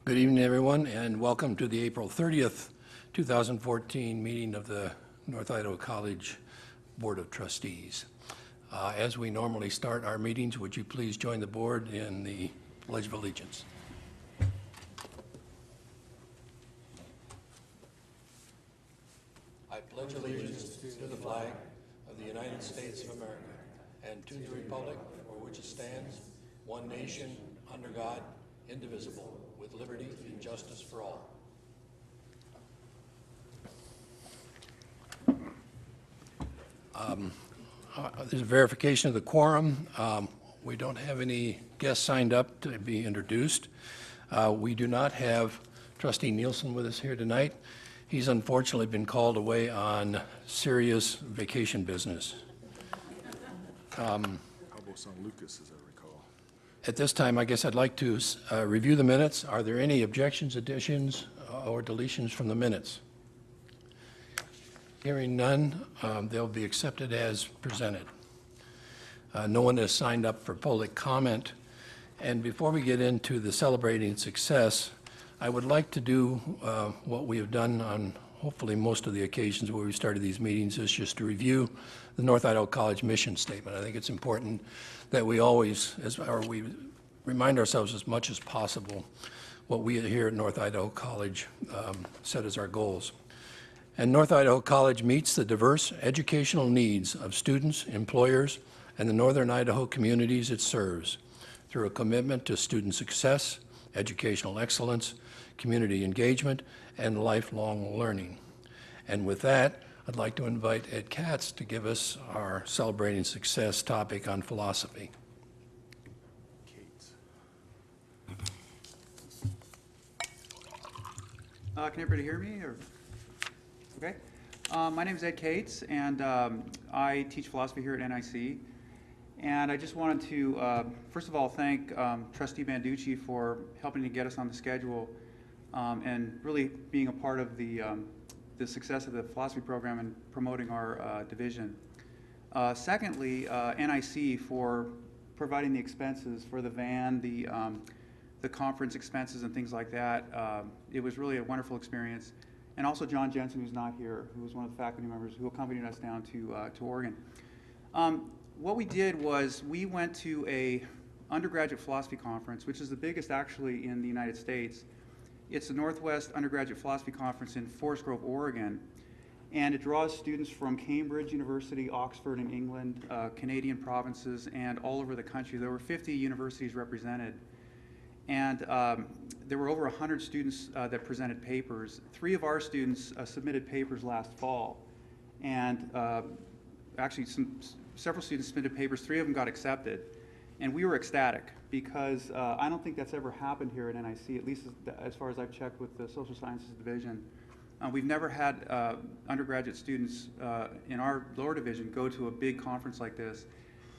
Good evening, everyone, and welcome to the April 30th, 2014 meeting of the North Idaho College Board of Trustees. As we normally start our meetings, would you please join the board in the Pledge of Allegiance? I pledge allegiance to the flag of the United States of America and to the republic for which it stands, one nation, under God, indivisible, with liberty and justice for all. There's a verification of the quorum. We don't have any guests signed up to be introduced. We do not have Trustee Nielsen with us here tonight. He's unfortunately been called away on serious vacation business. How about San Lucas, as I recall? At this time, I guess I'd like to review the minutes. Are there any objections, additions, or deletions from the minutes? Hearing none, they'll be accepted as presented. No one has signed up for public comment. And before we get into the celebrating success, I would like to do what we have done on hopefully most of the occasions where we started these meetings, is just to review the North Idaho College mission statement. I think it's important that we always, we remind ourselves as much as possible what we here at North Idaho College set as our goals. And North Idaho College meets the diverse educational needs of students, employers, and the Northern Idaho communities it serves through a commitment to student success, educational excellence, community engagement, and lifelong learning. And with that, I'd like to invite Ed Katz to give us our Celebrating Success topic on philosophy. Can everybody hear me? Okay. My name is Ed Cates, and I teach philosophy here at NIC. And I just wanted to, first of all, thank Trustee Banducci for helping to get us on the schedule and really being a part of the success of the philosophy program and promoting our division. Secondly, NIC for providing the expenses for the van, the conference expenses and things like that. It was really a wonderful experience. And also John Jensen, who's not here, who was one of the faculty members who accompanied us down to Oregon. What we did was we went to a undergraduate philosophy conference, which is the biggest actually in the United States. It's the Northwest Undergraduate Philosophy Conference in Forest Grove, Oregon, and it draws students from Cambridge University, Oxford in England, Canadian provinces, and all over the country. There were 50 universities represented, and there were over 100 students that presented papers. 3 of our students submitted papers last fall, and actually several students submitted papers. 3 of them got accepted, and we were ecstatic because I don't think that's ever happened here at NIC, at least as far as I've checked with the Social Sciences Division. We've never had undergraduate students in our lower division go to a big conference like this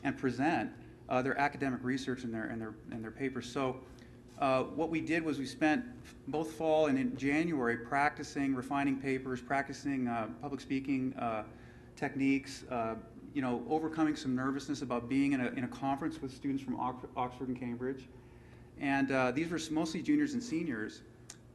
and present their academic research and their papers. So what we did was we spent both fall and in January practicing, refining papers, practicing public speaking techniques, overcoming some nervousness about being in a conference with students from Oxford and Cambridge. And these were mostly juniors and seniors.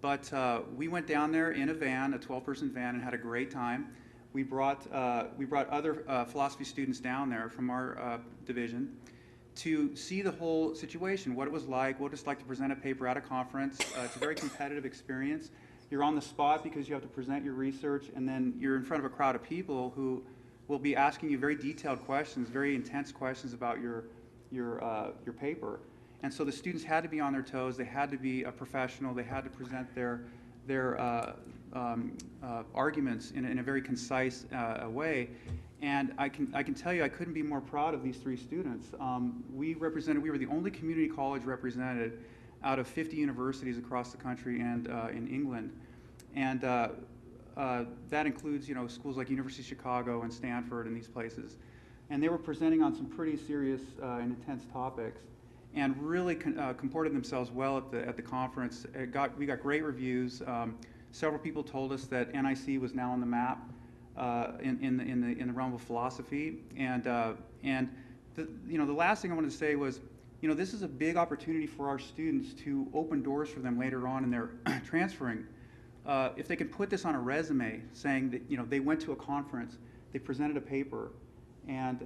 But we went down there in a van, a 12-person van, and had a great time. We brought other philosophy students down there from our division to see the whole situation, what it was like, what it's like to present a paper at a conference. It's a very competitive experience. You're on the spot because you have to present your research, and then you're in front of a crowd of people who will be asking you very detailed questions, very intense questions about your paper. And so the students had to be on their toes. They had to be a professional. They had to present their arguments in a very concise way. And I can tell you, I couldn't be more proud of these 3 students. We were the only community college represented out of 50 universities across the country and in England. And that includes, schools like University of Chicago and Stanford and these places. And they were presenting on some pretty serious and intense topics, and really comported themselves well at the conference. We got great reviews. Several people told us that NIC was now on the map in the realm of philosophy. And the last thing I wanted to say was you know, this is a big opportunity for our students to open doors for them later on in their transferring. If they can put this on a resume saying that, you know, they went to a conference, they presented a paper, and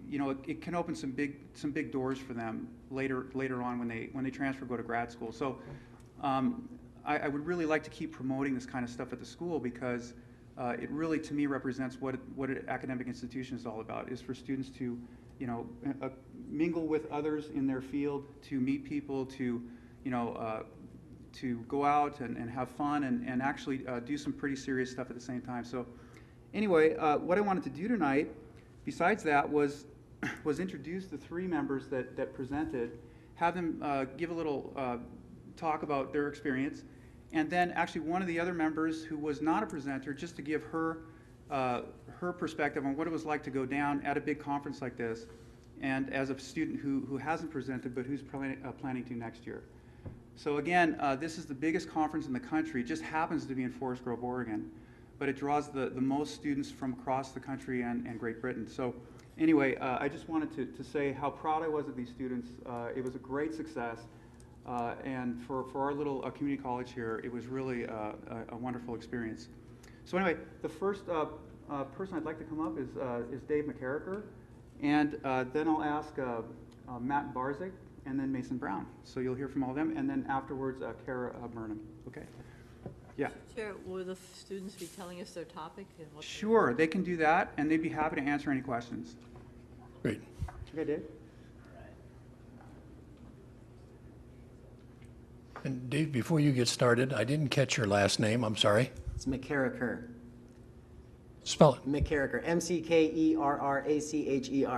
you know, it can open some big doors for them later on when they transfer, go to grad school. So I would really like to keep promoting this kind of stuff at the school, because it really, to me, represents what an academic institution is all about, is for students to, you know, mingle with others in their field, to meet people, to, you know, to go out and have fun and actually do some pretty serious stuff at the same time. So anyway, what I wanted to do tonight, besides that, was introduce the three members that presented, have them give a little talk about their experience, and then actually one of the other members who was not a presenter, just to give her her perspective on what it was like to go down at a big conference like this, and as a student who hasn't presented but who's planning to next year. So again, this is the biggest conference in the country. It just happens to be in Forest Grove, Oregon, but it draws the most students from across the country and Great Britain. So anyway, I just wanted to say how proud I was of these students. It was a great success. And for our little community college here, it was really a wonderful experience. So anyway, the first person I'd like to come up is Dave McCarricker, and then I'll ask Matt Barzik, and then Mason Brown. So you'll hear from all of them, and then afterwards, Kara Burnham. Okay? Yeah. Chair, will the students be telling us their topic and what? Sure, they can do that, and they'd be happy to answer any questions. Great. Okay, Dave? And Dave, before you get started, I didn't catch your last name. I'm sorry. It's McCarricker. Spell it. McCarricker. McCarracher.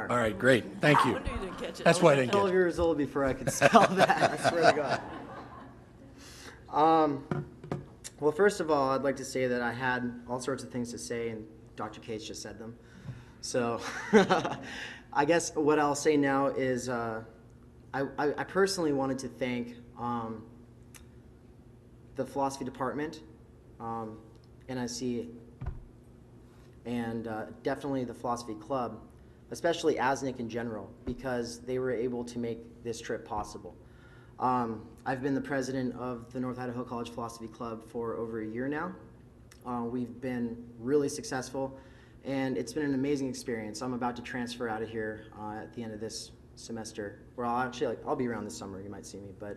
All right, great. Thank I you. wonder you didn't catch it. That's why I didn't 12 catch it. years old before I could spell that. I swear to God. Well, first of all, I'd like to say that I had all sorts of things to say, and Dr. Cates just said them. So I guess what I'll say now is I personally wanted to thank the philosophy department, NIC, and definitely the philosophy club, especially ASNIC in general, because they were able to make this trip possible. I've been the president of the North Idaho College Philosophy Club for over a year now. We've been really successful, and it's been an amazing experience. I'm about to transfer out of here at the end of this semester, where I'll be around this summer, you might see me, but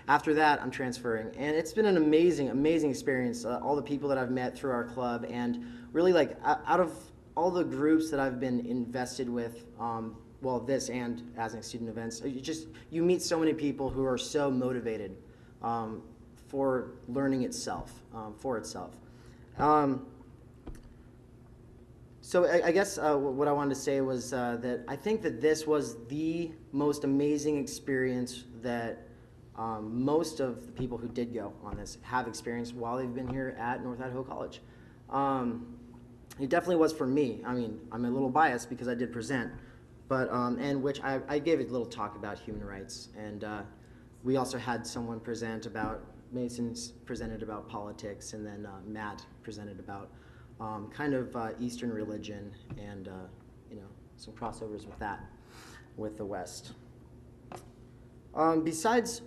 after that I'm transferring, and it's been an amazing experience. All the people that I've met through our club, and really, like, out of all the groups that I've been invested with, well, this and ASNIC student events, you meet so many people who are so motivated for learning itself, for itself. So I guess what I wanted to say was that I think that this was the most amazing experience that most of the people who did go on this have experienced while they've been here at North Idaho College. It definitely was for me. I mean, I'm a little biased because I did present, but and which I gave a little talk about human rights, and we also had someone present about, Mason's presented about politics, and then Matt presented about kind of Eastern religion and you know, some crossovers with that, with the West. Besides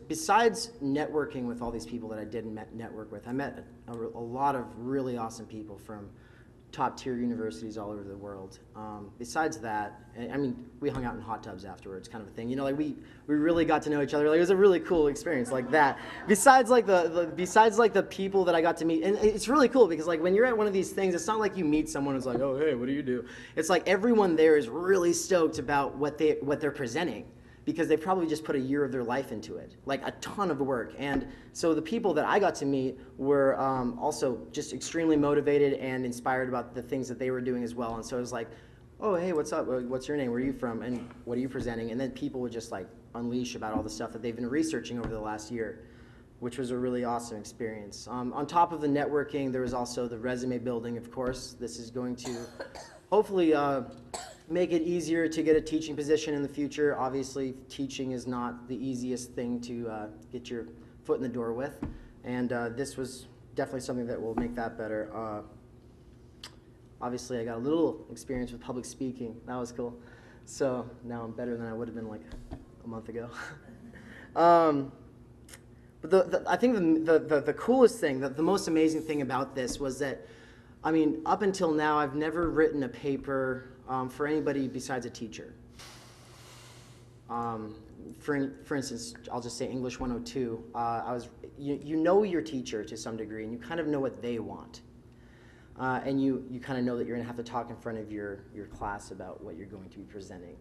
networking with all these people that I did network with, I met a lot of really awesome people from top tier universities all over the world. Besides that, I mean, we hung out in hot tubs afterwards, kind of a thing. You know, like we really got to know each other. Like, it was a really cool experience like that. Besides like the people that I got to meet, and it's really cool because like when you're at one of these things, it's not like you meet someone who's like, oh hey, what do you do? It's like everyone there is really stoked about what they're presenting, because they probably just put a year of their life into it, like a ton of work. And so the people that I got to meet were also just extremely motivated and inspired about the things that they were doing as well. And so it was like, oh, hey, what's up? What's your name? Where are you from? And what are you presenting? And then people would just like unleash about all the stuff that they've been researching over the last year, which was a really awesome experience. On top of the networking, there was also the resume building, of course. This is going to hopefully make it easier to get a teaching position in the future. Obviously, teaching is not the easiest thing to get your foot in the door with, and this was definitely something that will make that better. Obviously, I got a little experience with public speaking. That was cool. So now I'm better than I would have been like a month ago. But I think the coolest thing, the most amazing thing about this was that, I mean, up until now, I've never written a paper for anybody besides a teacher. For instance, I'll just say English 102. You know your teacher to some degree, and you kind of know what they want. And you kind of know that you're going to have to talk in front of your class about what you're going to be presenting.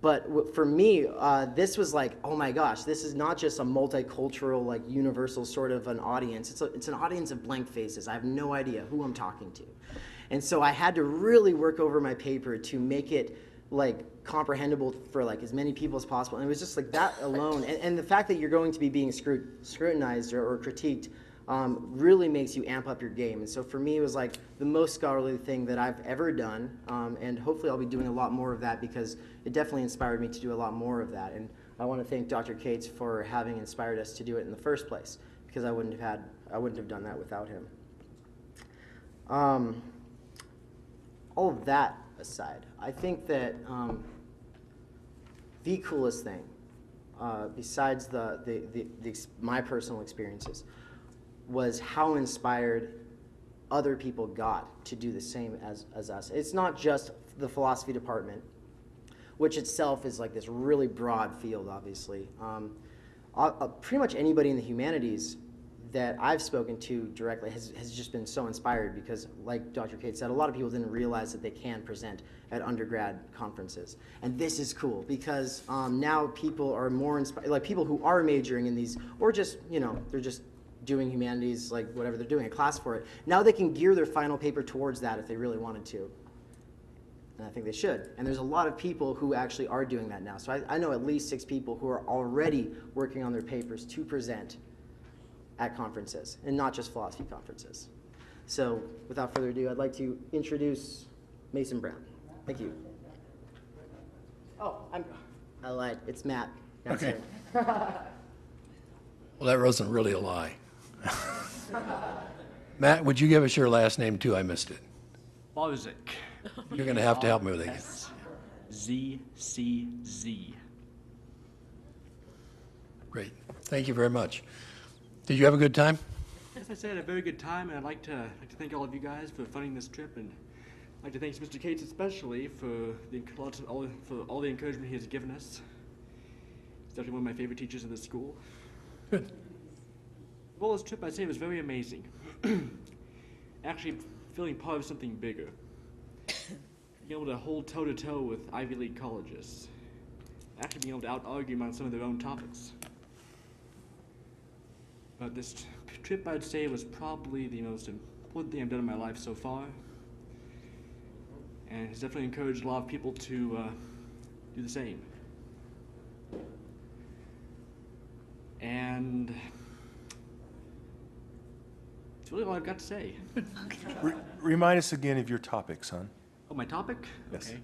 But for me, this was like, oh my gosh, this is not just a multicultural, like universal sort of an audience. It's an audience of blank faces. I have no idea who I'm talking to. And so I had to really work over my paper to make it like comprehensible for like as many people as possible. And it was just like that alone. And the fact that you're going to be being scrutinized or critiqued really makes you amp up your game. And so for me, it was like the most scholarly thing that I've ever done. And hopefully I'll be doing a lot more of that because it definitely inspired me to do a lot more of that. And I want to thank Dr. Cates for having inspired us to do it in the first place, because I wouldn't have done that without him. All of that aside, I think that the coolest thing, besides my personal experiences, was how inspired other people got to do the same as us. It's not just the philosophy department, which itself is like this really broad field, obviously. Pretty much anybody in the humanities that I've spoken to directly has just been so inspired because, like Dr. Cates said, a lot of people didn't realize that they can present at undergrad conferences. And this is cool because now people are more inspired, like people who are majoring in these, or just, they're just doing humanities, like whatever they're doing, a class for it. Now they can gear their final paper towards that if they really wanted to. And I think they should. And there's a lot of people who actually are doing that now. So I know at least 6 people who are already working on their papers to present at conferences, and not just philosophy conferences. So without further ado, I'd like to introduce Mason Brown. Thank you. Oh, I lied. It's Matt. That's Okay. it. Well, that wasn't really a lie. Matt, would you give us your last name too? I missed it. Bozic. You're going to have to help me with it again. ZCZ. Great. Thank you very much. Did you have a good time? As I said, a very good time, and I'd like to thank all of you guys for funding this trip, and I'd like to thank Mr. Cates especially for all the encouragement he has given us. He's definitely one of my favorite teachers in this school. Good. Well, this trip, I'd say, was very amazing. Actually, feeling part of something bigger. Being able to hold toe-to-toe with Ivy League colleges. Actually being able to out-argue on some of their own topics. But this trip, I'd say, was probably the most important thing I've done in my life so far. And it's definitely encouraged a lot of people to do the same. And that's really all I've got to say. Remind us again of your topic, son. Oh, my topic? Yes. Okay.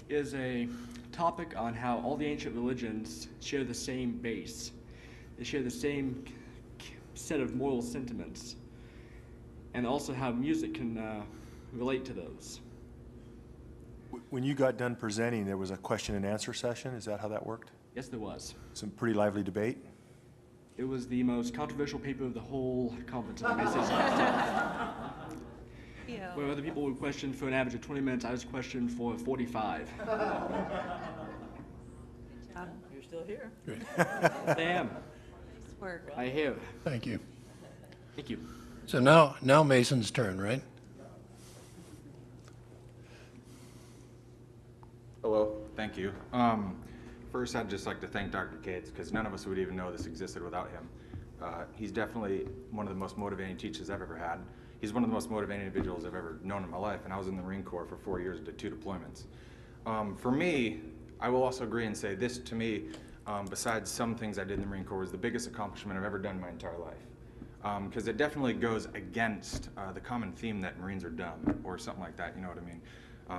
Is a topic on how all the ancient religions share the same base. They share the same set of moral sentiments, and also how music can relate to those. When you got done presenting, there was a question and answer session. Is that how that worked? Yes, there was. Some pretty lively debate. It was the most controversial paper of the whole conference, if I may say so. Yeah. Where other people were questioned for an average of 20 minutes, I was questioned for 45. You're still here. Great. I am. Nice work. I hear. Thank you. Thank you. So now Mason's turn, right? Hello, thank you. First, I'd just like to thank Dr. Cates, because none of us would even know this existed without him. He's definitely one of the most motivating teachers I've ever had. He's one of the most motivating individuals I've ever known in my life, and I was in the Marine Corps for 4 years and did 2 deployments. For me, I will also agree and say this to me, besides some things I did in the Marine Corps, was the biggest accomplishment I've ever done in my entire life. Because it definitely goes against the common theme that Marines are dumb, or something like that, you know what I mean?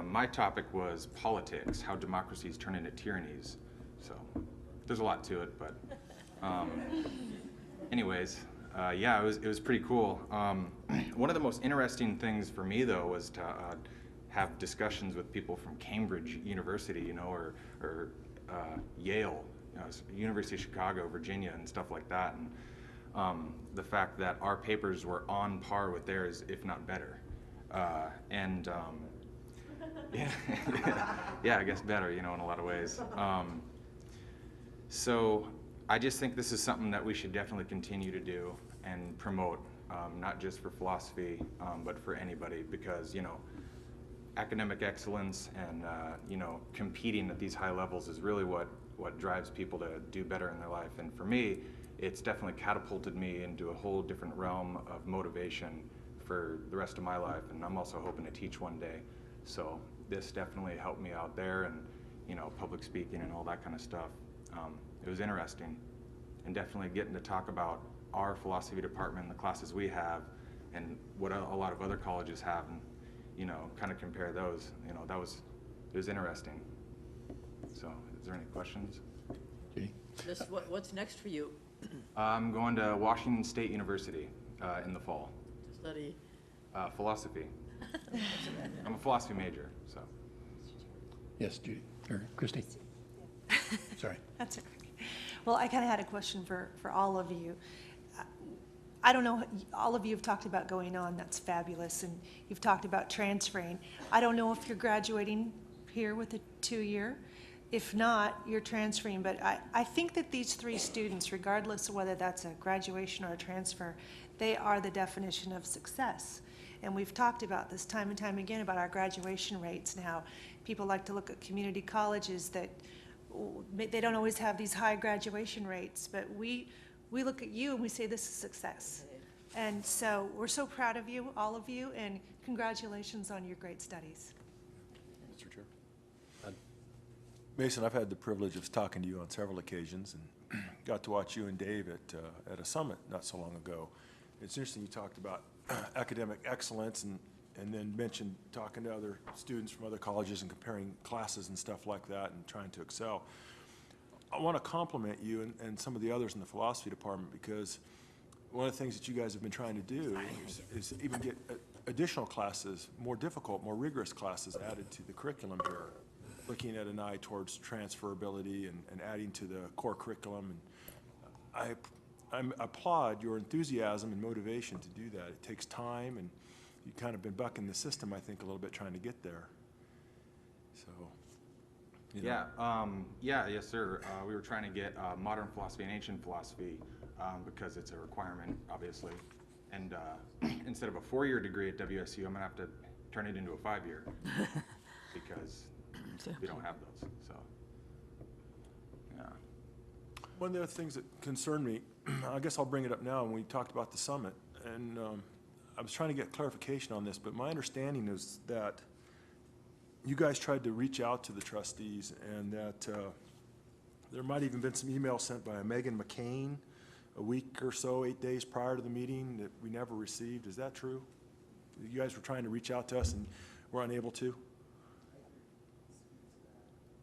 My topic was politics, how democracies turn into tyrannies. So there's a lot to it, but anyways, yeah, it was pretty cool. One of the most interesting things for me, though, was to have discussions with people from Cambridge University, you know, or Yale, University of Chicago, Virginia, and stuff like that. And the fact that our papers were on par with theirs, if not better. Yeah, yeah, I guess better, in a lot of ways. So I just think this is something that we should definitely continue to do and promote, not just for philosophy, but for anybody, because, academic excellence and, competing at these high levels is really what drives people to do better in their life. And for me, it's definitely catapulted me into a whole different realm of motivation for the rest of my life, and I'm also hoping to teach one day. So this definitely helped me out there, and public speaking and all that kind of stuff. It was interesting, and definitely getting to talk about our philosophy department and the classes we have and what a lot of other colleges have, and kind of compare those. It was interesting. So is there any questions? Judy? What's next for you I'm going to Washington State University in the fall. to study? Philosophy. I'm a philosophy major, so. Yes, Judy, or Christy? Sorry. That's okay. Well, I kind of had a question for all of you. I don't know, all of you have talked about going on, that's fabulous, and you've talked about transferring. I don't know if you're graduating here with a 2-year. If not, you're transferring, but I think that these 3 students, regardless of whether that's a graduation or a transfer, they are the definition of success. And we've talked about this time and time again about our graduation rates and how people like to look at community colleges that they don't always have these high graduation rates, but we look at you and we say this is success. And so we're so proud of you, all of you, and congratulations on your great studies. Mr. Chair. Mason, I've had the privilege of talking to you on several occasions and got to watch you and Dave at a summit not so long ago. It's interesting you talked about academic excellence and then mentioned talking to other students from other colleges and comparing classes and stuff like that and trying to excel. I want to compliment you and some of the others in the philosophy department, because one of the things that you guys have been trying to do is even get additional classes, more difficult, more rigorous classes added to the curriculum here, looking at an eye towards transferability and adding to the core curriculum. And I applaud your enthusiasm and motivation to do that. It takes time, and you've kind of been bucking the system, I think, a little bit trying to get there. So, Yes, sir. We were trying to get modern philosophy and ancient philosophy because it's a requirement, obviously. And instead of a 4-year degree at WSU, I'm going to have to turn it into a 5-year because we don't have those. So, yeah. one of the other things that concerned me, I guess I'll bring it up now, when we talked about the summit, and I was trying to get clarification on this, but my understanding is that you guys tried to reach out to the trustees, and that there might even been some emails sent by Megan McCain a week or so, 8 days prior to the meeting, that we never received. Is that true? You guys were trying to reach out to us and were unable to?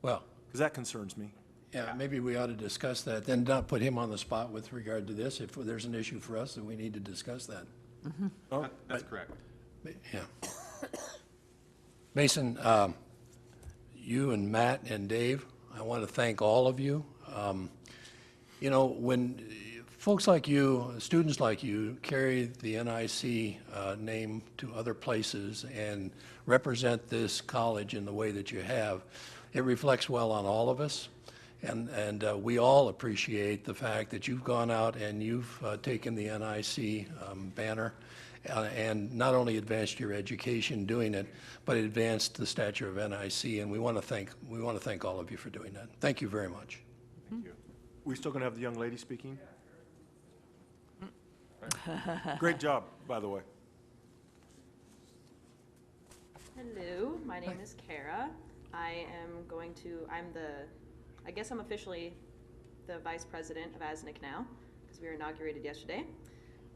Well, Because that concerns me. yeah, maybe we ought to discuss that, then not put him on the spot with regard to this. If there's an issue for us, then we need to discuss that. Oh, That's correct. Yeah. Mason, you and Matt and Dave, I want to thank all of you. When folks like you, students like you, carry the NIC name to other places and represent this college in the way that you have, it reflects well on all of us. And we all appreciate the fact that you've gone out and you've taken the NIC banner and not only advanced your education doing it, but advanced the stature of NIC. And we want to thank all of you for doing that. Thank you very much. Thank you. We still going to have the young lady speaking? Great job, by the way. Hello, my name is Kara. I guess I'm officially the vice president of ASNIC now, because we were inaugurated yesterday.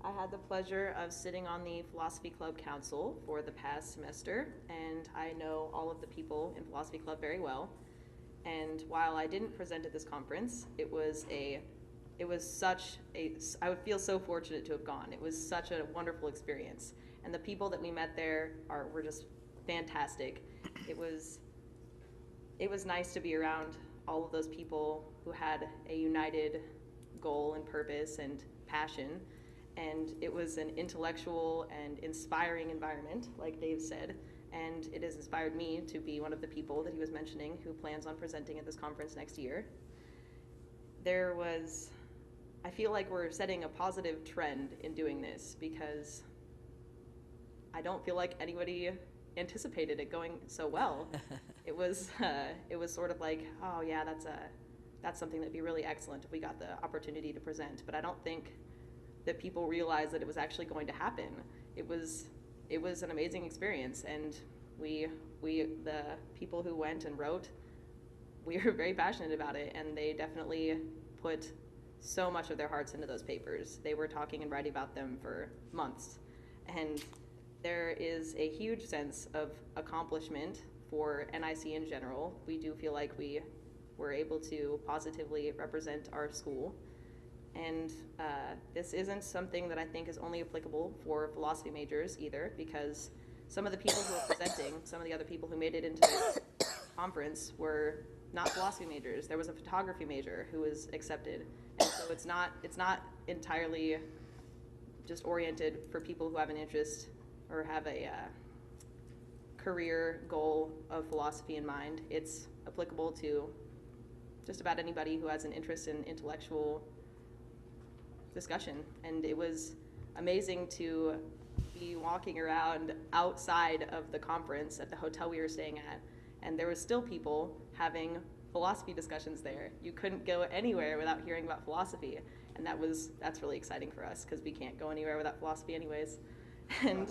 I had the pleasure of sitting on the Philosophy Club Council for the past semester, and I know all of the people in Philosophy Club very well. And while I didn't present at this conference, I would feel so fortunate to have gone. It was such a wonderful experience. And the people that we met there were just fantastic. It was nice to be around all of those people who had a united goal and purpose and passion. And it was an intellectual and inspiring environment, like Dave said. And it has inspired me to be one of the people that he was mentioning who plans on presenting at this conference next year. I feel like we're setting a positive trend in doing this, because I don't feel like anybody anticipated it going so well. It was sort of like, oh yeah, that's something that'd be really excellent if we got the opportunity to present. But I don't think that people realized that it was actually going to happen. It was an amazing experience, and we the people who went and wrote, we were very passionate about it, and they definitely put so much of their hearts into those papers. They were talking and writing about them for months. And there is a huge sense of accomplishment for NIC in general. We do feel like we were able to positively represent our school. And this isn't something that I think is only applicable for philosophy majors either, because some of the people who are presenting, some of the other people who made it into this conference were not philosophy majors. There was a photography major who was accepted. And so it's not entirely just oriented for people who have an interest or have a career goal of philosophy in mind. It's applicable to just about anybody who has an interest in intellectual discussion. And it was amazing to be walking around outside of the conference at the hotel we were staying at, and there was still people having philosophy discussions there. You couldn't go anywhere without hearing about philosophy, and that's really exciting for us, because we can't go anywhere without philosophy anyways. And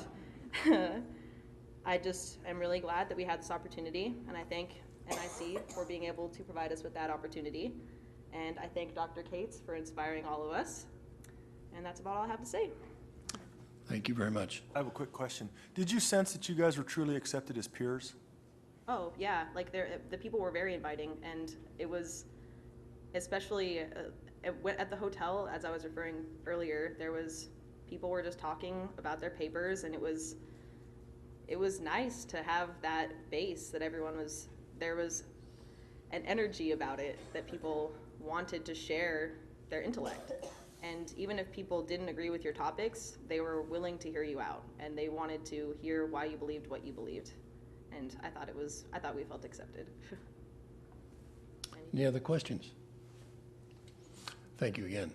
I just am really glad that we had this opportunity, and I thank NIC for being able to provide us with that opportunity. And I thank Dr. Cates for inspiring all of us. And that's about all I have to say. Thank you very much. I have a quick question. Did you sense that you guys were truly accepted as peers? Oh, yeah, like the people were very inviting, and it was especially at the hotel, as I was referring earlier, people were just talking about their papers, and it was nice to have that base that there was an energy about it that people wanted to share their intellect. And even if people didn't agree with your topics, they were willing to hear you out, and they wanted to hear why you believed what you believed. And I thought we felt accepted. Any other questions? Thank you again.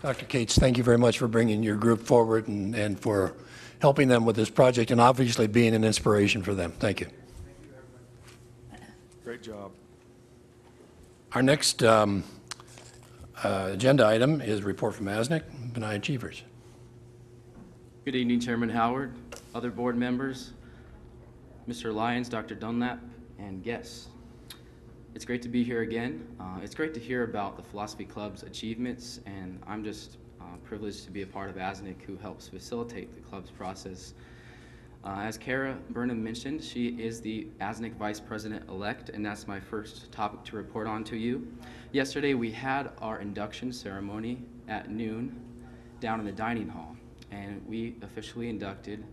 Dr. Cates, thank you very much for bringing your group forward and for helping them with this project, and obviously being an inspiration for them. Thank you. Great job. Our next agenda item is report from ASNIC, Benign Achievers. Good evening, Chairman Howard, other board members, Mr. Lyons, Dr. Dunlap, and guests. It's great to be here again. It's great to hear about the Philosophy Club's achievements, and I'm just privileged to be a part of ASNIC, who helps facilitate the club's process. As Kara Burnham mentioned, she is the ASNIC Vice President-elect, and that's my first topic to report on to you. Yesterday, we had our induction ceremony at noon down in the dining hall, and we officially inducted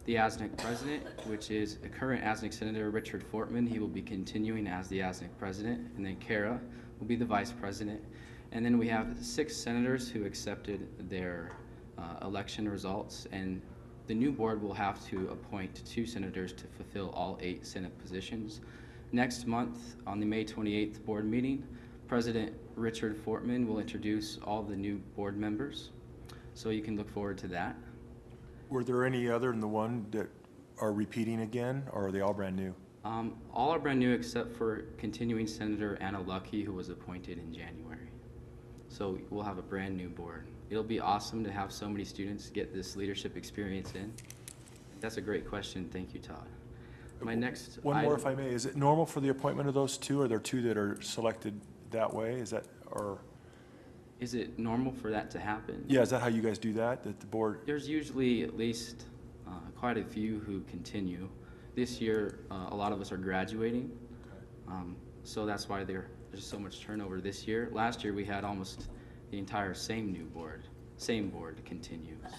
the ASNIC President, which is the current ASNIC Senator Richard Fortman. He will be continuing as the ASNIC President, and then Kara will be the Vice President. And then we have 6 senators who accepted their election results, and the new board will have to appoint 2 senators to fulfill all 8 Senate positions. Next month, on the May 28th board meeting, President Richard Fortman will introduce all the new board members, so you can look forward to that. Were there any other than the one that are repeating again, or are they all brand new? All are brand new except for continuing Senator Anna Lucky, who was appointed in January. So we'll have a brand new board. It'll be awesome to have so many students get this leadership experience in. That's a great question. Thank you, Todd. My next One more, if I may. Is it normal for the appointment of those 2? Are there 2 that are selected that way? Is that, or? Is it normal for that to happen? Yeah, is that how you guys do that, that the board? There's usually at least quite a few who continue. This year, a lot of us are graduating, so that's why there's so much turnover this year. Last year, we had almost the entire same board continues.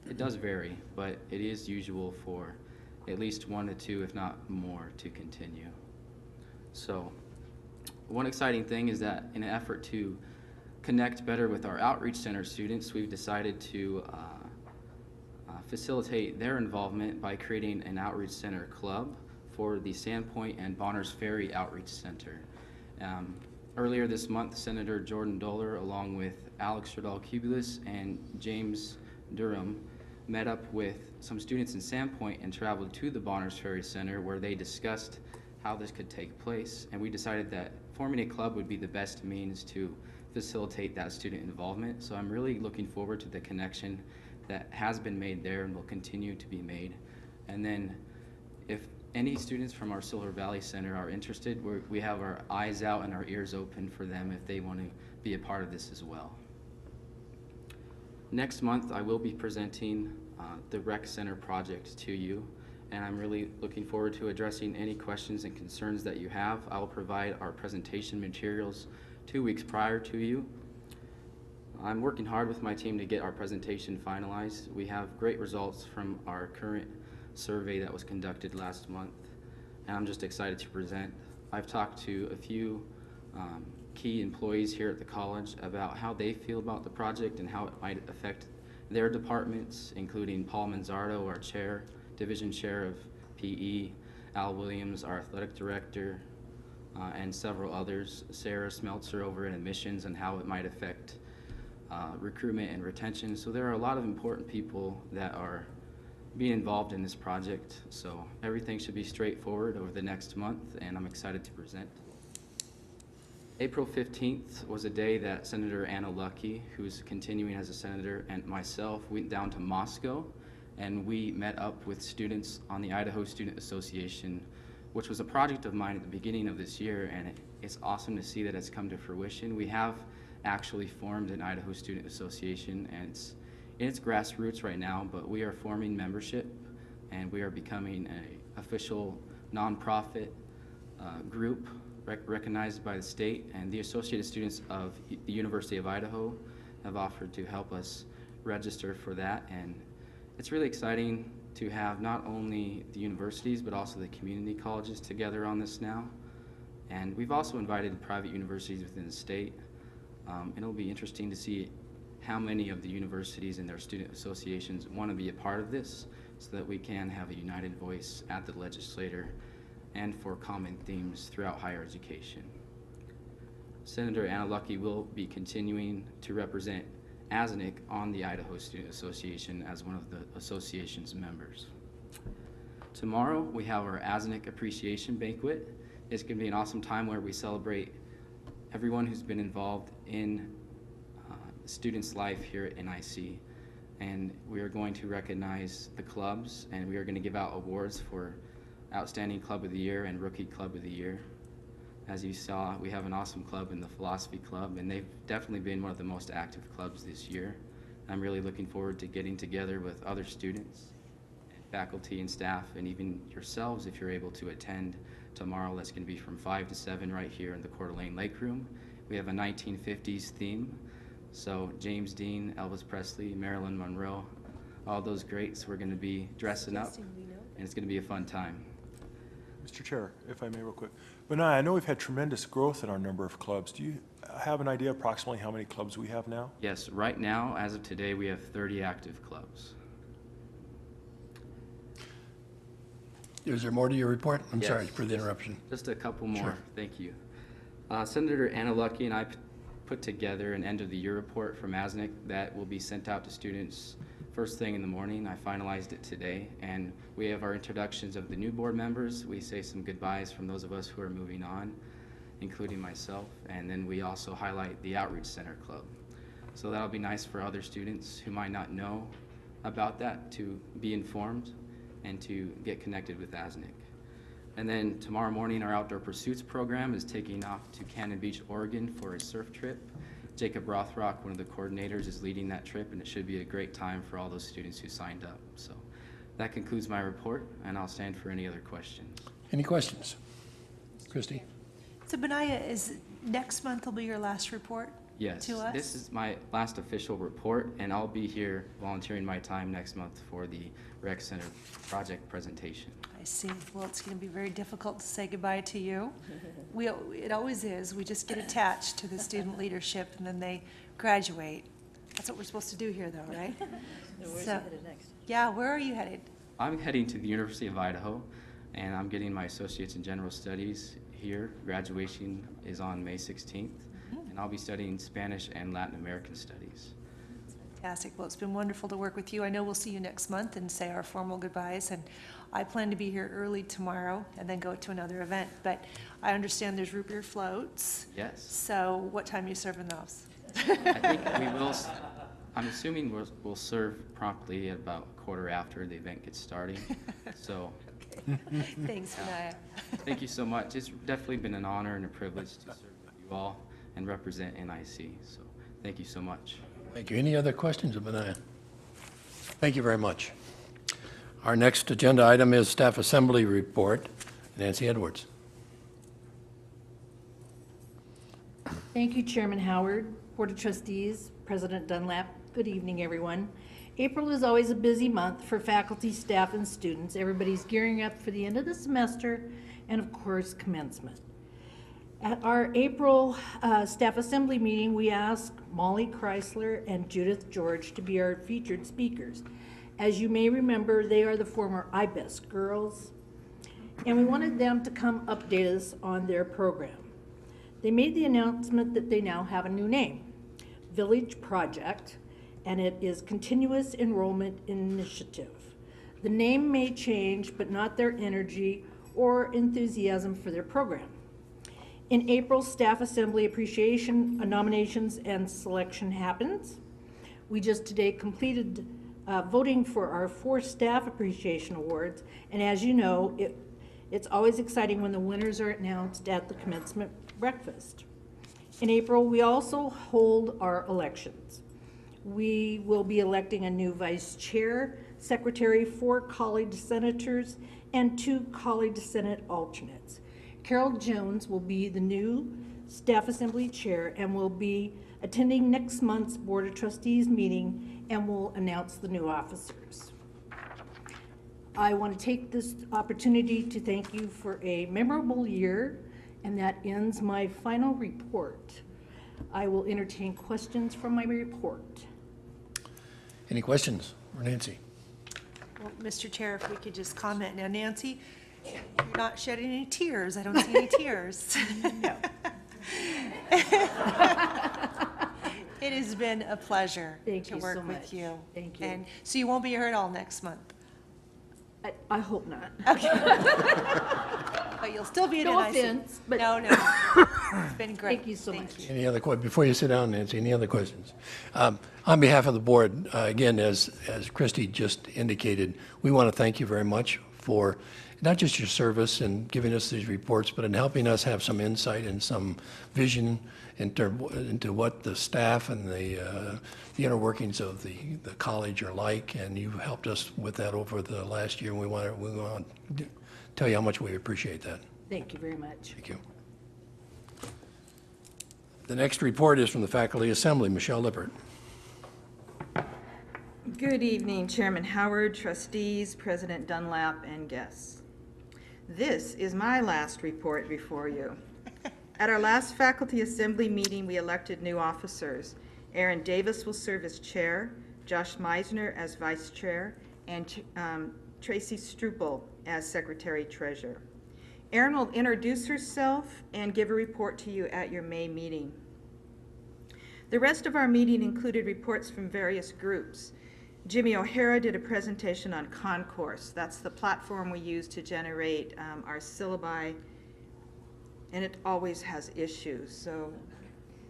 It does vary, but it is usual for at least 1 to 2, if not more, to continue. So one exciting thing is that in an effort to connect better with our Outreach Center students, we've decided to facilitate their involvement by creating an Outreach Center club for the Sandpoint and Bonners Ferry Outreach Center. Earlier this month, Senator Jordan Doler, along with Alex Radal-Cubulus and James Durham, met up with some students in Sandpoint and traveled to the Bonners Ferry Center, where they discussed how this could take place. And we decided that forming a club would be the best means to facilitate that student involvement. So I'm really looking forward to the connection that has been made there and will continue to be made. And then if any students from our Silver Valley Center are interested, we have our eyes out and our ears open for them if they want to be a part of this as well. Next month, I will be presenting the Rec Center project to you, and I'm really looking forward to addressing any questions and concerns that you have. I will provide our presentation materials 2 weeks prior to you. I'm working hard with my team to get our presentation finalized. We have great results from our current survey that was conducted last month, and I'm just excited to present. I've talked to a few key employees here at the college about how they feel about the project and how it might affect their departments, including Paul Manzardo, our chair, division chair of PE, Al Williams, our athletic director, and several others, Sarah Smeltzer over in admissions, and how it might affect recruitment and retention. So there are a lot of important people that are being involved in this project. So everything should be straightforward over the next month, and I'm excited to present. April 15th was a day that Senator Anna Lucky, who's continuing as a senator, and myself went down to Moscow, and we met up with students on the Idaho Student Association, which was a project of mine at the beginning of this year, and it's awesome to see that it's come to fruition. We have actually formed an Idaho Student Association, and it's in its grassroots right now, but we are forming membership, and we are becoming an official nonprofit group recognized by the state, and the Associated Students of the University of Idaho have offered to help us register for that. And it's really exciting to have not only the universities but also the community colleges together on this now. And we've also invited private universities within the state. And it'll be interesting to see how many of the universities and their student associations want to be a part of this, so that we can have a united voice at the legislature and for common themes throughout higher education. Senator Anna Lucky will be continuing to represent ASNIC on the Idaho Student Association as one of the association's members. Tomorrow, we have our ASNIC Appreciation Banquet. It's going to be an awesome time where we celebrate everyone who's been involved in students' life here at NIC. And we are going to recognize the clubs, and we are going to give out awards for Outstanding Club of the Year and Rookie Club of the Year. As you saw, we have an awesome club in the Philosophy Club, and they've definitely been one of the most active clubs this year. I'm really looking forward to getting together with other students, faculty and staff, and even yourselves if you're able to attend tomorrow. That's going to be from 5 to 7 right here in the Coeur d'Alene Lake Room. We have a 1950s theme, so James Dean, Elvis Presley, Marilyn Monroe, all those greats, we're going to be dressing up, and it's going to be a fun time. Mr. Chair, if I may real quick. Benai, I know we've had tremendous growth in our number of clubs. Do you have an idea approximately how many clubs we have now? Yes, right now, as of today, we have 30 active clubs. Is there more to your report? I'm Yes. sorry for the interruption. Just a couple more, Sure. Thank you. Senator Anna Lucky and I put together an end-of-the-year report from ASNIC that will be sent out to students first thing in the morning. I finalized it today, and we have our introductions of the new board members. We say some goodbyes from those of us who are moving on, including myself, and then we also highlight the Outreach Center Club. So that'll be nice for other students who might not know about that to be informed and to get connected with ASNIC. And then tomorrow morning, our Outdoor Pursuits program is taking off to Cannon Beach, Oregon for a surf trip. Jacob Rothrock, one of the coordinators, is leading that trip, and it should be a great time for all those students who signed up. So that concludes my report, and I'll stand for any other questions. Any questions? Christy? So Benaiah, is next month will be your last report? Yes, to us? this is my last official report, and I'll be here volunteering my time next month for the Rec Center project presentation. I see. Well, it's going to be very difficult to say goodbye to you. It always is. We just get attached to the student leadership, and then they graduate. That's what we're supposed to do here, though, right? Where's he So- headed next? Yeah, where are you headed? I'm heading to the University of Idaho, and I'm getting my Associates in General Studies here. Graduation is on May 16th, and I'll be studying Spanish and Latin American Studies. Fantastic. Well, it's been wonderful to work with you. I know we'll see you next month and say our formal goodbyes, and I plan to be here early tomorrow and then go to another event. But I understand there's root beer floats. Yes. So what time are you serving those? I think we will, I'm assuming we'll serve promptly at about a quarter after the event gets starting. So, Thanks, Benaya. thank you so much. It's definitely been an honor and a privilege to serve with you all and represent NIC. So, thank you so much. Thank you. Any other questions of Benaya? Thank you very much. Our next agenda item is Staff Assembly Report. Nancy Edwards. Thank you, Chairman Howard, Board of Trustees, President Dunlap. Good evening, everyone. April is always a busy month for faculty, staff, and students. Everybody's gearing up for the end of the semester and, of course, commencement. At our April Staff Assembly meeting, we asked Molly Chrysler and Judith George to be our featured speakers. As you may remember, they are the former IBEST girls, and we wanted them to come update us on their program. They made the announcement that they now have a new name, Village Project, and it is Continuous Enrollment Initiative. The name may change, but not their energy or enthusiasm for their program. In April, Staff Assembly Appreciation Nominations and Selection happens. We just today completed voting for our 4 Staff Appreciation Awards, and as you know, it's always exciting when the winners are announced at the commencement breakfast. In April, we also hold our elections. We will be electing a new vice chair, secretary, 4 college senators, and 2 college senate alternates. Carol Jones will be the new Staff Assembly chair and will be attending next month's Board of Trustees meeting and will announce the new officers. I want to take this opportunity to thank you for a memorable year, and that ends my final report. I will entertain questions from my report. Any questions for Nancy? Well, Mr. Chair, if we could just comment. Now, Nancy, you're not shedding any tears. I don't see any tears. No. It has been a pleasure Thank to you work so with much. you. Thank you. And so you won't be here at all next month. I hope not. But you'll still be at No NIC. offense, but- No, no. It's been great. Thank you so much. Any other before you sit down, Nancy, any other questions? On behalf of the board, again, as Christy just indicated, we want to thank you very much for not just your service and giving us these reports, but in helping us have some insight and some vision into what the staff and the inner workings of the college are like, and you've helped us with that over the last year, and we want to tell you how much we appreciate that. Thank you very much. Thank you. The next report is from the Faculty Assembly. Michelle Lippert. Good evening, Chairman Howard, trustees, President Dunlap, and guests. This is my last report before you. At our last Faculty Assembly meeting, we elected new officers. Aaron Davis will serve as chair, Josh Meisner as vice chair, and Tracy Struple as secretary treasurer. Aaron will introduce herself and give a report to you at your May meeting. The rest of our meeting included reports from various groups. Jimmy O'Hara did a presentation on Concourse. That's the platform we use to generate our syllabi, and it always has issues. So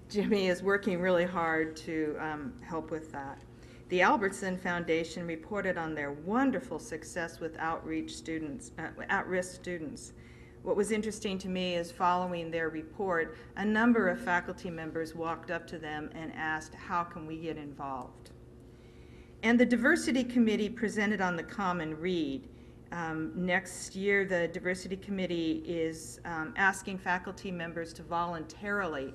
Jimmy is working really hard to help with that. The Albertson Foundation reported on their wonderful success with at-risk students. What was interesting to me is following their report, a number of faculty members walked up to them and asked, how can we get involved? And the Diversity Committee presented on the Common Read. Next year, the Diversity Committee is asking faculty members to voluntarily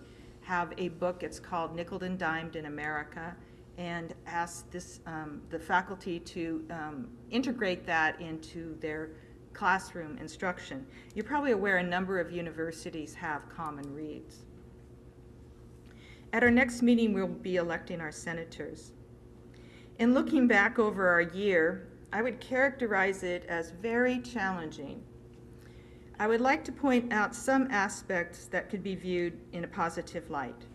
have a book. It's called Nickeled and Dimed in America, and asked the faculty to integrate that into their classroom instruction. You're probably aware a number of universities have common reads. At our next meeting, we'll be electing our senators. In looking back over our year, I would characterize it as very challenging. I would like to point out some aspects that could be viewed in a positive light.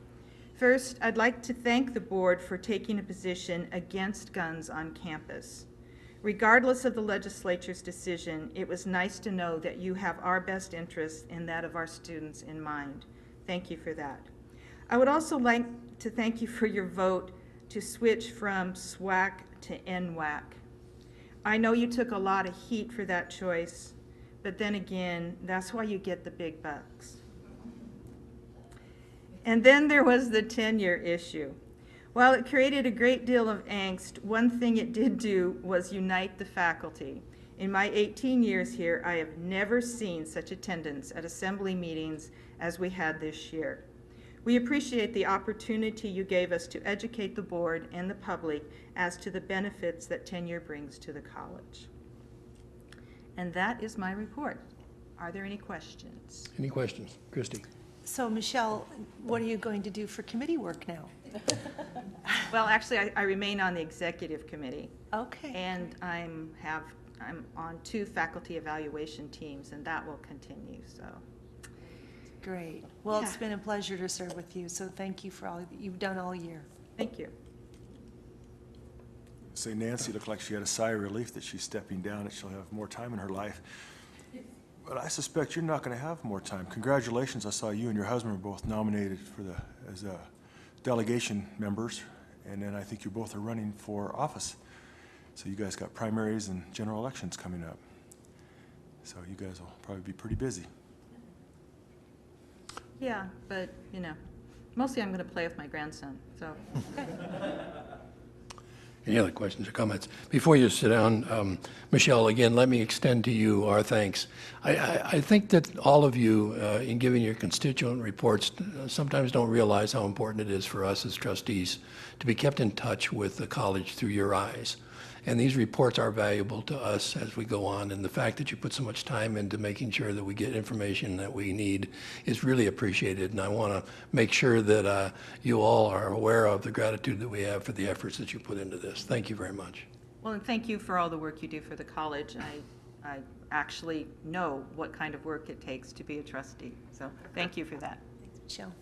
First, I'd like to thank the board for taking a position against guns on campus. Regardless of the legislature's decision, it was nice to know that you have our best interests and that of our students in mind. Thank you for that. I would also like to thank you for your vote to switch from SWAC to NWAC. I know you took a lot of heat for that choice, but then again, that's why you get the big bucks. And then there was the tenure issue. While it created a great deal of angst, one thing it did do was unite the faculty. In my 18 years here, I have never seen such attendance at assembly meetings as we had this year. We appreciate the opportunity you gave us to educate the board and the public as to the benefits that tenure brings to the college. And that is my report. Are there any questions? Any questions? Christy? So Michelle, what are you going to do for committee work now? Well, actually, I remain on the executive committee. Okay. And I'm on 2 faculty evaluation teams, and that will continue, so. Great. Well, Yeah. It's been a pleasure to serve with you, so thank you for all that you've done all year. Thank you. Say Nancy looked like she had a sigh of relief that she's stepping down and she'll have more time in her life. But I suspect you're not going to have more time. Congratulations, I saw you and your husband were both nominated for as delegation members, and then I think you both are running for office. So you guys got primaries and general elections coming up. So you guys will probably be pretty busy. Yeah, but, you know, mostly I'm going to play with my grandson, so. Any other questions or comments? Before you sit down, Michelle, again, let me extend to you our thanks. I think that all of you, in giving your constituent reports, sometimes don't realize how important it is for us as trustees to be kept in touch with the college through your eyes. And these reports are valuable to us as we go on, and the fact that you put so much time into making sure that we get information that we need is really appreciated, and I want to make sure that you all are aware of the gratitude that we have for the efforts that you put into this. Thank you very much. Well, and thank you for all the work you do for the college. I actually know what kind of work it takes to be a trustee, so thank you for that. Thanks, Michelle.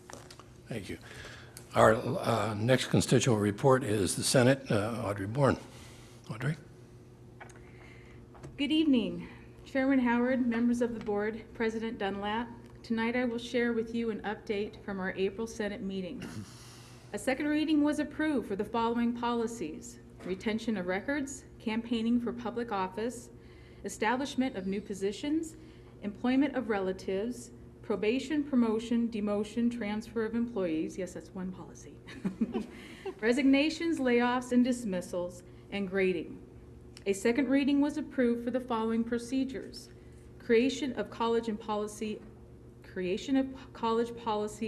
Thank you. Our next constituent report is the Senate. Audrey Bourne. Audrey? Good evening, Chairman Howard, members of the board, President Dunlap. Tonight I will share with you an update from our April Senate meeting. A second reading was approved for the following policies: retention of records, campaigning for public office, establishment of new positions, employment of relatives, probation, promotion, demotion, transfer of employees, yes, that's one policy, resignations, layoffs, and dismissals, and grading. A second reading was approved for the following procedures: creation of college policy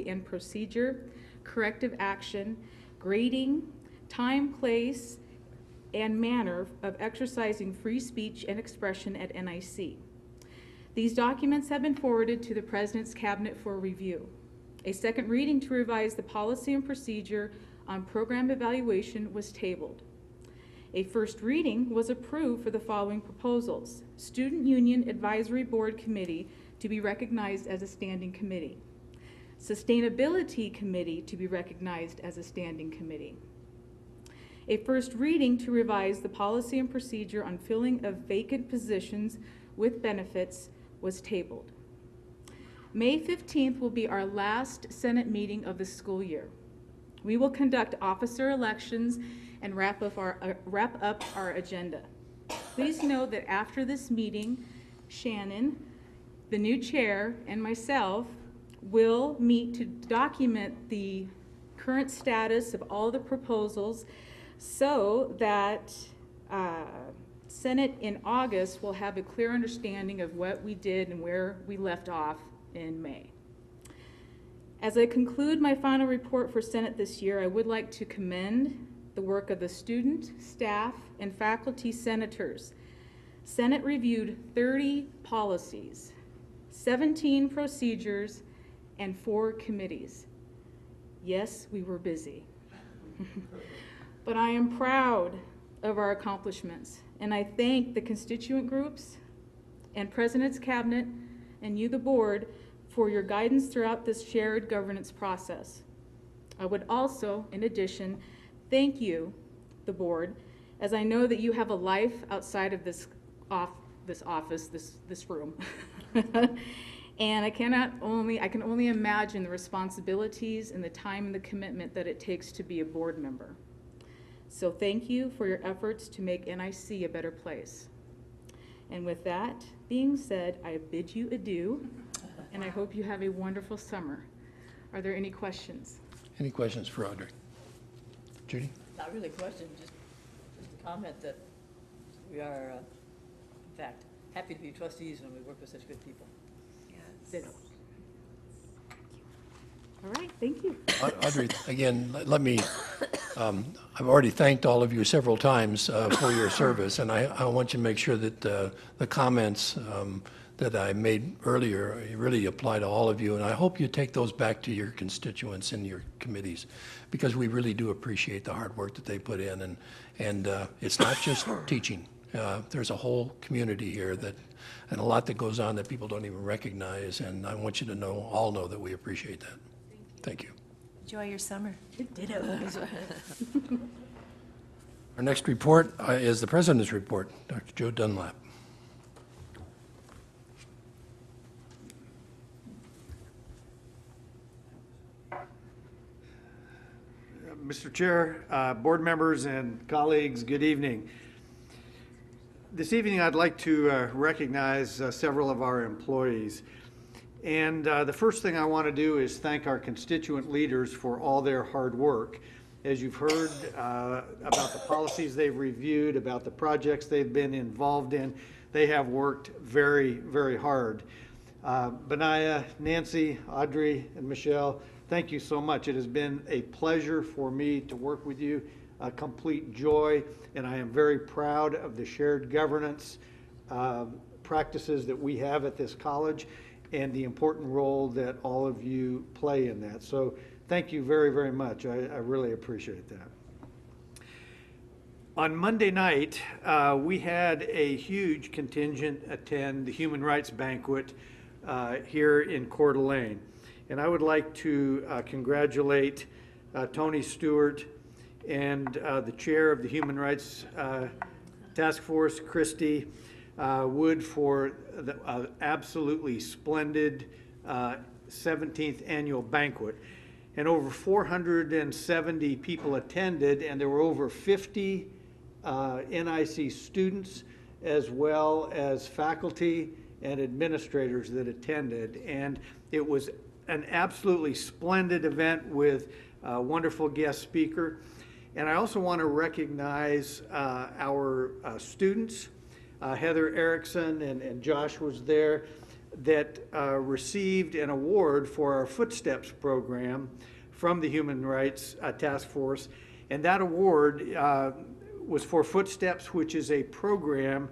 and procedure, corrective action, grading, time, place, and manner of exercising free speech and expression at NIC. These documents have been forwarded to the President's Cabinet for review. A second reading to revise the policy and procedure on program evaluation was tabled. A first reading was approved for the following proposals: Student Union Advisory Board Committee to be recognized as a standing committee, Sustainability Committee to be recognized as a standing committee. A first reading to revise the policy and procedure on filling of vacant positions with benefits was tabled. May 15th will be our last Senate meeting of the school year. We will conduct officer elections and wrap up our agenda. Please know that after this meeting, Shannon, the new chair, and myself will meet to document the current status of all the proposals so that Senate in August will have a clear understanding of what we did and where we left off in May. As I conclude my final report for Senate this year, I would like to commend the work of the student, staff, and faculty senators. Senate reviewed 30 policies, 17 procedures, and 4 committees. Yes, we were busy. But I am proud of our accomplishments, and I thank the constituent groups and President's Cabinet and you, the board, for your guidance throughout this shared governance process. I would also, in addition, thank you, the board, as I know that you have a life outside of this office, this room. And I can only imagine the responsibilities and the time and the commitment that it takes to be a board member. So thank you for your efforts to make NIC a better place. And with that being said, I bid you adieu, and I hope you have a wonderful summer. Are there any questions? Any questions for Audrey? Judy? Not really a question, just a comment that we are, in fact, happy to be trustees when we work with such good people. Ditto. All right, thank you. Audrey, again, let me, I've already thanked all of you several times for your service, and I want you to make sure that the comments that I made earlier really apply to all of you, and I hope you take those back to your constituents and your committees, because we really do appreciate the hard work that they put in, and it's not just teaching. There's a whole community here and a lot that goes on that people don't even recognize, and I want you to all know that we appreciate that. Thank you. Enjoy your summer. Ditto. Our next report is the President's report. Dr. Joe Dunlap. Mr. Chair, board members and colleagues, good evening. This evening I'd like to recognize several of our employees. And the first thing I want to do is thank our constituent leaders for all their hard work. As you've heard about the policies they've reviewed, about the projects they've been involved in, they have worked very, very hard. Benaya, Nancy, Audrey, and Michelle, thank you so much. It has been a pleasure for me to work with you, a complete joy, and I am very proud of the shared governance practices that we have at this college and the important role that all of you play in that. So thank you very, very much. I really appreciate that. On Monday night, we had a huge contingent attend the Human Rights Banquet here in Coeur d'Alene. And I would like to congratulate Tony Stewart and the chair of the Human Rights Task Force, Christy Wood, for the absolutely splendid 17th annual banquet. And over 470 people attended, and there were over 50 NIC students as well as faculty and administrators that attended. And it was an absolutely splendid event with a wonderful guest speaker. And I also want to recognize our students, Heather Erickson and Josh was there, that received an award for our Footsteps program from the Human Rights Task Force. And that award was for Footsteps, which is a program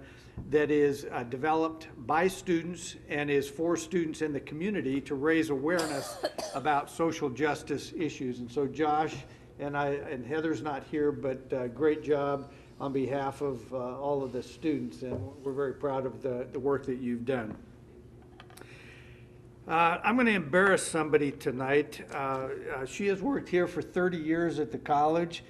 that is developed by students and is for students in the community to raise awareness about social justice issues. And so Josh and Heather's not here, but great job on behalf of all of the students, and we're very proud of the work that you've done. I'm going to embarrass somebody tonight. She has worked here for 30 years at the college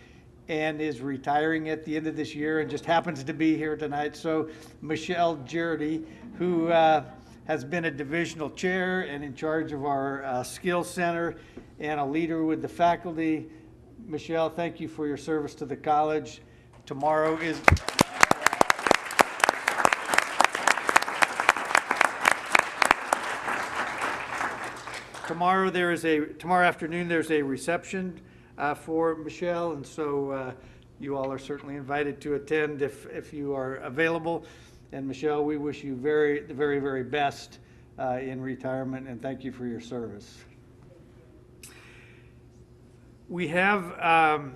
and is retiring at the end of this year and just happens to be here tonight. So Michelle Jardy, who has been a divisional chair and in charge of our skills center and a leader with the faculty. Michelle, thank you for your service to the college. Tomorrow afternoon there's a reception for Michelle, and so you all are certainly invited to attend if you are available. And Michelle, we wish you the very, very best in retirement, and thank you for your service. We have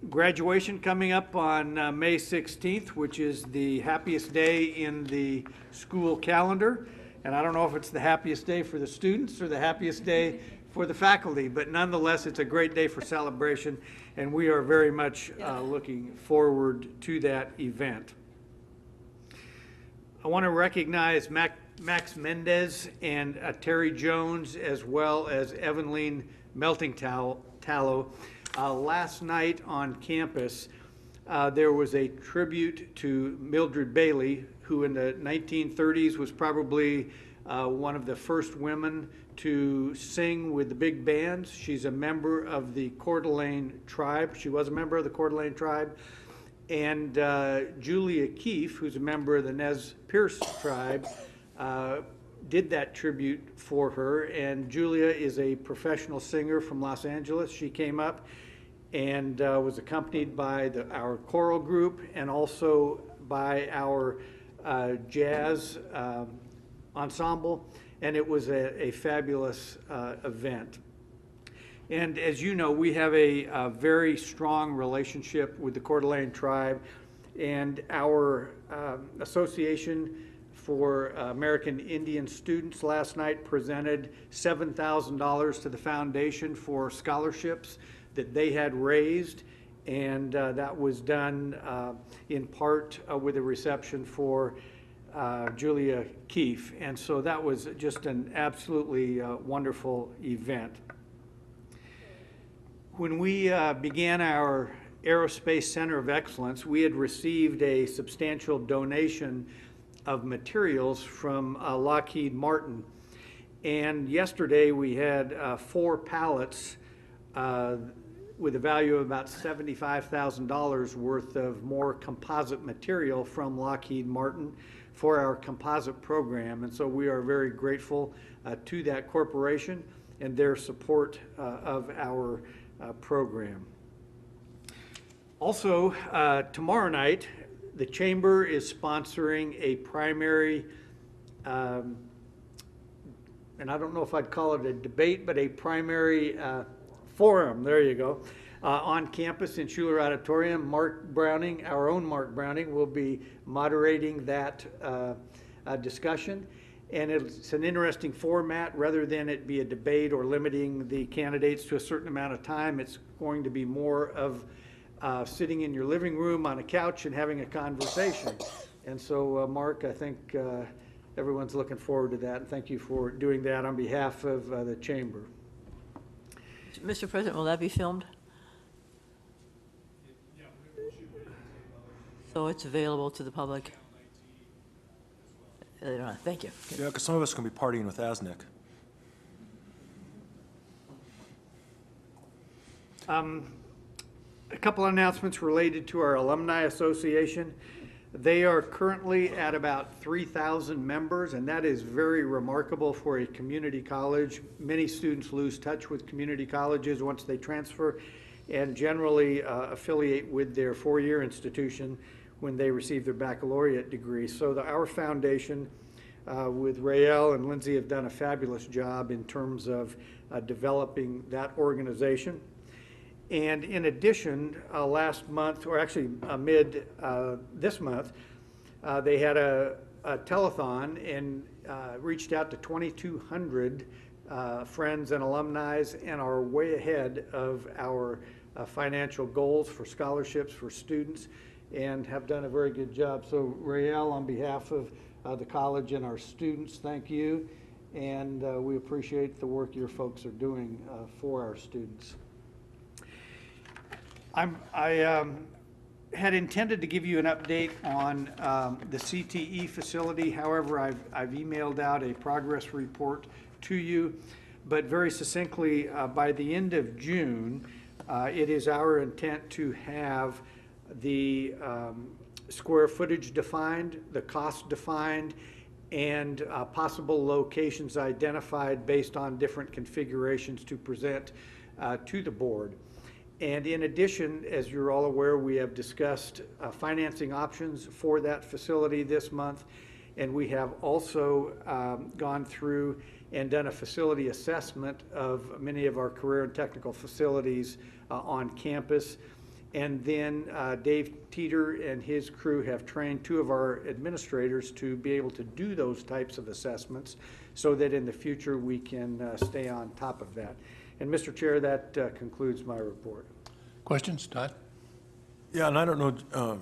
graduation coming up on May 16th, which is the happiest day in the school calendar. And I don't know if it's the happiest day for the students or the happiest day for the faculty, but nonetheless, it's a great day for celebration, and we are very much looking forward to that event. I want to recognize Max Mendez and Terry Jones, as well as Evanline Tallow. Last night on campus, there was a tribute to Mildred Bailey, who in the 1930s was probably one of the first women to sing with the big bands. She's a member of the Coeur d'Alene tribe. She was a member of the Coeur d'Alene tribe. And Julia Keefe, who's a member of the Nez Perce tribe, did that tribute for her. And Julia is a professional singer from Los Angeles. She came up and was accompanied by our choral group and also by our jazz ensemble. And it was a fabulous event. And as you know, we have a very strong relationship with the Coeur d'Alene tribe, and our Association for American Indian Students last night presented $7,000 to the foundation for scholarships that they had raised, and that was done in part with a reception for Julia Keefe. And so that was just an absolutely wonderful event. When we began our Aerospace Center of Excellence, we had received a substantial donation of materials from Lockheed Martin. And yesterday we had 4 pallets with a value of about $75,000 worth of more composite material from Lockheed Martin for our composite program. And so we are very grateful to that corporation and their support of our program. Also, tomorrow night, the Chamber is sponsoring a primary, and I don't know if I'd call it a debate, but a primary forum, there you go, on campus in Schuler Auditorium. Mark Browning, our own Mark Browning, will be moderating that discussion. And it's an interesting format. Rather than it be a debate or limiting the candidates to a certain amount of time, it's going to be more of sitting in your living room on a couch and having a conversation. And so, Mark, I think everyone's looking forward to that. And thank you for doing that on behalf of the Chamber. Mr. President, will that be filmed? So it's available to the public? Thank you. Yeah, because some of us are going to be partying with ASNIC. A couple announcements related to our Alumni Association. They are currently at about 3,000 members, and that is very remarkable for a community college. Many students lose touch with community colleges once they transfer and generally affiliate with their four-year institution when they receive their baccalaureate degree. So our foundation with Rael and Lindsay have done a fabulous job in terms of developing that organization. And in addition, last month, or actually mid this month, they had a telethon and reached out to 2,200 friends and alumni and are way ahead of our financial goals for scholarships for students and have done a very good job. So Rael, on behalf of the college and our students, thank you. And we appreciate the work your folks are doing for our students. I had intended to give you an update on the CTE facility. However, I've emailed out a progress report to you, but very succinctly, by the end of June, it is our intent to have the square footage defined, the cost defined, and possible locations identified based on different configurations to present to the board. And in addition, as you're all aware, we have discussed financing options for that facility this month. And we have also gone through and done a facility assessment of many of our career and technical facilities on campus. And then Dave Teeter and his crew have trained 2 of our administrators to be able to do those types of assessments so that in the future we can stay on top of that. And Mr. Chair, that concludes my report. Questions, Todd? Yeah, and I don't know,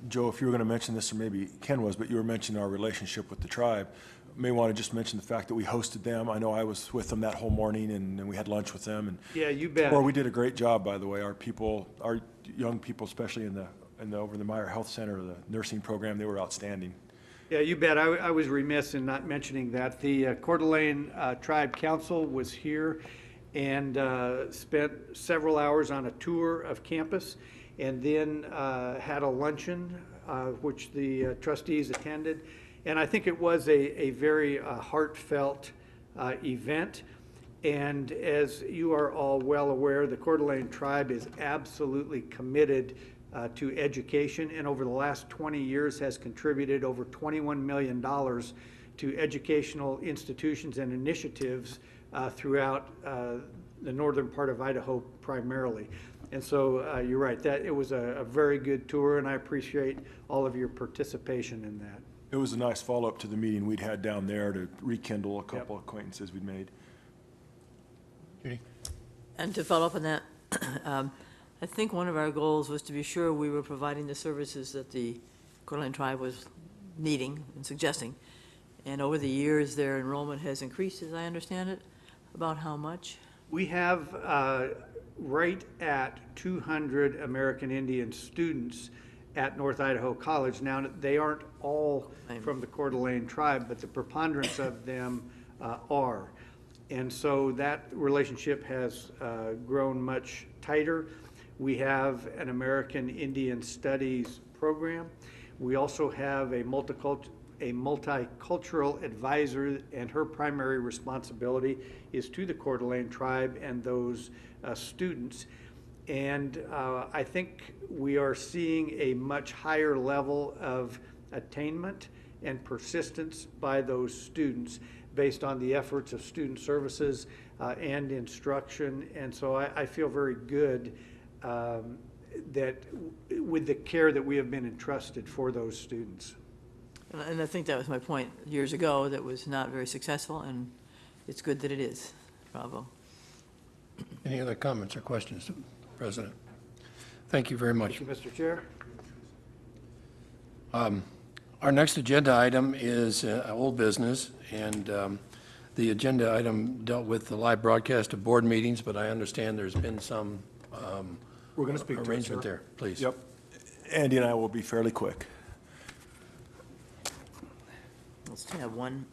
Joe, if you were going to mention this, or maybe Ken was, but you were mentioning our relationship with the tribe. May want to just mention the fact that we hosted them. I know I was with them that whole morning, and we had lunch with them. And yeah, you bet. Or we did a great job, by the way. Our people, our young people, especially over the Meyer Health Center, the nursing program, they were outstanding. Yeah, you bet. I was remiss in not mentioning that. The Coeur d'Alene Tribe Council was here and spent several hours on a tour of campus, and then had a luncheon, which the trustees attended. And I think it was a very heartfelt event. And as you are all well aware, the Coeur d'Alene Tribe is absolutely committed to education, and over the last 20 years has contributed over $21 million to educational institutions and initiatives throughout the northern part of Idaho primarily. And so you're right, that it was a very good tour, and I appreciate all of your participation in that. It was a nice follow-up to the meeting we'd had down there to rekindle a couple of acquaintances we'd made. Judy? And to follow up on that, I think one of our goals was to be sure we were providing the services that the Coeur d'Alene Tribe was needing and suggesting. And over the years, their enrollment has increased, as I understand it. About how much? We have right at 200 American Indian students at North Idaho College. Now, they aren't all from the Coeur d'Alene Tribe, but the preponderance of them are. And so that relationship has grown much tighter. We have an American Indian Studies program. We also have a multicultural advisor, and her primary responsibility is to the Coeur d'Alene Tribe and those students. And I think we are seeing a much higher level of attainment and persistence by those students based on the efforts of student services and instruction. And so I feel very good that with the care that we have been entrusted for those students. And I think that was my point years ago, that was not very successful, and it's good that it is. Bravo. Any other comments or questions, President? Thank you very much. Thank you, Mr. Chair. Our next agenda item is old business, and the agenda item dealt with the live broadcast of board meetings, but I understand there's been some We're going to speak to it, arrangement sir. there. Please. Yep. Andy and I will be fairly quick. Let's have one.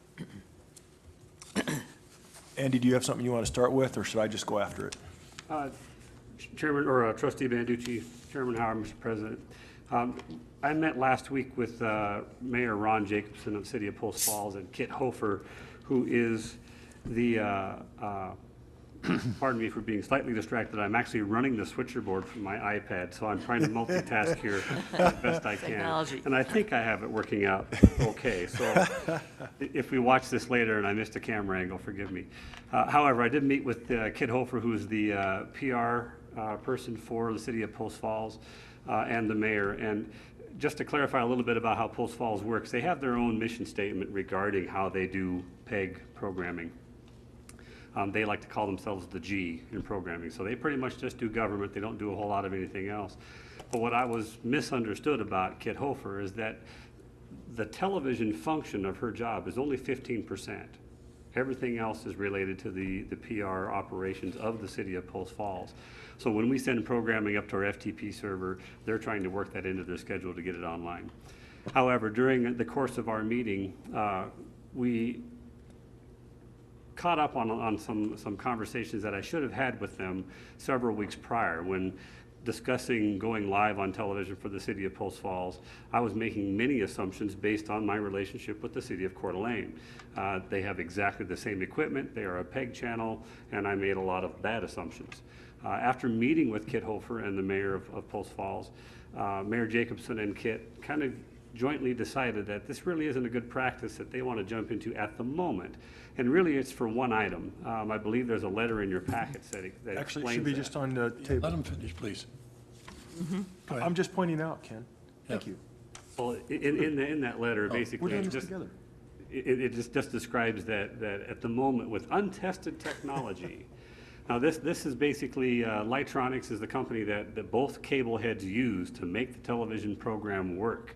Andy, do you have something you want to start with, or should I just go after it? Chairman, or Trustee Banducci, Chairman Howard, Mr. President. I met last week with Mayor Ron Jacobson of the City of Post Falls and Kit Hofer, who is the, pardon me for being slightly distracted, I'm actually running the switcher board from my iPad, so I'm trying to multitask here as best I can. Technology. And I think I have it working out okay, so if we watch this later and I missed a camera angle, forgive me. However, I did meet with Kit Hofer, who's the PR person for the City of Post Falls, and the mayor. And just to clarify a little bit about how Post Falls works, they have their own mission statement regarding how they do PEG programming. They like to call themselves the G in programming. So they pretty much just do government. They don't do a whole lot of anything else. But what I was misunderstood about Kit Hofer is that the television function of her job is only 15%. Everything else is related to the PR operations of the City of Post Falls. So when we send programming up to our FTP server, they're trying to work that into their schedule to get it online. However, during the course of our meeting, we caught up on some conversations that I should have had with them several weeks prior when discussing going live on television for the City of Post Falls. I was making many assumptions based on my relationship with the City of Coeur d'Alene. They have exactly the same equipment, they are a PEG channel, and I made a lot of bad assumptions. After meeting with Kit Hofer and the mayor of Post Falls, Mayor Jacobson and Kit kind of jointly decided that this really isn't a good practice that they want to jump into at the moment. And really, it's for one item. I believe there's a letter in your packets that Actually, it explains should be that. just on the table. Let him finish, please. Go ahead. I'm just pointing out, Ken. Thank Yeah. you. Well, in that letter, We're basically, doing it this just, together. it just describes that at the moment with untested technology. Now, this is basically, Lightronics is the company that both cable heads use to make the television program work.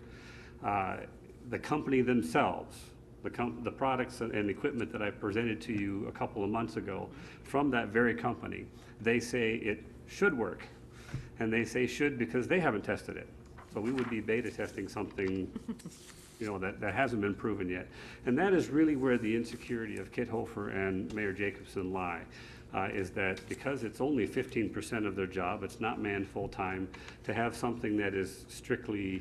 The company themselves, the products and equipment that I presented to you a couple of months ago from that very company, they say it should work. And they say should because they haven't tested it. So we would be beta testing something, you know, that hasn't been proven yet. And that is really where the insecurity of Kit Hofer and Mayor Jacobson lie, is that because it's only 15% of their job, it's not manned full-time, to have something that is strictly,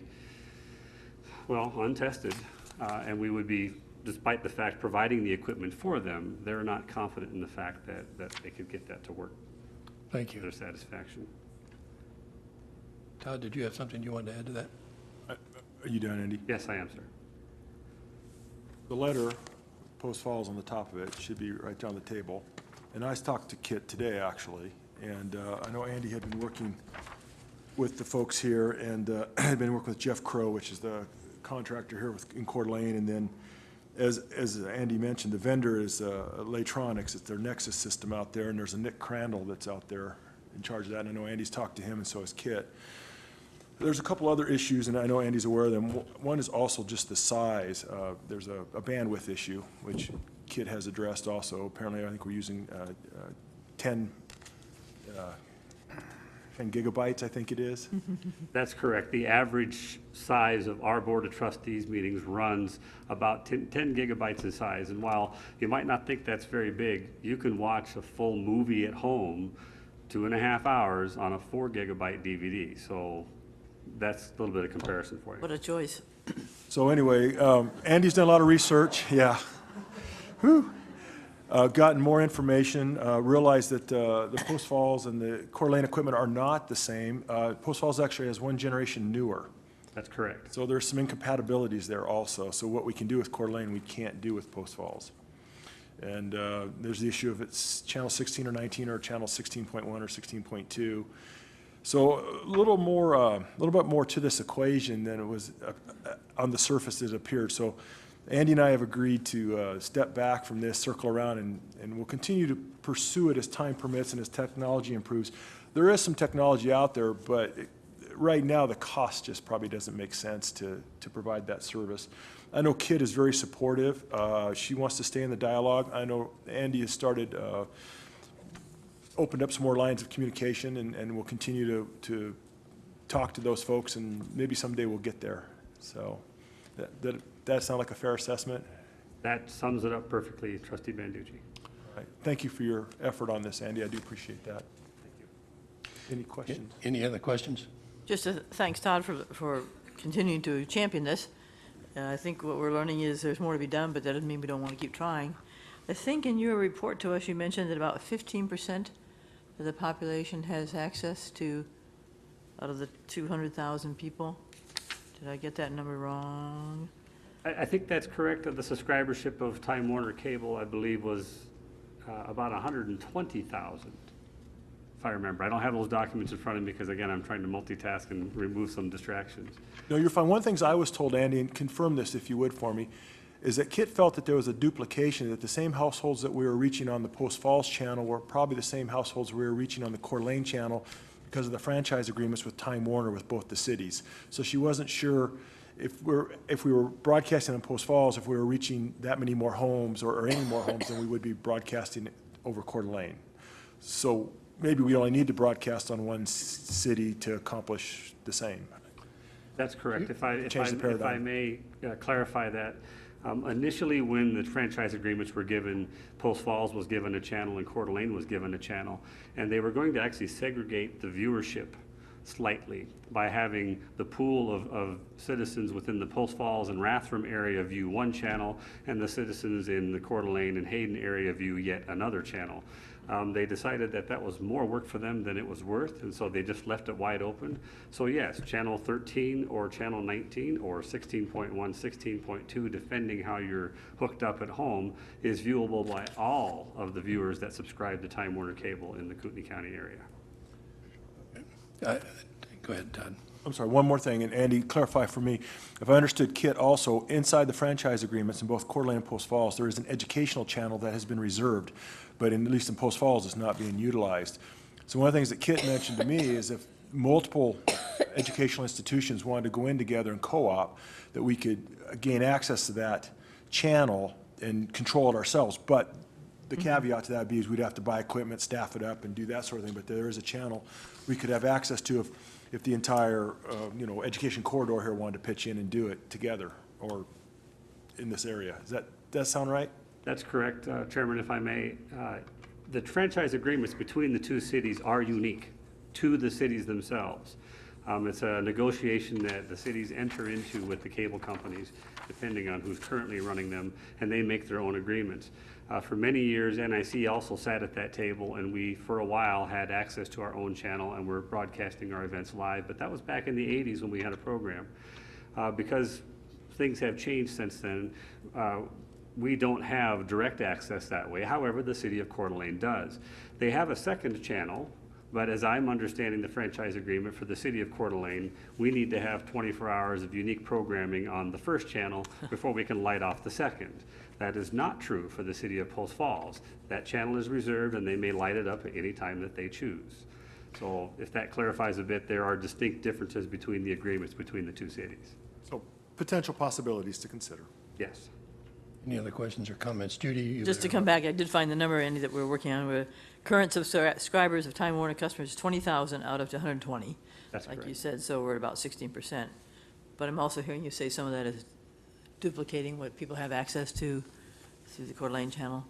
well, untested, and we would be, despite the fact providing the equipment for them, they're not confident in the fact that they could get that to work Thank to you. their satisfaction. Todd, did you have something you wanted to add to that? Are you done, Andy? Yes, I am, sir. The letter, Post Falls on the top of it, should be right down the table. And I talked to Kit today, actually, and I know Andy had been working with the folks here, and had been working with Jeff Crow, which is the contractor here in Coeur d'Alene, and then, as Andy mentioned, the vendor is Lightronics. It's their Nexus system out there, and there's a Nick Crandall that's out there in charge of that, and I know Andy's talked to him, and so has Kit. There's a couple other issues, and I know Andy's aware of them. One is also just the size. There's a bandwidth issue, which Kit has addressed also. Apparently, I think we're using 10 gigabytes, I think it is. That's correct. The average size of our Board of Trustees meetings runs about 10 gigabytes in size. And while you might not think that's very big, you can watch a full movie at home, 2.5 hours on a 4 gigabyte DVD. So that's a little bit of comparison for you. What a choice. So anyway, Andy's done a lot of research, yeah. Whew. Gotten more information, realized that the Post Falls and the Coeur d'Alene equipment are not the same. Post Falls actually has one generation newer. That's correct. So there's some incompatibilities there also. So what we can do with Coeur d'Alene, we can't do with Post Falls. And there's the issue of it's channel 16 or 19 or channel 16.1 or 16.2. So a little bit more to this equation than it was on the surface it appeared. So Andy and I have agreed to step back from this, circle around, and we'll continue to pursue it as time permits and as technology improves. There is some technology out there, but right now the cost just probably doesn't make sense to provide that service. I know Kit is very supportive. She wants to stay in the dialogue. I know Andy has started, opened up some more lines of communication, and we'll continue to talk to those folks, and maybe someday we'll get there. So that sound like a fair assessment? That sums it up perfectly, Trustee Banducci. All right. Thank you for your effort on this, Andy. I do appreciate that. Thank you. Any questions? Any other questions? Just thanks, Todd, for continuing to champion this. I think what we're learning is there's more to be done, but that doesn't mean we don't want to keep trying. I think in your report to us, you mentioned that about 15% of the population has access to, out of the 200,000 people. Did I get that number wrong? I think that's correct. The subscribership of Time Warner Cable, I believe, was about 120,000, if I remember. I don't have those documents in front of me because, again, I'm trying to multitask and remove some distractions. No, you're fine. One of the things I was told, Andy, and confirm this if you would for me, is that Kit felt that there was a duplication, that the same households that we were reaching on the Post Falls channel were probably the same households we were reaching on the Coeur d'Alene channel because of the franchise agreements with Time Warner with both the cities. So she wasn't sure if we were broadcasting on Post Falls, if we were reaching that many more homes or any more homes than we would be broadcasting over Coeur d'Alene. So maybe we only need to broadcast on one city to accomplish the same. That's correct. If Change the I paradigm. may clarify that, initially when the franchise agreements were given, Post Falls was given a channel and Coeur d'Alene was given a channel, and they were going to actually segregate the viewership slightly by having the pool of citizens within the Post Falls and Rathdrum area view one channel, and the citizens in the Coeur d'Alene and Hayden area view yet another channel. They decided that that was more work for them than it was worth, and so they just left it wide open. So yes, channel 13 or channel 19 or 16.1, 16.2, depending how you're hooked up at home, is viewable by all of the viewers that subscribe to Time Warner Cable in the Kootenai County area. Go ahead, Todd. I'm sorry, one more thing, and Andy, clarify for me. If I understood Kit also, inside the franchise agreements in both Coeur d'Alene and Post Falls, there is an educational channel that has been reserved, but at least in Post Falls, it's not being utilized. So one of the things that Kit mentioned to me is if multiple educational institutions wanted to go in together and co-op, that we could gain access to that channel and control it ourselves. But the caveat to that would be is we'd have to buy equipment, staff it up, and do that sort of thing. But there is a channel we could have access to if the entire, education corridor here wanted to pitch in and do it together or in this area. Does that sound right? That's correct, Chairman, if I may. The franchise agreements between the two cities are unique to the cities themselves. It's a negotiation that the cities enter into with the cable companies, depending on who's currently running them, and they make their own agreements. For many years, NIC also sat at that table, and we, for a while, had access to our own channel, and we're broadcasting our events live, but that was back in the 80s when we had a program. Because things have changed since then, we don't have direct access that way. However, the city of Coeur d'Alene does. They have a second channel, but as I'm understanding the franchise agreement for the city of Coeur d'Alene, we need to have 24 hours of unique programming on the first channel before we can light off the second. That is not true for the city of Post Falls. That channel is reserved and they may light it up at any time that they choose. So if that clarifies a bit, there are distinct differences between the agreements between the two cities. So potential possibilities to consider. Yes. Any other questions or comments? Judy? you Just to have- come back, I did find the number, Andy, that we're working on. Current subscribers of Time Warner customers, 20,000 out of 120. That's Like you correct. said, so we're at about 16%. But I'm also hearing you say some of that is duplicating what people have access to through the Coeur d'Alene channel.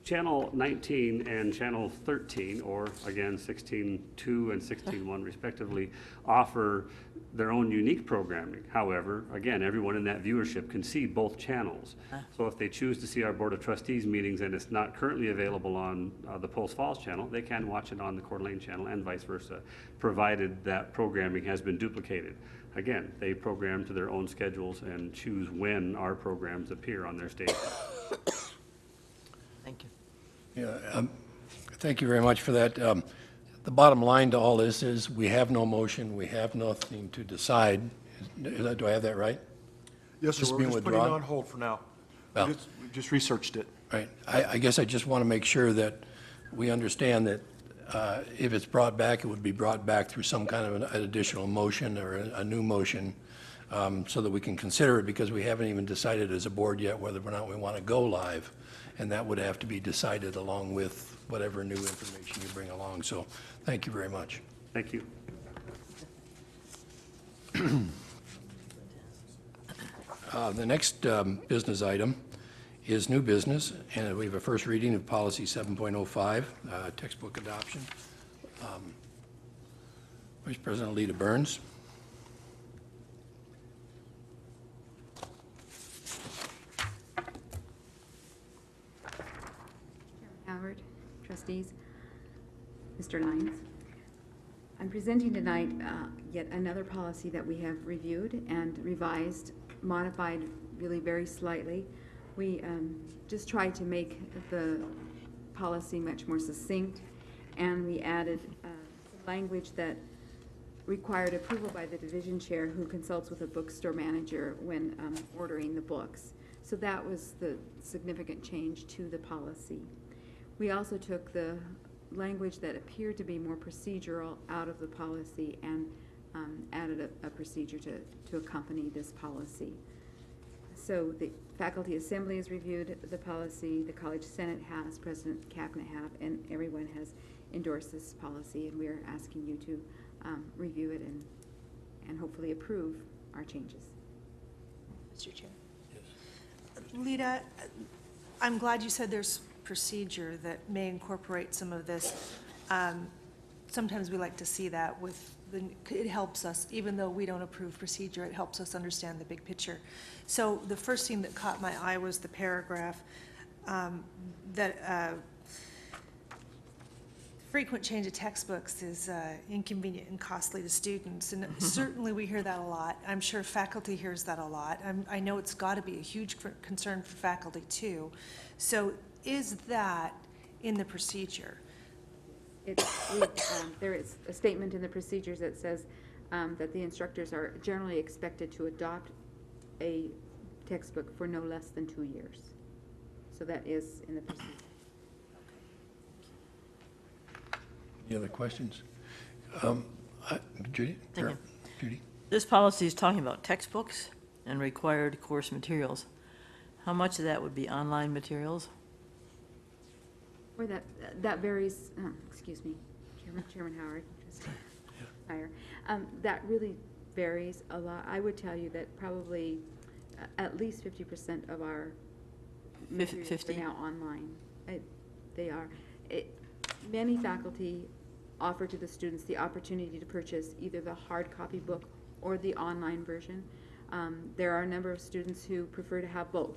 Channel 19 and Channel 13, or again 16.2 and 16.1 respectively, offer their own unique programming. However, again, everyone in that viewership can see both channels. So if they choose to see our Board of Trustees meetings and it's not currently available on the Post Falls channel, they can watch it on the Coeur d'Alene channel and vice versa, provided that programming has been duplicated. Again, they program to their own schedules and choose when our programs appear on their station. Thank you. Yeah, thank you very much for that. The bottom line to all this is we have no motion, we have nothing to decide. Do I have that right? Yes, sir. Just We're being just putting it withdrawn? on hold for now. Well- We just researched it. Right. I guess I just want to make sure that we understand that if it's brought back, it would be brought back through some kind of an additional motion or a new motion so that we can consider it, because we haven't even decided as a board yet whether or not we want to go live. And that would have to be decided along with whatever new information you bring along. So thank you very much. Thank you. The next business item is new business, and we have a first reading of policy 7.05, textbook adoption. Vice President Lita Burns. Howard, trustees, Mr. Lyons. I'm presenting tonight yet another policy that we have reviewed and revised, modified really very slightly. We just tried to make the policy much more succinct, and we added some language that required approval by the division chair, who consults with a bookstore manager when ordering the books. So that was the significant change to the policy. We also took the language that appeared to be more procedural out of the policy and added a procedure to accompany this policy. So the faculty assembly has reviewed the policy, the college senate has, President Cabinet have, and everyone has endorsed this policy, and we're asking you to review it and hopefully approve our changes. Mr. Chair. Lita, I'm glad you said there's procedure that may incorporate some of this. sometimes we like to see that with it helps us, even though we don't approve procedure, it helps us understand the big picture. So the first thing that caught my eye was the paragraph that frequent change of textbooks is inconvenient and costly to students, and certainly we hear that a lot. I'm sure faculty hears that a lot. I know it's got to be a huge concern for faculty too. So is that in the procedure? There is a statement in the procedures that says that the instructors are generally expected to adopt a textbook for no less than 2 years. So that is in the procedure. Any other questions? Judy? Thank you. Judy? This policy is talking about textbooks and required course materials. How much of that would be online materials? Or that varies, excuse me, Chairman Howard, just higher. That really varies a lot. I would tell you that probably at least 50% of our materials 50? are now online. They are. Many faculty offer to the students the opportunity to purchase either the hard copy book or the online version. There are a number of students who prefer to have both.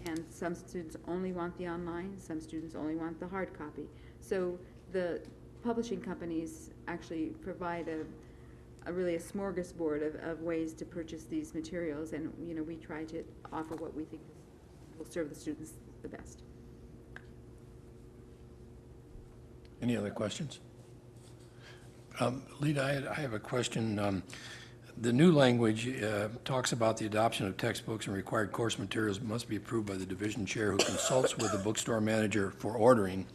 And some students only want the online, some students only want the hard copy. So the publishing companies actually provide really a smorgasbord of ways to purchase these materials, and we try to offer what we think will serve the students the best. Any other questions? Lita, I have a question. The new language talks about the adoption of textbooks and required course materials must be approved by the division chair who consults with the bookstore manager for ordering.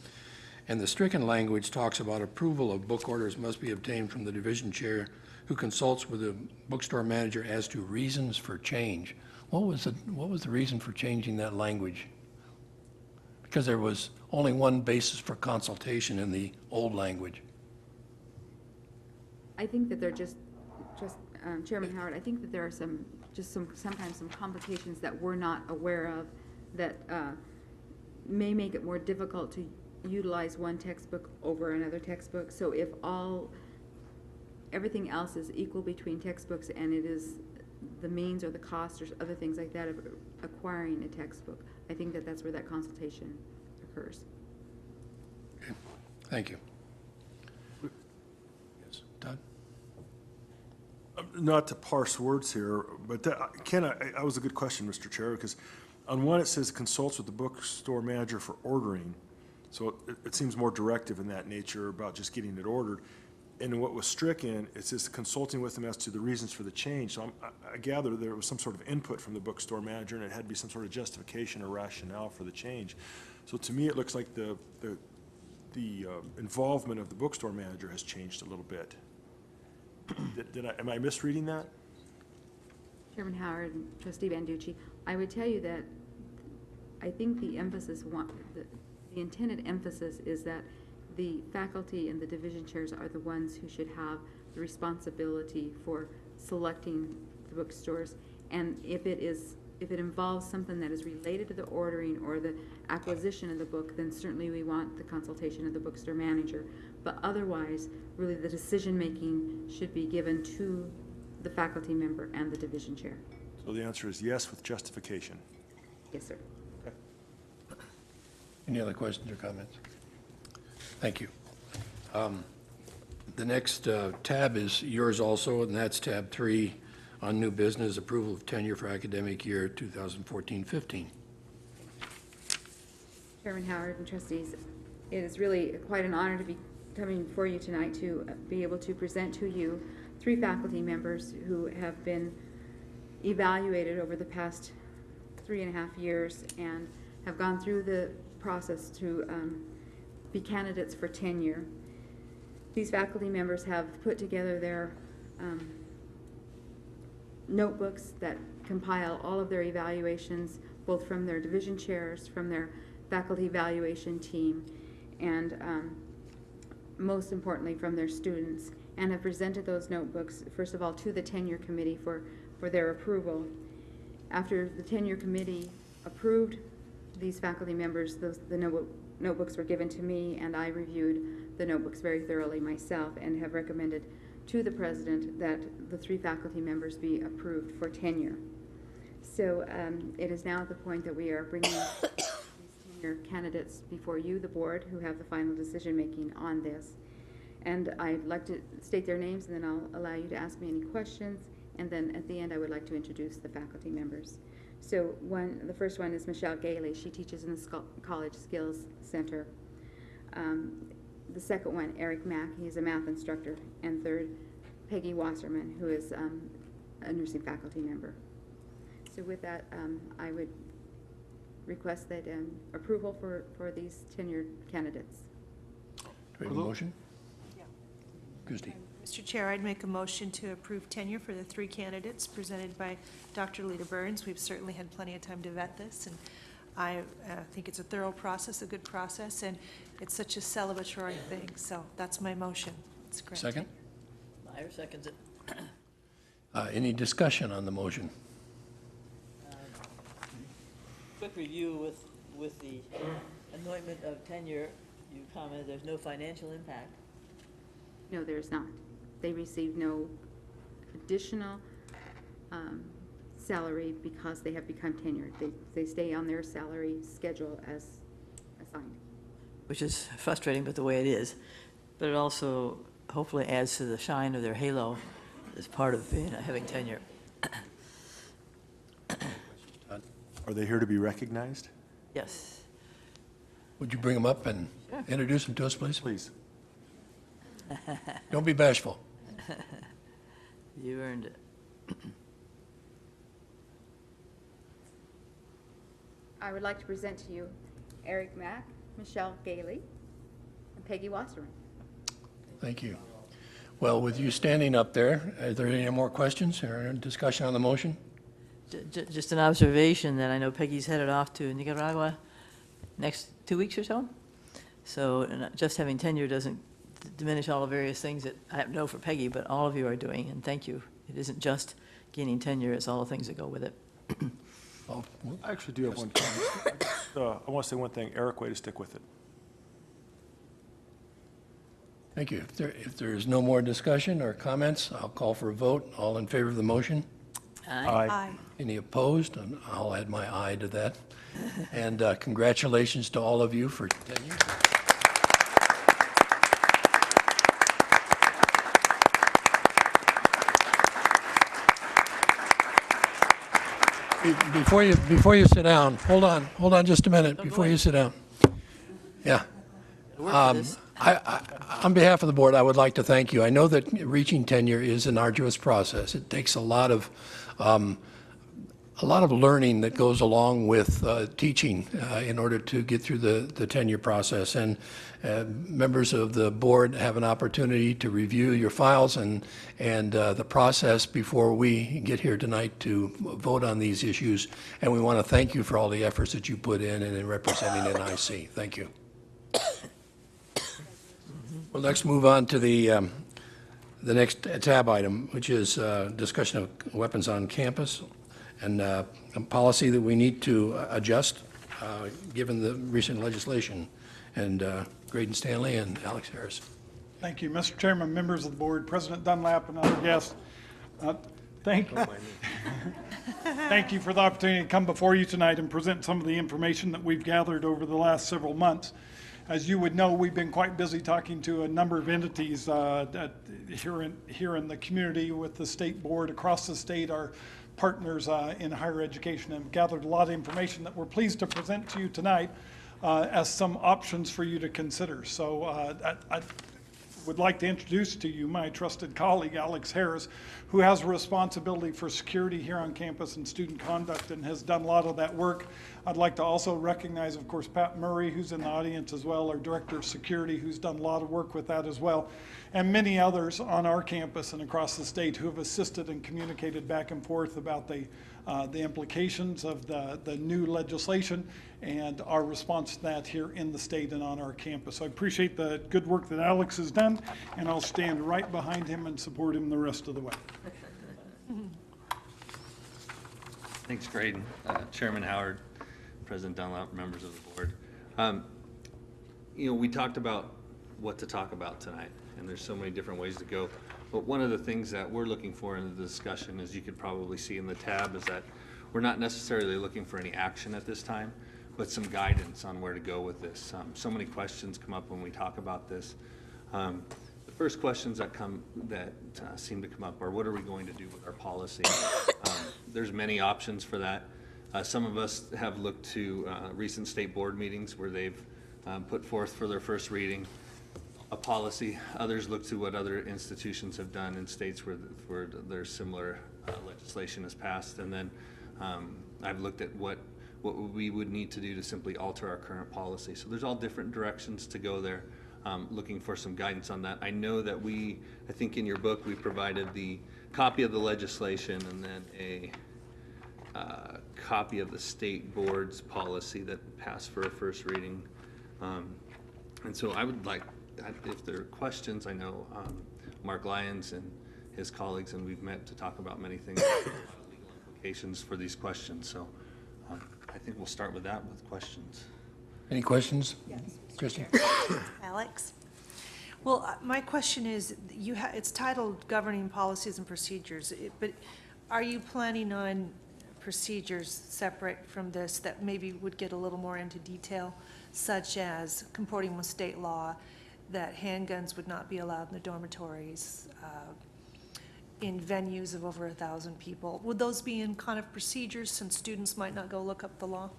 And the stricken language talks about approval of book orders must be obtained from the division chair who consults with the bookstore manager as to reasons for change. What was the reason for changing that language? Because there was only one basis for consultation in the old language. I think that they're just Chairman Howard, I think that there are sometimes some complications that we're not aware of that may make it more difficult to utilize one textbook over another textbook. So if everything else is equal between textbooks and it is the means or the cost or other things like that of acquiring a textbook, I think that that's where that consultation occurs. Okay. Thank you. Yes, Todd? Not to parse words here, but that was a good question, Mr. Chair, because on one it says consults with the bookstore manager for ordering. So it seems more directive in that nature about just getting it ordered. And what was stricken, it says consulting with them as to the reasons for the change. So I gather there was some sort of input from the bookstore manager and it had to be some sort of justification or rationale for the change. So to me, it looks like the involvement of the bookstore manager has changed a little bit. Am I misreading that? Chairman Howard and Trustee Banducci, I would tell you that I think the intended emphasis is that the faculty and the division chairs are the ones who should have the responsibility for selecting the bookstores. And if it involves something that is related to the ordering or the acquisition of the book, then certainly we want the consultation of the bookstore manager. But otherwise, really the decision-making should be given to the faculty member and the division chair. So the answer is yes with justification. Yes, sir. Okay. Any other questions or comments? Thank you. The next tab is yours also, and that's tab 3 on new business, approval of tenure for academic year 2014-15. Chairman Howard and trustees, it is really quite an honor to be coming before you tonight to be able to present to you 3 faculty members who have been evaluated over the past 3.5 years and have gone through the process to be candidates for tenure. These faculty members have put together their notebooks that compile all of their evaluations, both from their division chairs, from their faculty evaluation team, and most importantly from their students, and have presented those notebooks, first of all, to the tenure committee for their approval. After the tenure committee approved these faculty members, the notebooks were given to me, and I reviewed the notebooks very thoroughly myself and have recommended to the president that the 3 faculty members be approved for tenure. So it is now at the point that we are bringing these tenure candidates before you, the board, who have the final decision-making on this. And I'd like to state their names, and then I'll allow you to ask me any questions. And then at the end, I would like to introduce the faculty members. So the first one is Michelle Gailey. She teaches in the College Skills Center. The second one, Eric Mack. He's a math instructor. And third, Peggy Wasserman, who is a nursing faculty member. So with that, I would request that approval for these tenured candidates. Do we have a motion? Yeah. Christie. Mr. Chair, I'd make a motion to approve tenure for the 3 candidates presented by Dr. Lita Burns. We've certainly had plenty of time to vet this, and I think it's a thorough process, a good process, and it's such a celebratory thing. So that's my motion. It's great. Second? Meyer seconds it. Any discussion on the motion? Quick review with the anointment of tenure, you commented there's no financial impact. No, there is not. They receive no additional salary because they have become tenured. They stay on their salary schedule as assigned. Which is frustrating, but the way it is. But it also hopefully adds to the shine of their halo as part of having tenure. Are they here to be recognized? Yes. Would you bring them up and Sure. introduce them to us, please? Please. Don't be bashful. You earned it. I would like to present to you Eric Mack, Michelle Gailey, and Peggy Wasserman. Thank you. Well, with you standing up there, are there any more questions or discussion on the motion? Just an observation that I know Peggy's headed off to Nicaragua next 2 weeks or so. So just having tenure doesn't diminish all the various things that I know for Peggy, but all of you are doing, and thank you. It isn't just gaining tenure, it's all the things that go with it. I actually do have one comment. I want to say one thing. Eric, way to stick with it. Thank you. If there is no more discussion or comments, I'll call for a vote. All in favor of the motion? Aye. Aye. Any opposed? And I'll add my aye to that. And congratulations to all of you for tenure. Before you sit down, hold on just a minute before you sit down. Yeah. On behalf of the board, I would like to thank you. I know that reaching tenure is an arduous process. It takes a lot of learning that goes along with teaching in order to get through the tenure process. And members of the board have an opportunity to review your files and the process before we get here tonight to vote on these issues. And we want to thank you for all the efforts that you put in and in representing NIC. Thank you. Well, let's move on to the next tab item, which is discussion of weapons on campus and a policy that we need to adjust given the recent legislation. And Graydon Stanley and Alex Harris. Thank you, Mr. Chairman, members of the board, President Dunlap, and other guests. Thank you for the opportunity to come before you tonight and present some of the information that we've gathered over the last several months. As you would know, we've been quite busy talking to a number of entities here in the community with the state board across the state, our partners in higher education, and gathered a lot of information that we're pleased to present to you tonight as some options for you to consider. So I would like to introduce to you my trusted colleague, Alex Harris, who has a responsibility for security here on campus and student conduct and has done a lot of that work. I'd like to also recognize, of course, Pat Murray, who's in the audience as well, our Director of Security, who's done a lot of work with that as well, and many others on our campus and across the state who have assisted and communicated back and forth about the implications of the new legislation and our response to that here in the state and on our campus. So I appreciate the good work that Alex has done, and I'll stand right behind him and support him the rest of the way. Thanks, Graydon. Chairman Howard, President Dunlap, members of the board. We talked about what to talk about tonight, and there's so many different ways to go. But one of the things that we're looking for in the discussion, as you could probably see in the tab, is that we're not necessarily looking for any action at this time, but some guidance on where to go with this. So many questions come up when we talk about this. The first questions that seem to come up are, what are we going to do with our policy? There's many options for that. Some of us have looked to recent state board meetings where they've put forth for their first reading a policy. Others look to what other institutions have done in states where there's similar legislation has passed. And then I've looked at what we would need to do to simply alter our current policy. So there's all different directions to go there. Looking for some guidance on that. I know that I think in your book, we provided the copy of the legislation and then a copy of the state board's policy that passed for a first reading. And so I would like, if there are questions, I know Mark Lyons and his colleagues, and we've met to talk about many things, legal implications for these questions. So I think we'll start with that, with questions. Any questions? Yes. Christian? Alex? Well, my question is, it's titled Governing Policies and Procedures, but are you planning on procedures separate from this that maybe would get a little more into detail, such as comporting with state law, that handguns would not be allowed in the dormitories, in venues of over 1,000 people? Would those be in kind of procedures, since students might not go look up the law?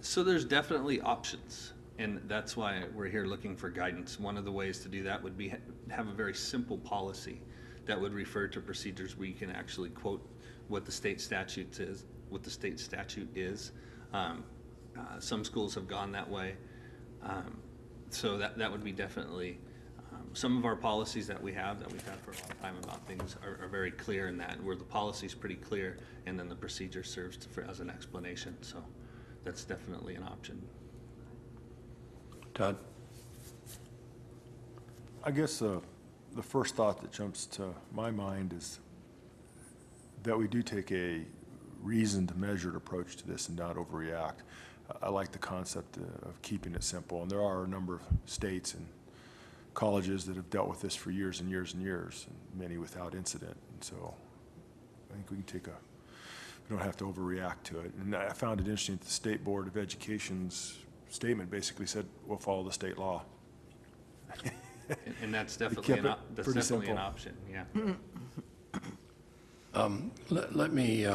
So there's definitely options, and that's why we're here looking for guidance. One of the ways to do that would be have a very simple policy that would refer to procedures where you can actually quote what the state statute is. Some schools have gone that way. So that would be definitely, some of our policies that we've had for a long time about things are very clear in that, where the policy is pretty clear, and then the procedure serves as an explanation. So that's definitely an option. Todd? I guess the first thought that jumps to my mind is that we do take a reasoned, measured approach to this and not overreact. I like the concept of keeping it simple, and there are a number of states and colleges that have dealt with this for years and years and years, and many without incident. And so I think we don't have to overreact to it. And I found it interesting that the State Board of Education's statement basically said, we'll follow the state law. And that's definitely an option, yeah. Let me,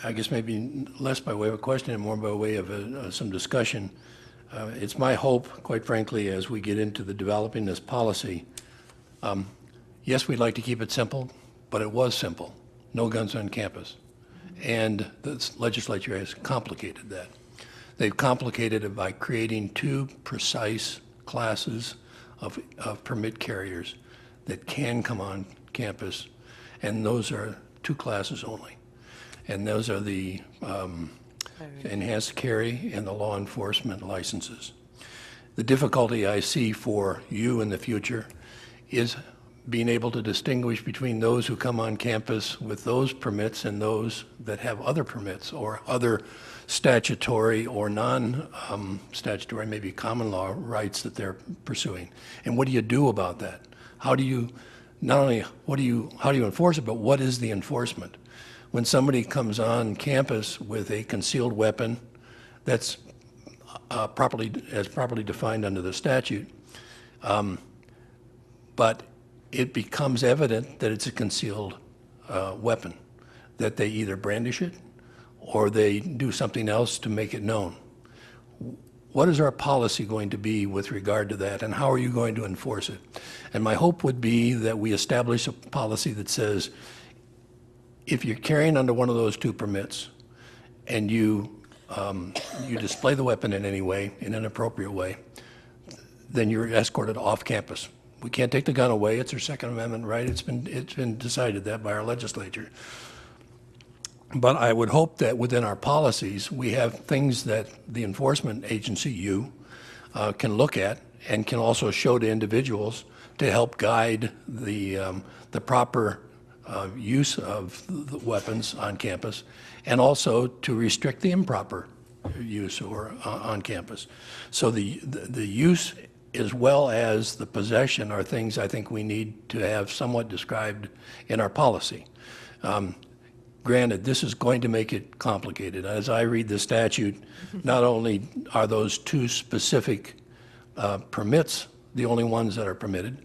I guess maybe less by way of a question and more by way of some discussion. It's my hope, quite frankly, as we get into the developing this policy, yes, we'd like to keep it simple, but it was simple. No guns on campus. And the legislature has complicated that. They've complicated it by creating two precise classes of permit carriers that can come on campus, and those are two classes only. And those are the enhanced carry and the law enforcement licenses. The difficulty I see for you in the future is being able to distinguish between those who come on campus with those permits and those that have other permits or other statutory or non-statutory, maybe common law rights that they're pursuing. And what do you do about that? How do you, not only how do you enforce it, but what is the enforcement? When somebody comes on campus with a concealed weapon that's properly defined under the statute, but it becomes evident that it's a concealed weapon, that they either brandish it or they do something else to make it known. What is our policy going to be with regard to that, and how are you going to enforce it? And my hope would be that we establish a policy that says, if you're carrying under one of those two permits and you display the weapon in any way, in an appropriate way, then you're escorted off campus. We can't take the gun away. It's our Second Amendment right. It's been decided that by our legislature. But I would hope that within our policies, we have things that the enforcement agency, you, can look at and can also show to individuals to help guide the proper use of the weapons on campus, and also to restrict the improper use or on campus. So the use as well as the possession are things I think we need to have somewhat described in our policy. Granted, this is going to make it complicated. As I read the statute, not only are those two specific permits the only ones that are permitted,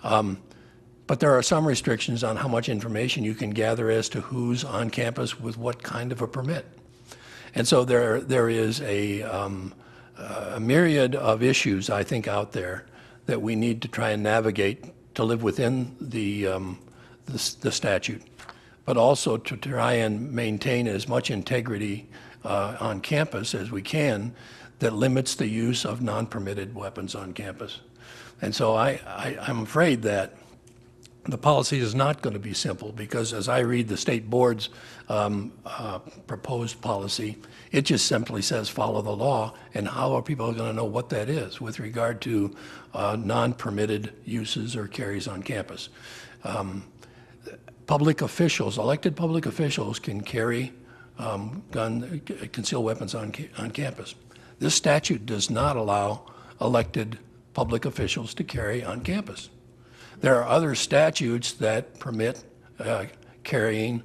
but there are some restrictions on how much information you can gather as to who's on campus with what kind of a permit. And so there is a myriad of issues, I think, out there that we need to try and navigate to live within the statute, but also to try and maintain as much integrity on campus as we can that limits the use of non-permitted weapons on campus. And so I'm afraid that the policy is not going to be simple, because as I read the state board's proposed policy, it just simply says follow the law, and how are people going to know what that is with regard to non-permitted uses or carries on campus? Public officials, elected public officials, can carry concealed weapons on campus. This statute does not allow elected public officials to carry on campus. There are other statutes that permit carrying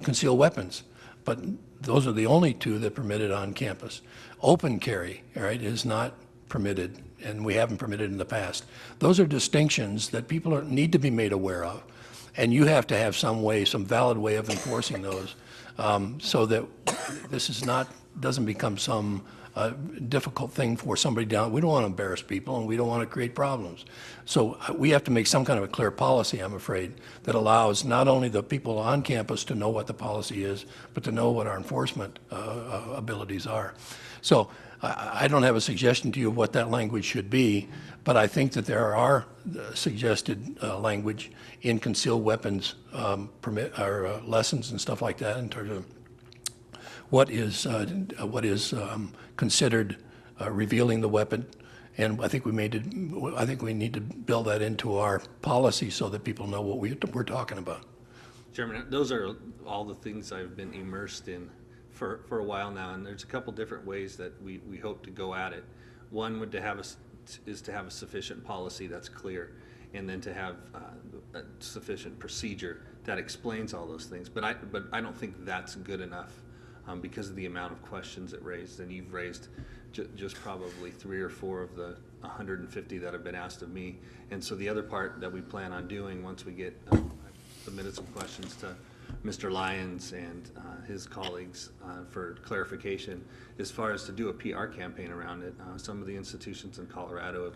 concealed weapons, but those are the only two that permit it on campus. Open carry, all right, is not permitted, and we haven't permitted in the past. Those are distinctions that people need to be made aware of, and you have to have some way, some valid way of enforcing those, so that this is doesn't become some difficult thing for somebody down. We don't want to embarrass people, and we don't want to create problems. So we have to make some kind of a clear policy, I'm afraid, that allows not only the people on campus to know what the policy is, but to know what our enforcement abilities are. So I don't have a suggestion to you of what that language should be, but I think that there are suggested language in concealed weapons permit or lessons and stuff like that in terms of what is considered revealing the weapon, and I think we need to build that into our policy so that people know what we're talking about. Chairman, those are all the things I've been immersed in for a while now, and there's a couple different ways that we hope to go at it. One would is to have a sufficient policy that's clear, and then to have a sufficient procedure that explains all those things. But I don't think that's good enough. Because of the amount of questions it raised, and you've raised just probably 3 or 4 of the 150 that have been asked of me. And so the other part that we plan on doing once we get submitted some questions to Mr. Lyons and his colleagues for clarification, as far as to do a PR campaign around it. Some of the institutions in Colorado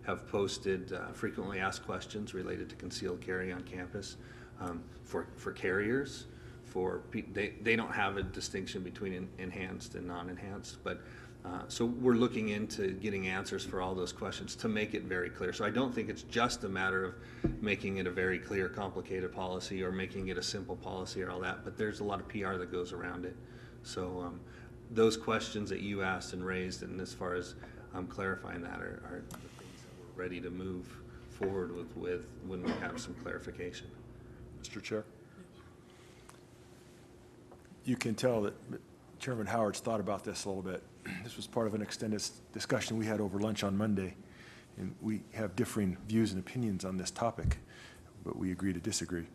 have posted frequently asked questions related to concealed carry on campus for carriers. They don't have a distinction between enhanced and non-enhanced, but so we're looking into getting answers for all those questions to make it very clear. So I don't think it's just a matter of making it a very clear, complicated policy or making it a simple policy or all that, but there's a lot of PR that goes around it. So those questions that you asked and raised, and as far as clarifying that, are the things that we're ready to move forward with when we have some clarification. Mr. Chair? You can tell that Chairman Howard's thought about this a little bit. This was part of an extended discussion we had over lunch on Monday, and we have differing views and opinions on this topic, but we agree to disagree.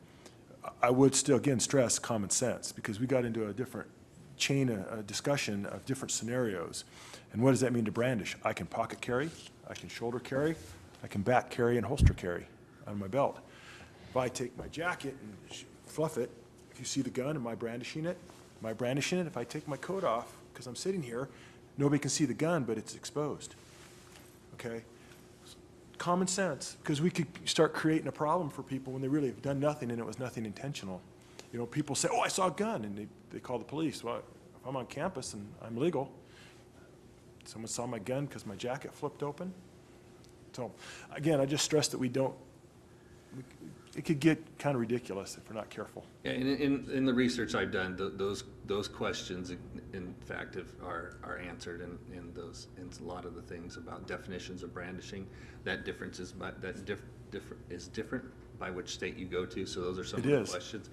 I would still, again, stress common sense, because we got into a different chain of discussion of different scenarios. And what does that mean to brandish? I can pocket carry, I can shoulder carry, I can back carry and holster carry on my belt. If I take my jacket and fluff it, if you see the gun, am I brandishing it? Am I brandishing it? If I take my coat off, because I'm sitting here, nobody can see the gun, but it's exposed. Okay? Common sense, because we could start creating a problem for people when they really have done nothing and it was nothing intentional. You know, people say, oh, I saw a gun, and they call the police. Well, if I'm on campus and I'm legal, someone saw my gun because my jacket flipped open. So, again, I just stress that it could get kind of ridiculous if we're not careful. Yeah, in the research I've done, those questions, in fact, are answered in a lot of the things about definitions of brandishing. That difference is different by which state you go to. So those are some of the questions.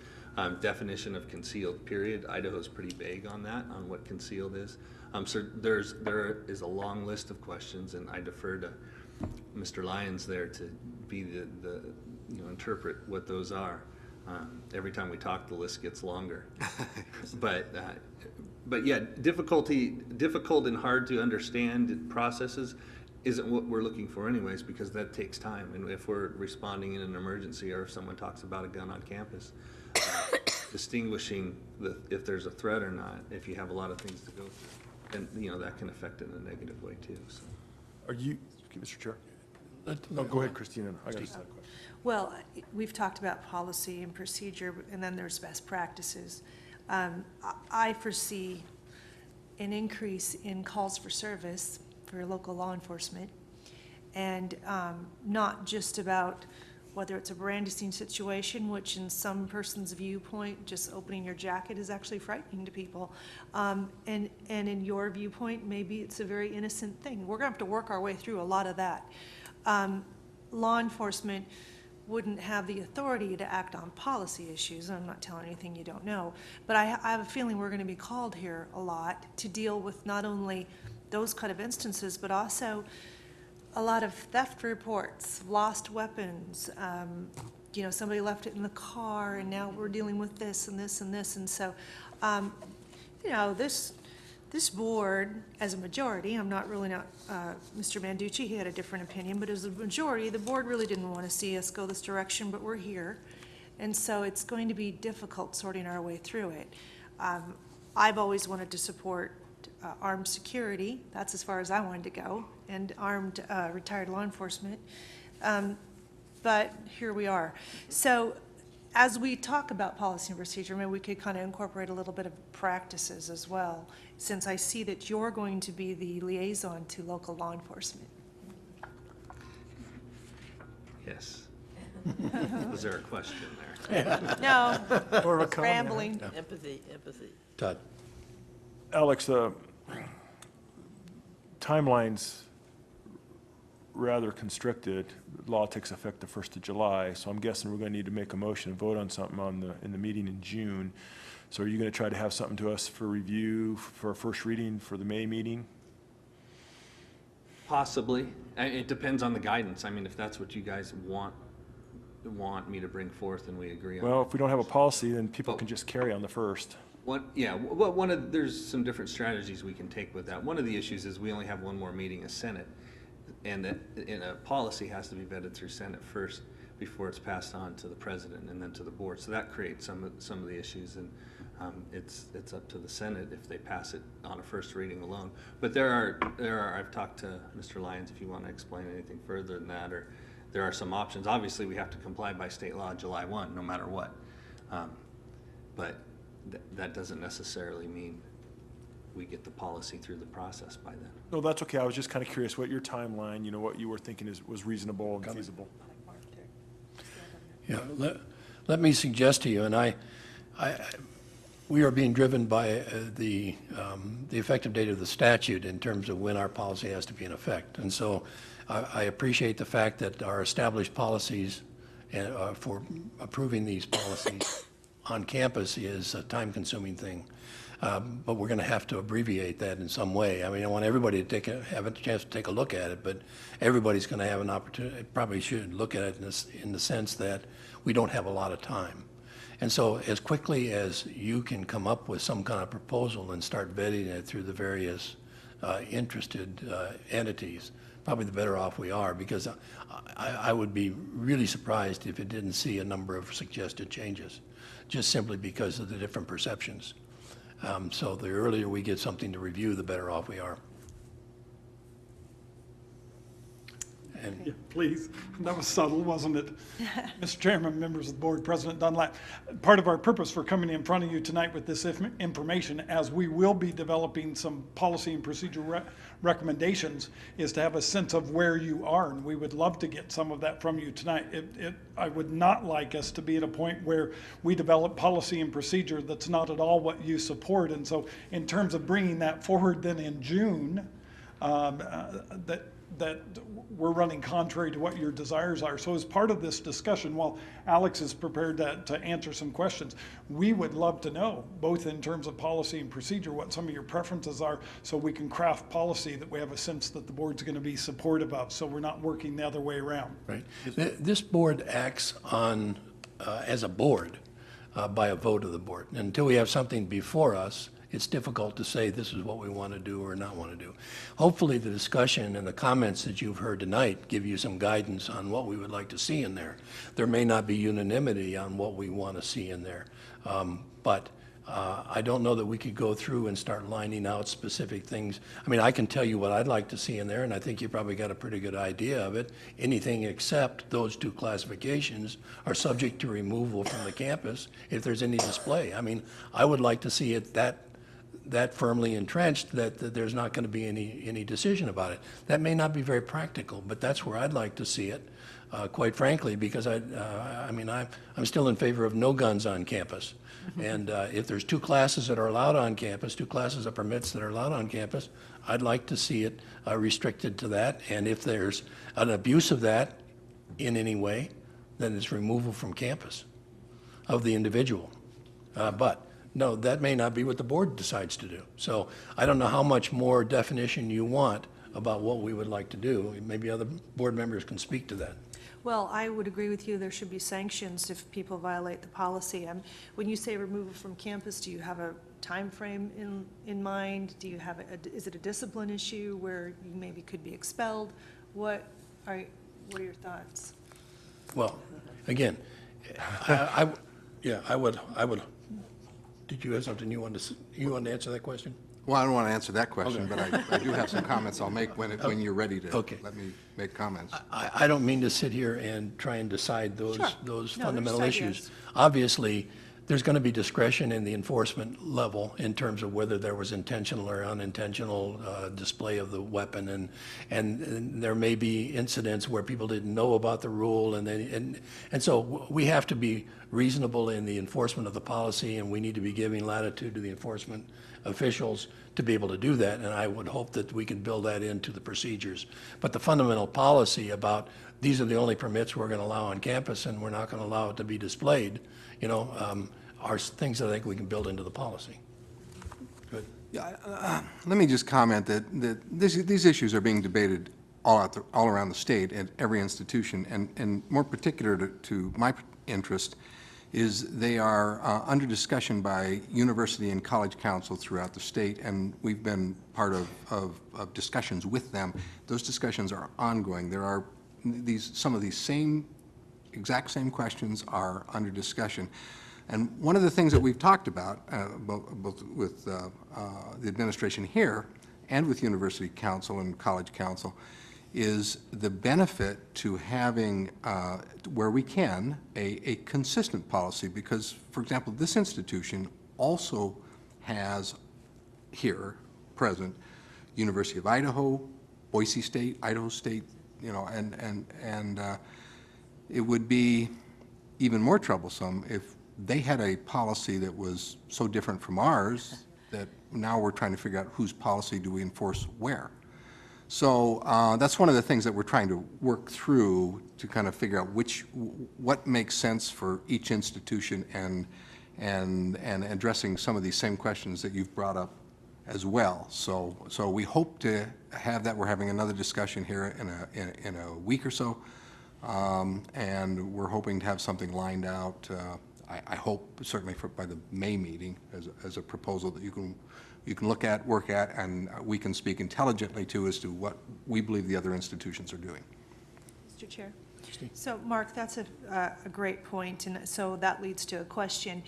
Definition of concealed, period. Idaho's pretty vague on that, on what concealed is. So there is a long list of questions, and I defer to Mr. Lyons there to be the interpret what those are. Every time we talk, the list gets longer. But yeah, difficult and hard to understand processes isn't what we're looking for anyways, because that takes time. And if we're responding in an emergency, or if someone talks about a gun on campus, distinguishing if there's a threat or not, if you have a lot of things to go through, and that can affect it in a negative way too. So. Are you, Mr. Chair? No, go ahead, Christina. I got a question. Well, we've talked about policy and procedure, and then there's best practices. I foresee an increase in calls for service for local law enforcement, and not just about whether it's a brandishing situation, which in some person's viewpoint, just opening your jacket is actually frightening to people. And in your viewpoint, maybe it's a very innocent thing. We're gonna have to work our way through a lot of that. Law enforcement wouldn't have the authority to act on policy issues. I'm not telling anything you don't know, but I have a feeling we're gonna be called here a lot to deal with not only those kind of instances, but also a lot of theft reports, lost weapons, somebody left it in the car, and now we're dealing with this and this and this. And so, this board, as a majority, Mr. Manducci, he had a different opinion, but as a majority, the board really didn't want to see us go this direction, but we're here. And so it's going to be difficult sorting our way through it. I've always wanted to support armed security. That's as far as I wanted to go, and armed retired law enforcement. But here we are. So as we talk about policy and procedure, maybe we could kind of incorporate a little bit of practices as well, since I see that you're going to be the liaison to local law enforcement. Yes. Was there a question there? No, Or a comment. rambling. Yeah. Empathy. Todd? Alex, timeline's rather constricted. Law takes effect the 1st of July, so I'm guessing we're going to need to make a motion and vote on something in the meeting in June. So are you going to try to have something to us for review for a first reading for the May meeting? Possibly. It depends on the guidance. I mean, if that's what you guys want me to bring forth and we agree on. Well, if we don't have a policy, then people can just carry on the 1st. There's some different strategies we can take with that. One of the issues is we only have one more meeting as Senate, and that a policy has to be vetted through Senate first before it's passed on to the president and then to the board. So that creates some of the issues, and it's up to the Senate if they pass it on a first reading alone. But there are I've talked to Mr. Lyons, if you want to explain anything further than that, or there are some options. Obviously, we have to comply by state law July 1, no matter what. But that doesn't necessarily mean we get the policy through the process by then. No, that's okay. I was just kind of curious what your timeline, what you were thinking was reasonable and feasible. Yeah, let me suggest to you, and we are being driven by the effective date of the statute in terms of when our policy has to be in effect. And so I appreciate the fact that our established policies for approving these policies on campus is a time-consuming thing. But we're going to have to abbreviate that in some way. I mean, I want everybody to have a chance to take a look at it, but everybody's going to have an opportunity, probably should look at it in the sense that we don't have a lot of time. And so as quickly as you can come up with some kind of proposal and start vetting it through the various interested entities, probably the better off we are, because I would be really surprised if it didn't see a number of suggested changes, just simply because of the different perceptions. So the earlier we get something to review, the better off we are. And Yeah, please. That was subtle, wasn't it? Mr. Chairman, members of the board, President Dunlap, part of our purpose for coming in front of you tonight with this information, as we will be developing some policy and procedure recommendations, is to have a sense of where you are, and we would love to get some of that from you tonight. I would not like us to be at a point where we develop policy and procedure that's not at all what you support. And so in terms of bringing that forward then in June, that we're running contrary to what your desires are. So as part of this discussion, while Alex is prepared to answer some questions, we would love to know, both in terms of policy and procedure, what some of your preferences are, so we can craft policy that we have a sense that the board's going to be supportive of, so we're not working the other way around. Right. This board acts on, as a board, by a vote of the board. And until we have something before us, it's difficult to say this is what we want to do or not want to do. Hopefully the discussion and the comments that you've heard tonight give you some guidance on what we would like to see in there. There may not be unanimity on what we want to see in there, but I don't know that we could go through and start lining out specific things. I mean, I can tell you what I'd like to see in there, and I think you probably got a pretty good idea of it. Anything except those two classifications are subject to removal from the campus if there's any display. I mean, I would like to see it that firmly entrenched that there's not going to be any decision about it. That may not be very practical, but that's where I'd like to see it, quite frankly, because I mean, I'm still in favor of no guns on campus. And if there's two classes that are allowed on campus, two classes of permits that are allowed on campus, I'd like to see it restricted to that. And if there's an abuse of that in any way, then it's removal from campus of the individual. But no, that may not be what the board decides to do. So I don't know how much more definition you want about what we would like to do. Maybe other board members can speak to that. Well, I would agree with you, there should be sanctions if people violate the policy. When you say removal from campus, do you have a time frame in mind? Do you have is it a discipline issue where you maybe could be expelled? What are your thoughts? Well, again, I would. Did you have something you wanted to answer that question? Well, I don't want to answer that question, but I do have some comments I'll make when you're ready to let me make comments. I don't mean to sit here and try and decide those fundamental issues. Ideas. Obviously, there's going to be discretion in the enforcement level in terms of whether there was intentional or unintentional display of the weapon, and there may be incidents where people didn't know about the rule, and so we have to be reasonable in the enforcement of the policy, and we need to be giving latitude to the enforcement officials to be able to do that, and I would hope that we can build that into the procedures. But the fundamental policy about these are the only permits we're going to allow on campus and we're not going to allow it to be displayed, are things that I think we can build into the policy. Good. Yeah, let me just comment that these issues are being debated all around the state at every institution, and more particular to my interest is they are under discussion by university and college council throughout the state, and we've been part of discussions with them. Those discussions are ongoing. There are some of these exact same questions are under discussion. And one of the things that we've talked about, both with the administration here and with university council and college council, is the benefit to having, where we can, a consistent policy, because, for example, this institution also has here present University of Idaho, Boise State, Idaho State, and it would be even more troublesome if they had a policy that was so different from ours that now we're trying to figure out whose policy do we enforce where. So that's one of the things that we're trying to work through to kind of figure out what makes sense for each institution and addressing some of these same questions that you've brought up as well. So we hope to have that. We're having another discussion here in a week or so, and we're hoping to have something lined out. I hope certainly by the May meeting as a proposal that you can look at, work at, and we can speak intelligently to as to what we believe the other institutions are doing. Mr. Chair. So, Mark, that's a great point, and so that leads to a question.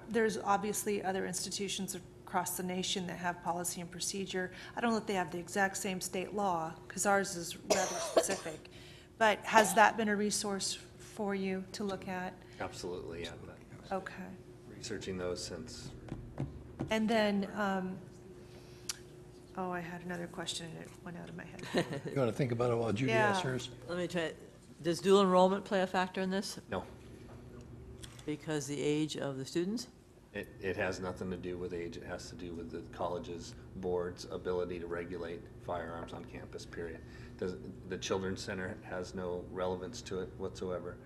There's obviously other institutions across the nation that have policy and procedure. I don't know if they have the exact same state law, because ours is rather specific. But has that been a resource for you to look at? Absolutely, yeah. Okay. Researching those since. And then, I had another question and it went out of my head. You want to think about it while Judy asks hers? Let me try. Does dual enrollment play a factor in this? No. Because the age of the students? It has nothing to do with age. It has to do with the college's board's ability to regulate firearms on campus, period. The Children's Center has no relevance to it whatsoever.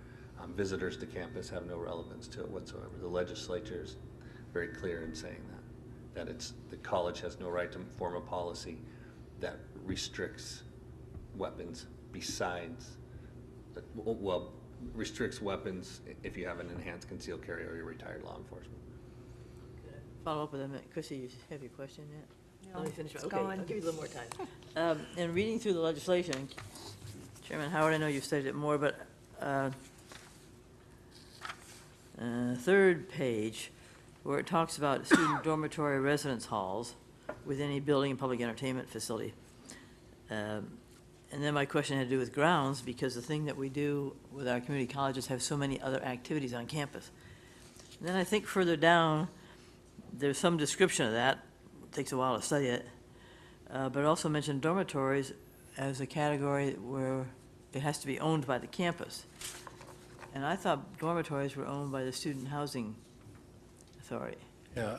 Visitors to campus have no relevance to it whatsoever. The legislature is very clear in saying that the college has no right to form a policy that restricts weapons besides, well, restricts weapons if you have an enhanced concealed carry or you're retired law enforcement. Follow up with a minute. Chrissy, you have your question yet? No, Let me finish. it's Okay, gone. I'll give you a little more time. In reading through the legislation, Chairman Howard, I know you've studied it more, but third page, where it talks about student dormitory residence halls with any building and public entertainment facility. And then my question had to do with grounds, because the thing that we do with our community colleges have so many other activities on campus. And then I think further down, there's some description of that. It takes a while to study it. But also mentioned dormitories as a category where it has to be owned by the campus. And I thought dormitories were owned by the Student Housing Authority. Yeah,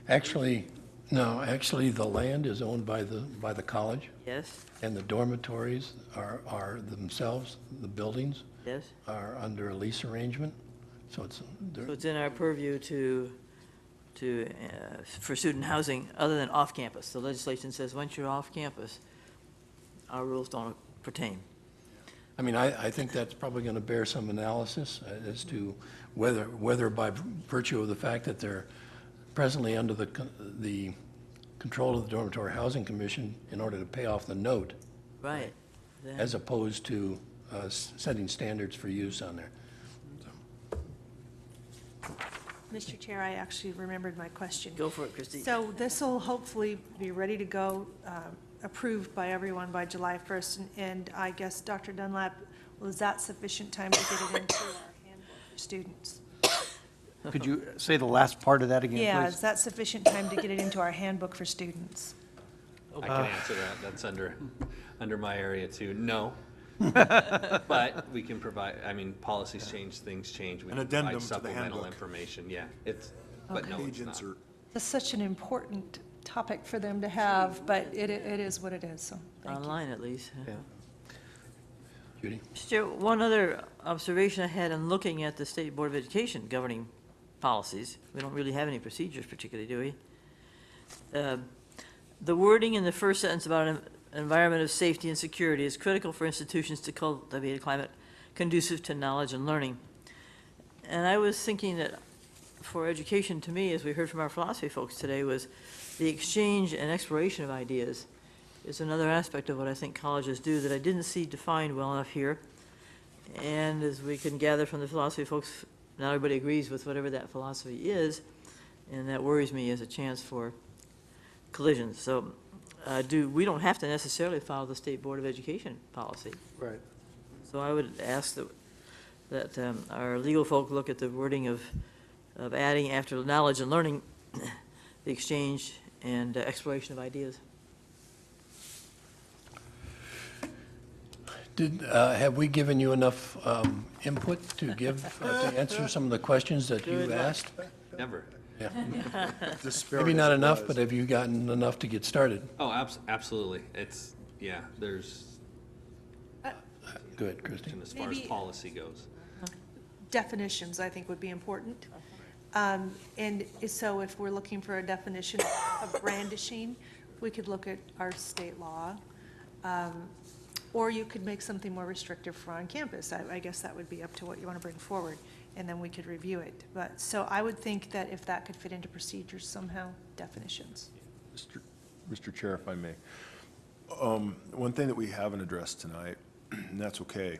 actually, no, actually, the land is owned by the college. Yes, And the dormitories are themselves, the buildings yes. are under a lease arrangement. So it's, So it's in our purview for student housing other than off campus. The legislation says once you're off campus, our rules don't pertain. I mean, I think that's probably going to bear some analysis as to whether by virtue of the fact that they're presently under the control of the Dormitory Housing Commission in order to pay off the note. Right. Then- As opposed to setting standards for use on there. Mr. Chair, I actually remembered my question. Go for it, Christine. So this will hopefully be ready to go, approved by everyone by July 1st. And I guess, Dr. Dunlap, was that sufficient time to get it into our handbook for students? Could you say the last part of that again, please? Yeah, is that sufficient time to get it into our handbook for students? I can answer that. That's under my area too. No. But we can provide, I mean, policies change, things change. We An can addendum provide to the supplemental handbook. information. Yeah, but no, it's not. That's such an important topic for them to have, but it is what it is, so thank you. Online, at least. Yeah. Judy? Mr. Chair, one other observation I had in looking at the State Board of Education governing policies. We don't really have any procedures particularly, do we? The wording in the first sentence about an environment of safety and security is critical for institutions to cultivate a climate conducive to knowledge and learning. And I was thinking that for education, to me, as we heard from our philosophy folks today, was the exchange and exploration of ideas is another aspect of what I think colleges do that I didn't see defined well enough here. And as we can gather from the philosophy folks, not everybody agrees with whatever that philosophy is, and that worries me as a chance for collisions. So we don't have to necessarily follow the State Board of Education policy. Right. So I would ask that our legal folk look at the wording of adding after knowledge and learning, the exchange and exploration of ideas. Have we given you enough input to to answer some of the questions that you Good luck. asked? Never. Yeah. Disparate Maybe as not it enough, was. but have you gotten enough to get started? Oh, absolutely. Yeah, there's, Good, Christine. as far as Maybe- policy goes. Definitions, I think, would be important. And so if we're looking for a definition of brandishing, we could look at our state law. Or you could make something more restrictive for on campus. I guess that would be up to what you want to bring forward, and then we could review it. But, so I would think that if that could fit into procedures somehow, definitions. Mr. Chair, if I may. One thing that we haven't addressed tonight, and that's okay,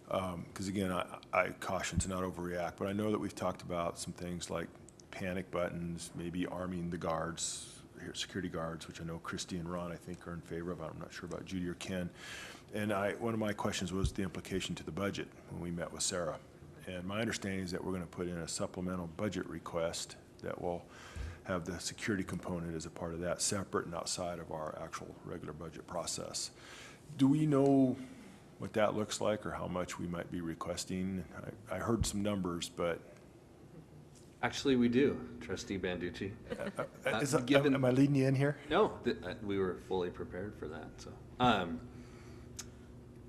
because again, I caution to not overreact, but I know that we've talked about some things like panic buttons, maybe arming the guards, security guards, which I know Christy and Ron, I think, are in favor of. I'm not sure about Judy or Ken. And one of my questions was the implication to the budget when we met with Sarah. And my understanding is that we're going to put in a supplemental budget request that will have the security component as a part of that, separate and outside of our actual regular budget process. Do we know what that looks like or how much we might be requesting? I heard some numbers, but Actually, we do, Trustee Banducci. Am I leading you in here? No, we were fully prepared for that, so.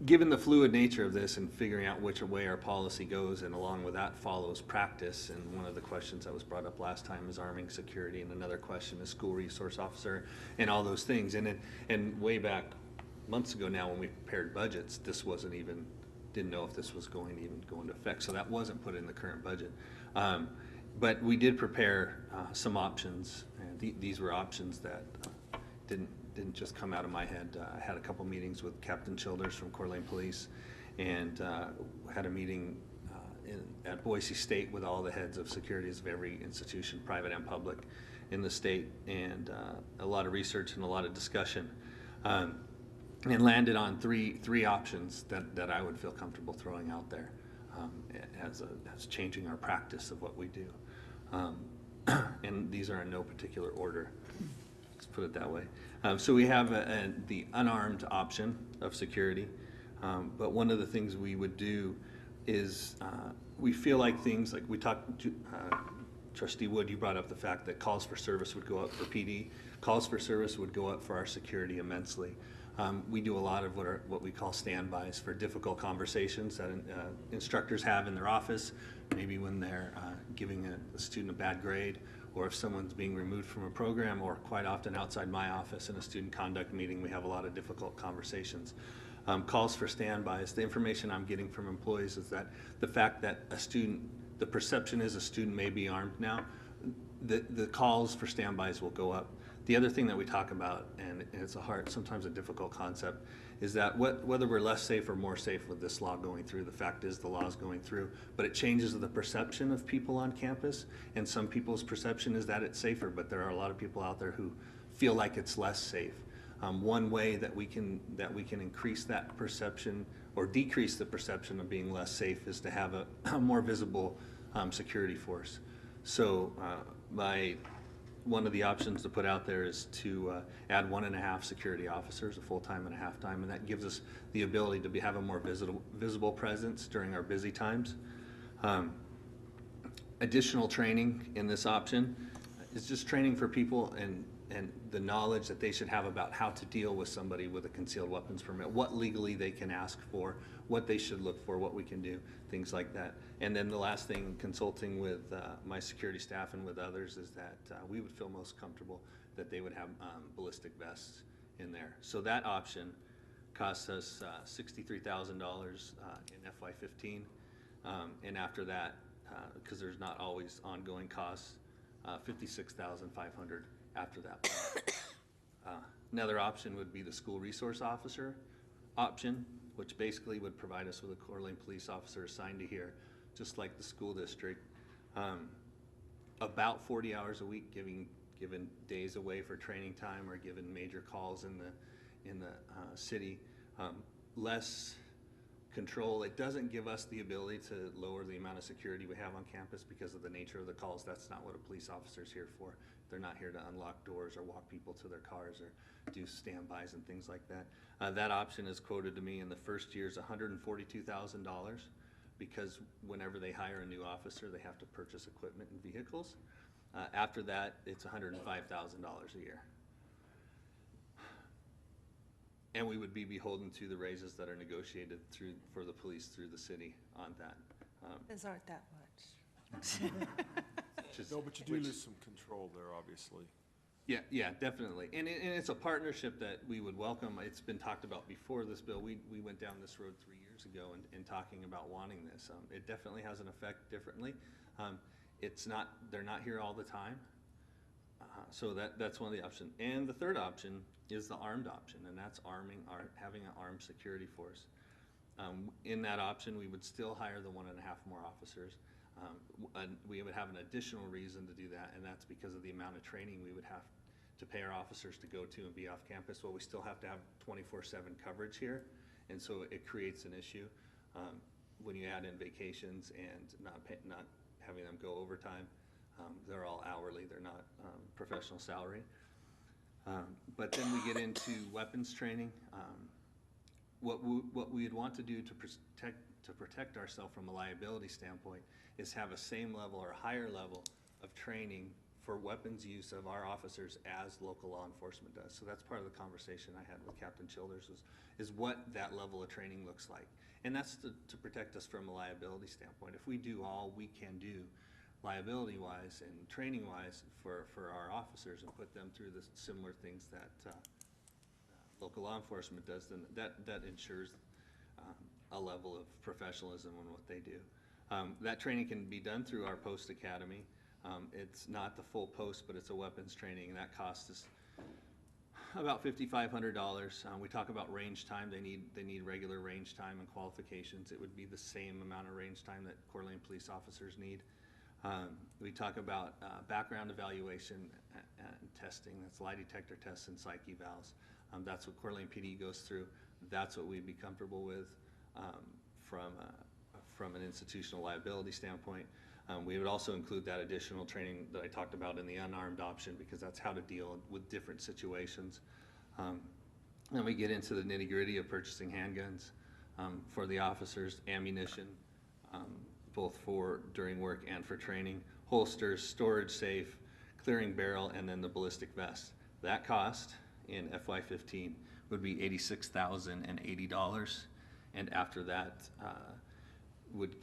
Given the fluid nature of this and figuring out which way our policy goes, and along with that follows practice, and one of the questions that was brought up last time is arming security, and another question is school resource officer, and all those things. And way back months ago now, when we prepared budgets, this wasn't even, didn't know if this was going to even go into effect, so that wasn't put in the current budget. But we did prepare some options, and these were options that didn't just come out of my head. I had a couple meetings with Captain Childers from Coeur d'Alene Police, and had a meeting at Boise State with all the heads of securities of every institution, private and public, in the state, and a lot of research and a lot of discussion, and landed on three options that I would feel comfortable throwing out there as changing our practice of what we do. And these are in no particular order. Let's put it that way. So we have the unarmed option of security, but one of the things we would do is we feel like things like we talked, Trustee Wood, you brought up the fact that calls for service would go up for PD. Calls for service would go up for our security immensely. We do a lot of what we call standbys for difficult conversations that instructors have in their office, maybe when they're giving a student a bad grade, or if someone's being removed from a program, or quite often outside my office in a student conduct meeting, we have a lot of difficult conversations. Calls for standbys, the information I'm getting from employees is that the fact that a student, the perception is a student may be armed now, the calls for standbys will go up. The other thing that we talk about, and it's sometimes a difficult concept, is that whether we're less safe or more safe with this law going through, the fact is the law is going through, but it changes the perception of people on campus, and some people's perception is that it's safer, but there are a lot of people out there who feel like it's less safe. One way that we can increase that perception or decrease the perception of being less safe is to have a more visible security force. So one of the options to put out there is to add 1.5 security officers, a full-time and a half-time, and that gives us the ability to have a more visible presence during our busy times. Additional training in this option is just training for people and the knowledge that they should have about how to deal with somebody with a concealed weapons permit, what legally they can ask for, what they should look for, what we can do, things like that. And then the last thing, consulting with my security staff and with others, is that we would feel most comfortable that they would have ballistic vests in there. So that option costs us $63,000 in FY15, and after that, because there's not always ongoing costs, $56,500 after that. Another option would be the school resource officer option, which basically would provide us with a Coeur d'Alene police officer assigned to here, just like the school district, about 40 hours a week, given days away for training time or given major calls in the city. Less control. It doesn't give us the ability to lower the amount of security we have on campus because of the nature of the calls. That's not what a police officer is here for. They're not here to unlock doors or walk people to their cars or do standbys and things like that. That option is quoted to me in the first year is $142,000, because whenever they hire a new officer, they have to purchase equipment and vehicles. After that, it's $105,000 a year. And we would be beholden to the raises that are negotiated for the police through the city on that. Those aren't that much. No, but you do lose some control there, obviously. Yeah, definitely. And it's a partnership that we would welcome. It's been talked about before this bill. We went down this road 3 years ago in talking about wanting this. It definitely has an effect differently. They're not here all the time. So that's one of the options. And the third option is the armed option, and that's having an armed security force. In that option, we would still hire the 1.5 more officers. And we would have an additional reason to do that, and that's because of the amount of training we would have to pay our officers to go to and be off campus. Well, we still have to have 24/7 coverage here, and so it creates an issue when you add in vacations and not having them go overtime. They're all hourly, they're not professional salary. But then we get into weapons training. What we'd want to do to protect ourselves from a liability standpoint is have a same level or higher level of training for weapons use of our officers as local law enforcement does. So that's part of the conversation I had with Captain Childers is what that level of training looks like. And that's to protect us from a liability standpoint. If we do all we can do liability-wise and training-wise for our officers and put them through the similar things that local law enforcement does, then that ensures a level of professionalism in what they do. That training can be done through our post academy. It's not the full post, but it's a weapons training, and that costs us about $5,500. We talk about range time. They need regular range time and qualifications. It would be the same amount of range time that Coeur d'Alene police officers need. We talk about background evaluation and testing. That's lie detector tests and psych evals. That's what Coeur d'Alene PD goes through. That's what we'd be comfortable with from an institutional liability standpoint. We would also include that additional training that I talked about in the unarmed option, because that's how to deal with different situations. Then we get into the nitty-gritty of purchasing handguns for the officers, ammunition, both for during work and for training, holsters, storage safe, clearing barrel, and then the ballistic vest. That cost in FY15 would be $86,080, and after that would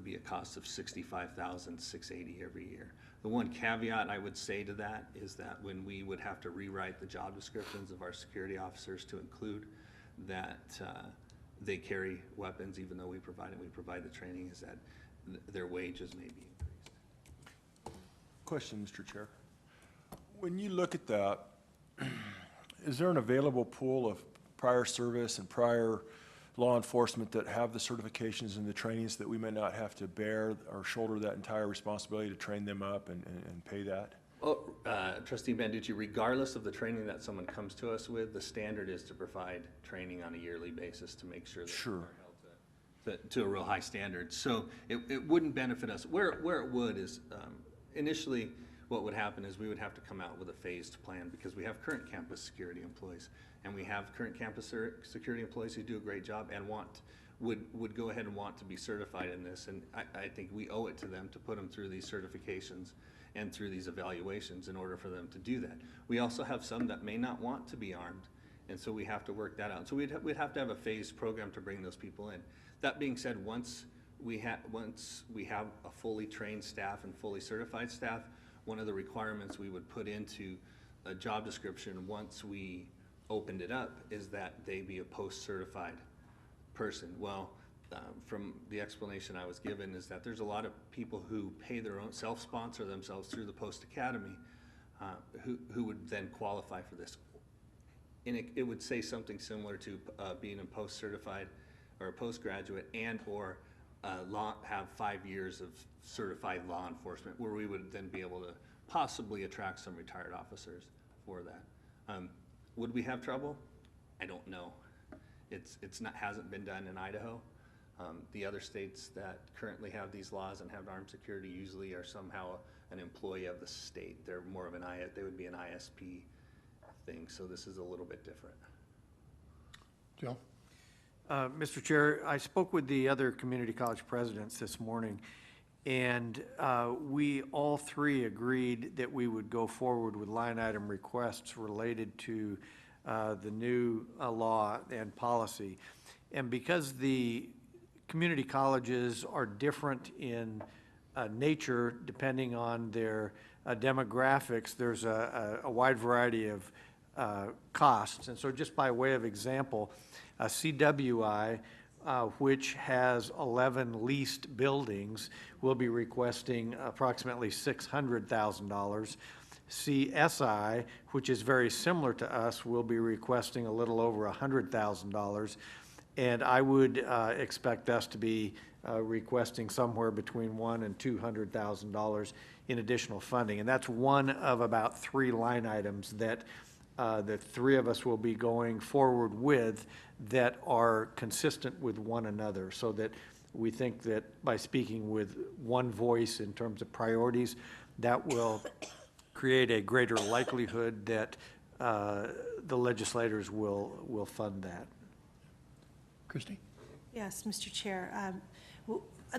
be a cost of $65,680 every year. The one caveat I would say to that is that when we would have to rewrite the job descriptions of our security officers to include that they carry weapons, even though we provide the training, is that their wages may be increased. Question, Mr. Chair. When you look at that, is there an available pool of prior service and prior law enforcement that have the certifications and the trainings that we may not have to bear or shoulder that entire responsibility to train them up and pay that? Well, Trustee Banducci, regardless of the training that someone comes to us with, the standard is to provide training on a yearly basis to make sure that they're held to a real high standard. So it wouldn't benefit us. Where it would is initially what would happen is we would have to come out with a phased plan, because we have current campus security employees, and we have current campus security employees who do a great job and would go ahead and want to be certified in this. And I think we owe it to them to put them through these certifications and through these evaluations in order for them to do that. We also have some that may not want to be armed, and so we have to work that out. So we'd have to have a phased program to bring those people in. That being said, once we have a fully trained staff and fully certified staff, one of the requirements we would put into a job description once we opened it up is that they be a post-certified person. Well, from the explanation I was given is that there's a lot of people who pay their own, self-sponsor themselves through the post-academy who would then qualify for this. And it would say something similar to being a post-certified or a postgraduate and or have 5 years of certified law enforcement, where we would then be able to possibly attract some retired officers for that. Would we have trouble? I don't know. Hasn't been done in Idaho. The other states that currently have these laws and have armed security usually are somehow an employee of the state. They're more of they would be an ISP thing, so this is a little bit different. Joe? Mr. Chair, I spoke with the other community college presidents this morning, and we all three agreed that we would go forward with line item requests related to the new law and policy. And because the community colleges are different in nature depending on their demographics, there's a wide variety of costs. And so just by way of example, CWI, which has 11 leased buildings, will be requesting approximately $600,000. CSI, which is very similar to us, will be requesting a little over $100,000. And I would expect us to be requesting somewhere between $100,000 and $200,000 in additional funding. And that's one of about 3 line items that the 3 of us will be going forward with that are consistent with one another, so that we think that by speaking with one voice in terms of priorities, that will create a greater likelihood that the legislators will fund that. Christie? Yes, Mr. Chair.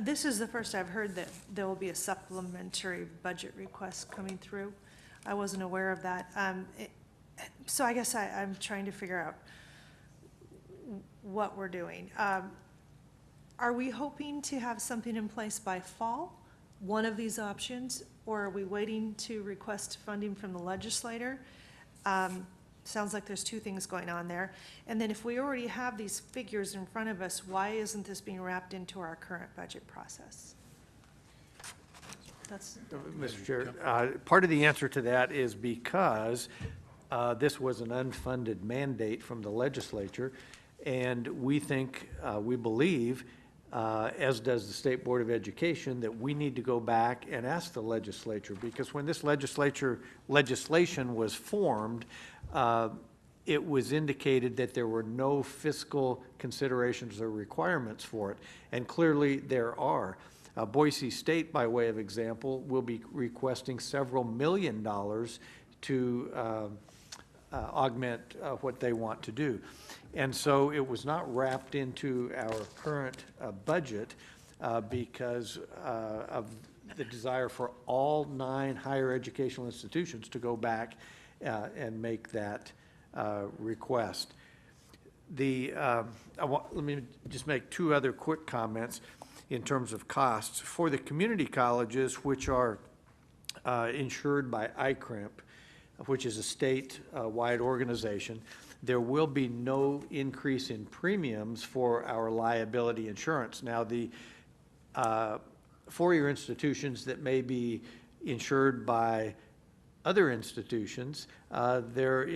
This is the first I've heard that there will be a supplementary budget request coming through. I wasn't aware of that. So I guess I'm trying to figure out what we're doing. Are we hoping to have something in place by fall, one of these options, or are we waiting to request funding from the legislator? Sounds like there's two things going on there. And then if we already have these figures in front of us, why isn't this being wrapped into our current budget process? That's. Mr. Chair, part of the answer to that is because this was an unfunded mandate from the legislature, and we think, we believe, as does the State Board of Education, that we need to go back and ask the legislature, because when this legislation was formed, it was indicated that there were no fiscal considerations or requirements for it, and clearly there are. Boise State, by way of example, will be requesting several $millions to augment what they want to do. And so it was not wrapped into our current budget because of the desire for all 9 higher educational institutions to go back and make that request. Let me just make 2 other quick comments in terms of costs. For the community colleges, which are insured by ICRIMP, which is a state-wide organization, there will be no increase in premiums for our liability insurance. Now, the four-year institutions that may be insured by other institutions, there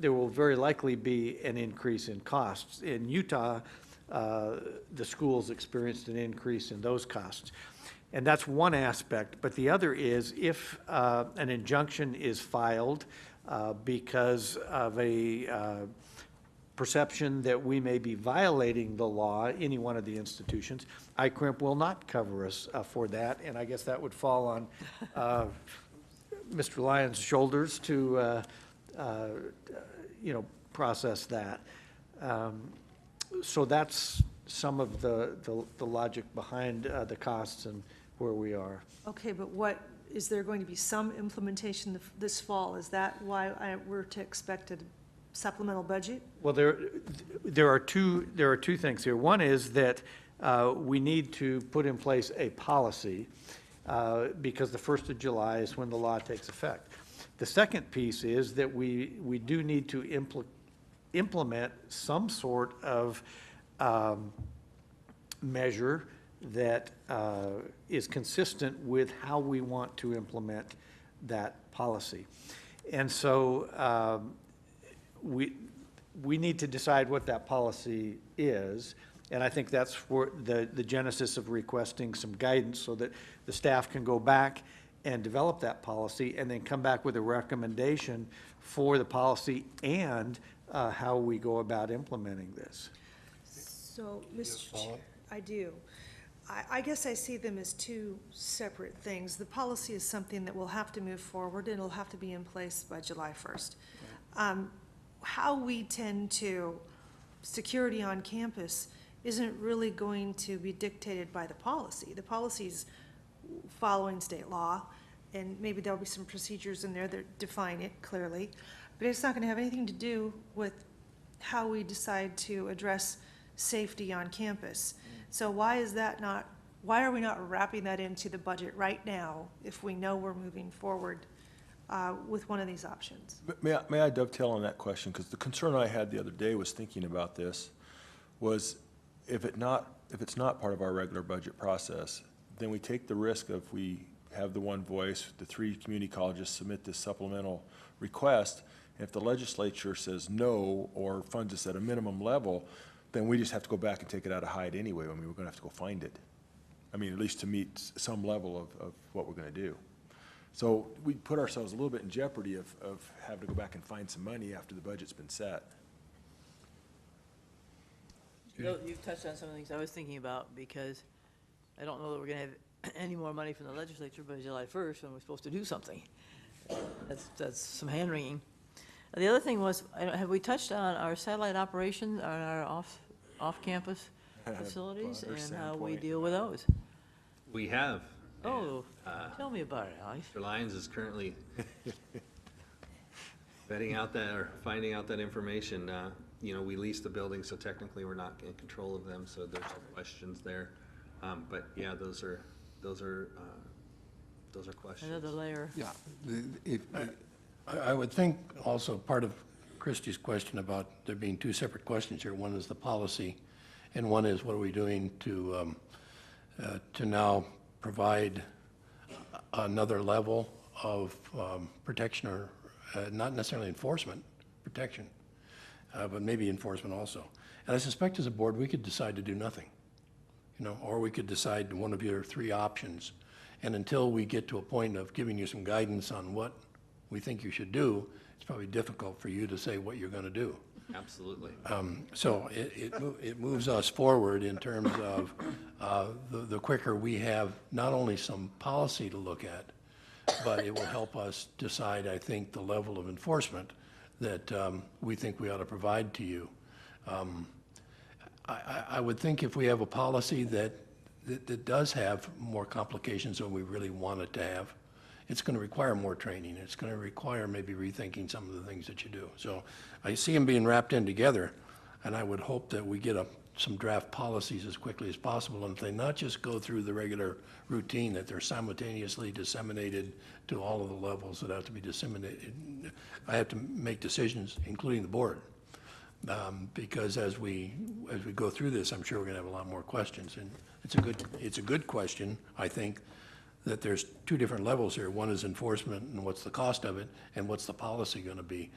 will very likely be an increase in costs. In Utah, the schools experienced an increase in those costs. And that's one aspect, but the other is if an injunction is filed because of a perception that we may be violating the law, any one of the institutions, ICRIMP will not cover us for that, and I guess that would fall on Mr. Lyons' shoulders to, process that. So that's some of the logic behind the costs and where we are. Okay, but is there going to be some implementation this fall? Is that why we're to expect a supplemental budget? Well, there are two things here. One is that we need to put in place a policy because the 1st of July is when the law takes effect. The second piece is that we do need to implement some sort of measure that is consistent with how we want to implement that policy. And so we need to decide what that policy is, and I think that's for the genesis of requesting some guidance so that the staff can go back and develop that policy and then come back with a recommendation for the policy and how we go about implementing this. So, Mr. Chair, I do. I guess I see them as two separate things. The policy is something that will have to move forward and it'll have to be in place by July 1st. How we tend to security on campus isn't really going to be dictated by the policy. The policy's following state law, and maybe there'll be some procedures in there that define it clearly, but it's not going to have anything to do with how we decide to address safety on campus. So why are we not wrapping that into the budget right now if we know we're moving forward with one of these options? May I dovetail on that question? Because the concern I had the other day was thinking about this was if it's not part of our regular budget process, then we take the risk of we have the one voice, the 3 community colleges submit this supplemental request, and if the legislature says no or funds us at a minimum level, then we just have to go back and take it out of Hyde anyway. I mean, we're going to have to go find it. I mean, at least to meet some level of what we're going to do. So we put ourselves a little bit in jeopardy of having to go back and find some money after the budget's been set. You've touched on some of the things I was thinking about, because I don't know that we're going to have any more money from the legislature by July 1st when we're supposed to do something. That's some hand-wringing. The other thing was, have we touched on our satellite operations on our off-campus facilities and how we deal with those? We have. Oh, tell me about it, Alex. Mr. Lyons is currently vetting out that, or finding out that information. You know, we lease the building, so technically we're not in control of them, so there's some questions there. But yeah, those are questions. Another layer. Yeah. I would think also part of Christie's question about there being two separate questions here. One is the policy, and one is what are we doing to now provide another level of protection, or not necessarily enforcement, protection, but maybe enforcement also. And I suspect as a board, we could decide to do nothing, you know, or we could decide one of your three options. And until we get to a point of giving you some guidance on what we think you should do, it's probably difficult for you to say what you're going to do. Absolutely. So it moves us forward in terms of the quicker we have not only some policy to look at, but it will help us decide, I think, the level of enforcement that we think we ought to provide to you. I would think if we have a policy that does have more complications than we really want it to have, it's going to require more training. It's going to require maybe rethinking some of the things that you do. So I see them being wrapped in together, and I would hope that we get some draft policies as quickly as possible, and if they not just go through the regular routine, that they're simultaneously disseminated to all of the levels that have to be disseminated. I have to make decisions, including the board, because as we go through this, I'm sure we're going to have a lot more questions, and it's a good question, I think, that there's two different levels here. One is enforcement and what's the cost of it, and what's the policy going to be.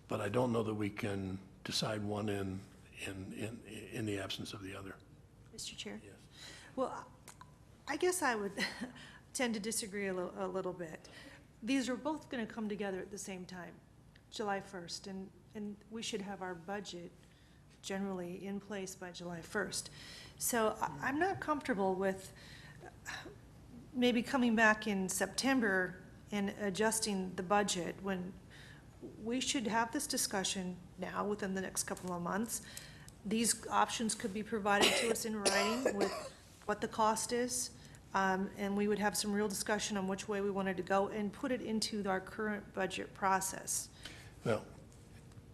But I don't know that we can decide one in the absence of the other. Mr. Chair? Yes. Well, I guess I would tend to disagree a little bit. These are both going to come together at the same time, July 1st, and we should have our budget generally in place by July 1st. So I'm not comfortable with maybe coming back in September and adjusting the budget when we should have this discussion now within the next couple of months. These options could be provided to us in writing with what the cost is, and we would have some real discussion on which way we wanted to go and put it into our current budget process. Well,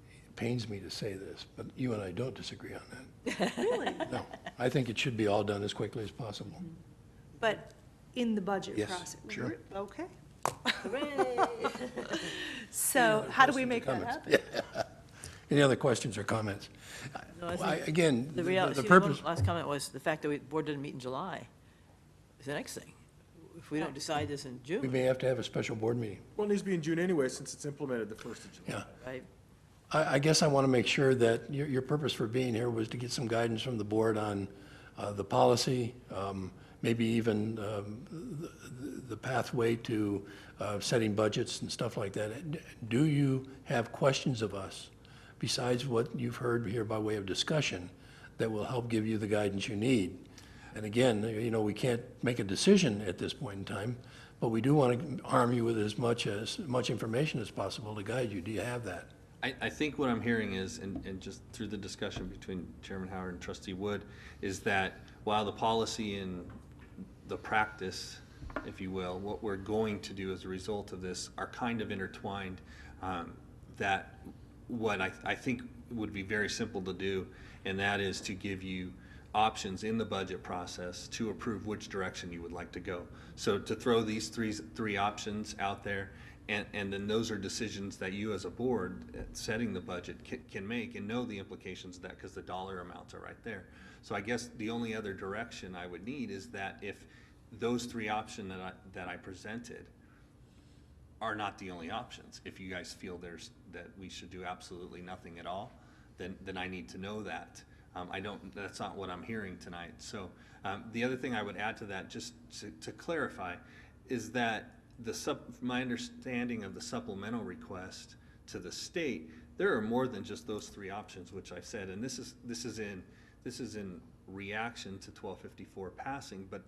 it pains me to say this, but you and I don't disagree on that. Really? No, I think it should be all done as quickly as possible. But in the budget Yes, process? sure. Okay. Hooray! So how do we make that Comments? happen? Yeah. Any other questions or comments? No, I think Again, the the purpose. last comment was the fact that the board didn't meet in July is the next thing. If we don't decide this in We June, may have to have a special board meeting. Well, it needs to be in June anyway, since it's implemented the 1st of July. Yeah. right? I guess I want to make sure that your purpose for being here was to get some guidance from the board on the policy, maybe even the pathway to setting budgets and stuff like that. Do you have questions of us besides what you've heard here by way of discussion that will help give you the guidance you need? And again, you know, we can't make a decision at this point in time, but we do want to arm you with as much information as possible to guide you. Do you have that? I think what I'm hearing is, and just through the discussion between Chairman Howard and Trustee Wood, is that while the policy and the practice, if you will, what we're going to do as a result of this are kind of intertwined, that what I think would be very simple to do, and that is to give you options in the budget process to approve which direction you would like to go. So to throw these three options out there, and then those are decisions that you as a board setting the budget can make and know the implications of that, because the dollar amounts are right there. So I guess the only other direction I would need is that if those three options that I presented are not the only options, if you guys feel that we should do absolutely nothing at all, then I need to know that. That's not what I'm hearing tonight. So the other thing I would add to that, just to clarify, is that my understanding of the supplemental request to the state, there are more than just those three options, which I've said, and this is in reaction to 1254 passing, but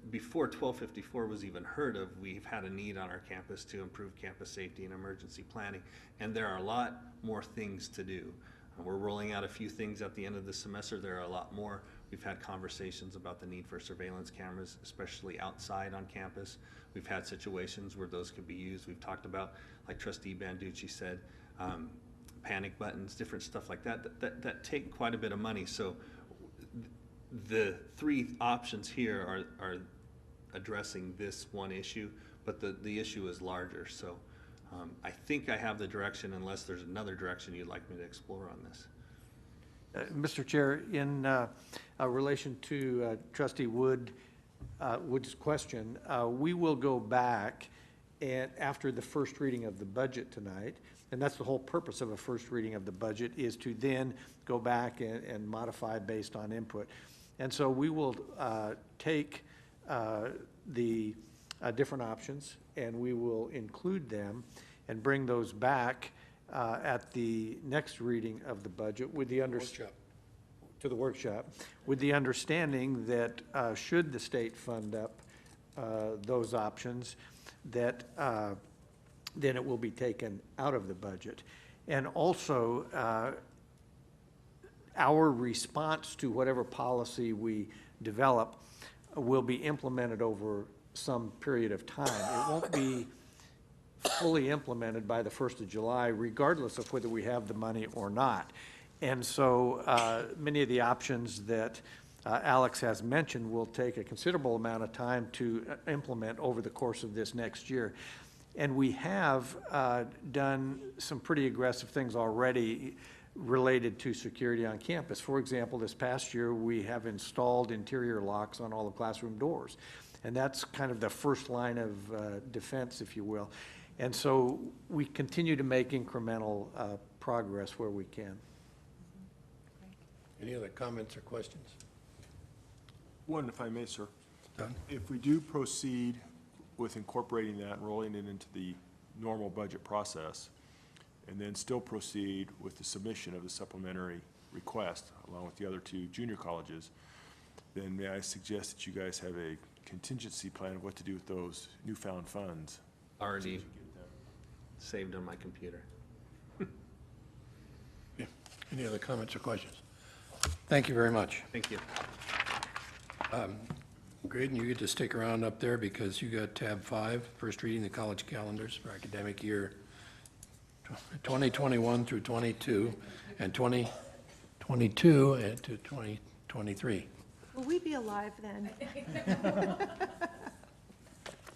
before 1254 was even heard of, we've had a need on our campus to improve campus safety and emergency planning, and there are a lot more things to do. We're rolling out a few things at the end of the semester. There are a lot more. We've had conversations about the need for surveillance cameras, especially outside on campus. We've had situations where those could be used. We've talked about, like Trustee Banducci said, panic buttons, different stuff like that take quite a bit of money. So the three options here are addressing this one issue, but the issue is larger. So I think I have the direction, unless there's another direction you'd like me to explore on this. Mr. Chair, in relation to Trustee Wood's question, we will go back and after the first reading of the budget tonight, and that's the whole purpose of a first reading of the budget, is to then go back and modify based on input. And so we will take the different options and we will include them and bring those back at the next reading of the budget with the to the workshop, with the understanding that should the state fund up those options, that then it will be taken out of the budget. And also, our response to whatever policy we develop will be implemented over some period of time. It won't be fully implemented by the 1st of July, regardless of whether we have the money or not. And so many of the options that Alex has mentioned will take a considerable amount of time to implement over the course of this next year. And we have done some pretty aggressive things already related to security on campus. For example, this past year, we have installed interior locks on all the classroom doors. And that's kind of the first line of defense, if you will. And so we continue to make incremental progress where we can. Any other comments or questions? One, if I may, sir. Done. If we do proceed with incorporating that and rolling it into the normal budget process, and then still proceed with the submission of the supplementary request, along with the other two junior colleges, then may I suggest that you guys have a contingency plan of what to do with those newfound funds? Already saved on my computer. Yeah. Any other comments or questions? Thank you very much. Thank you. Graydon, you get to stick around up there because you got tab 5, first reading the college calendars for academic year 2021 through 22 and 2022 and to 2023. Will we be alive then?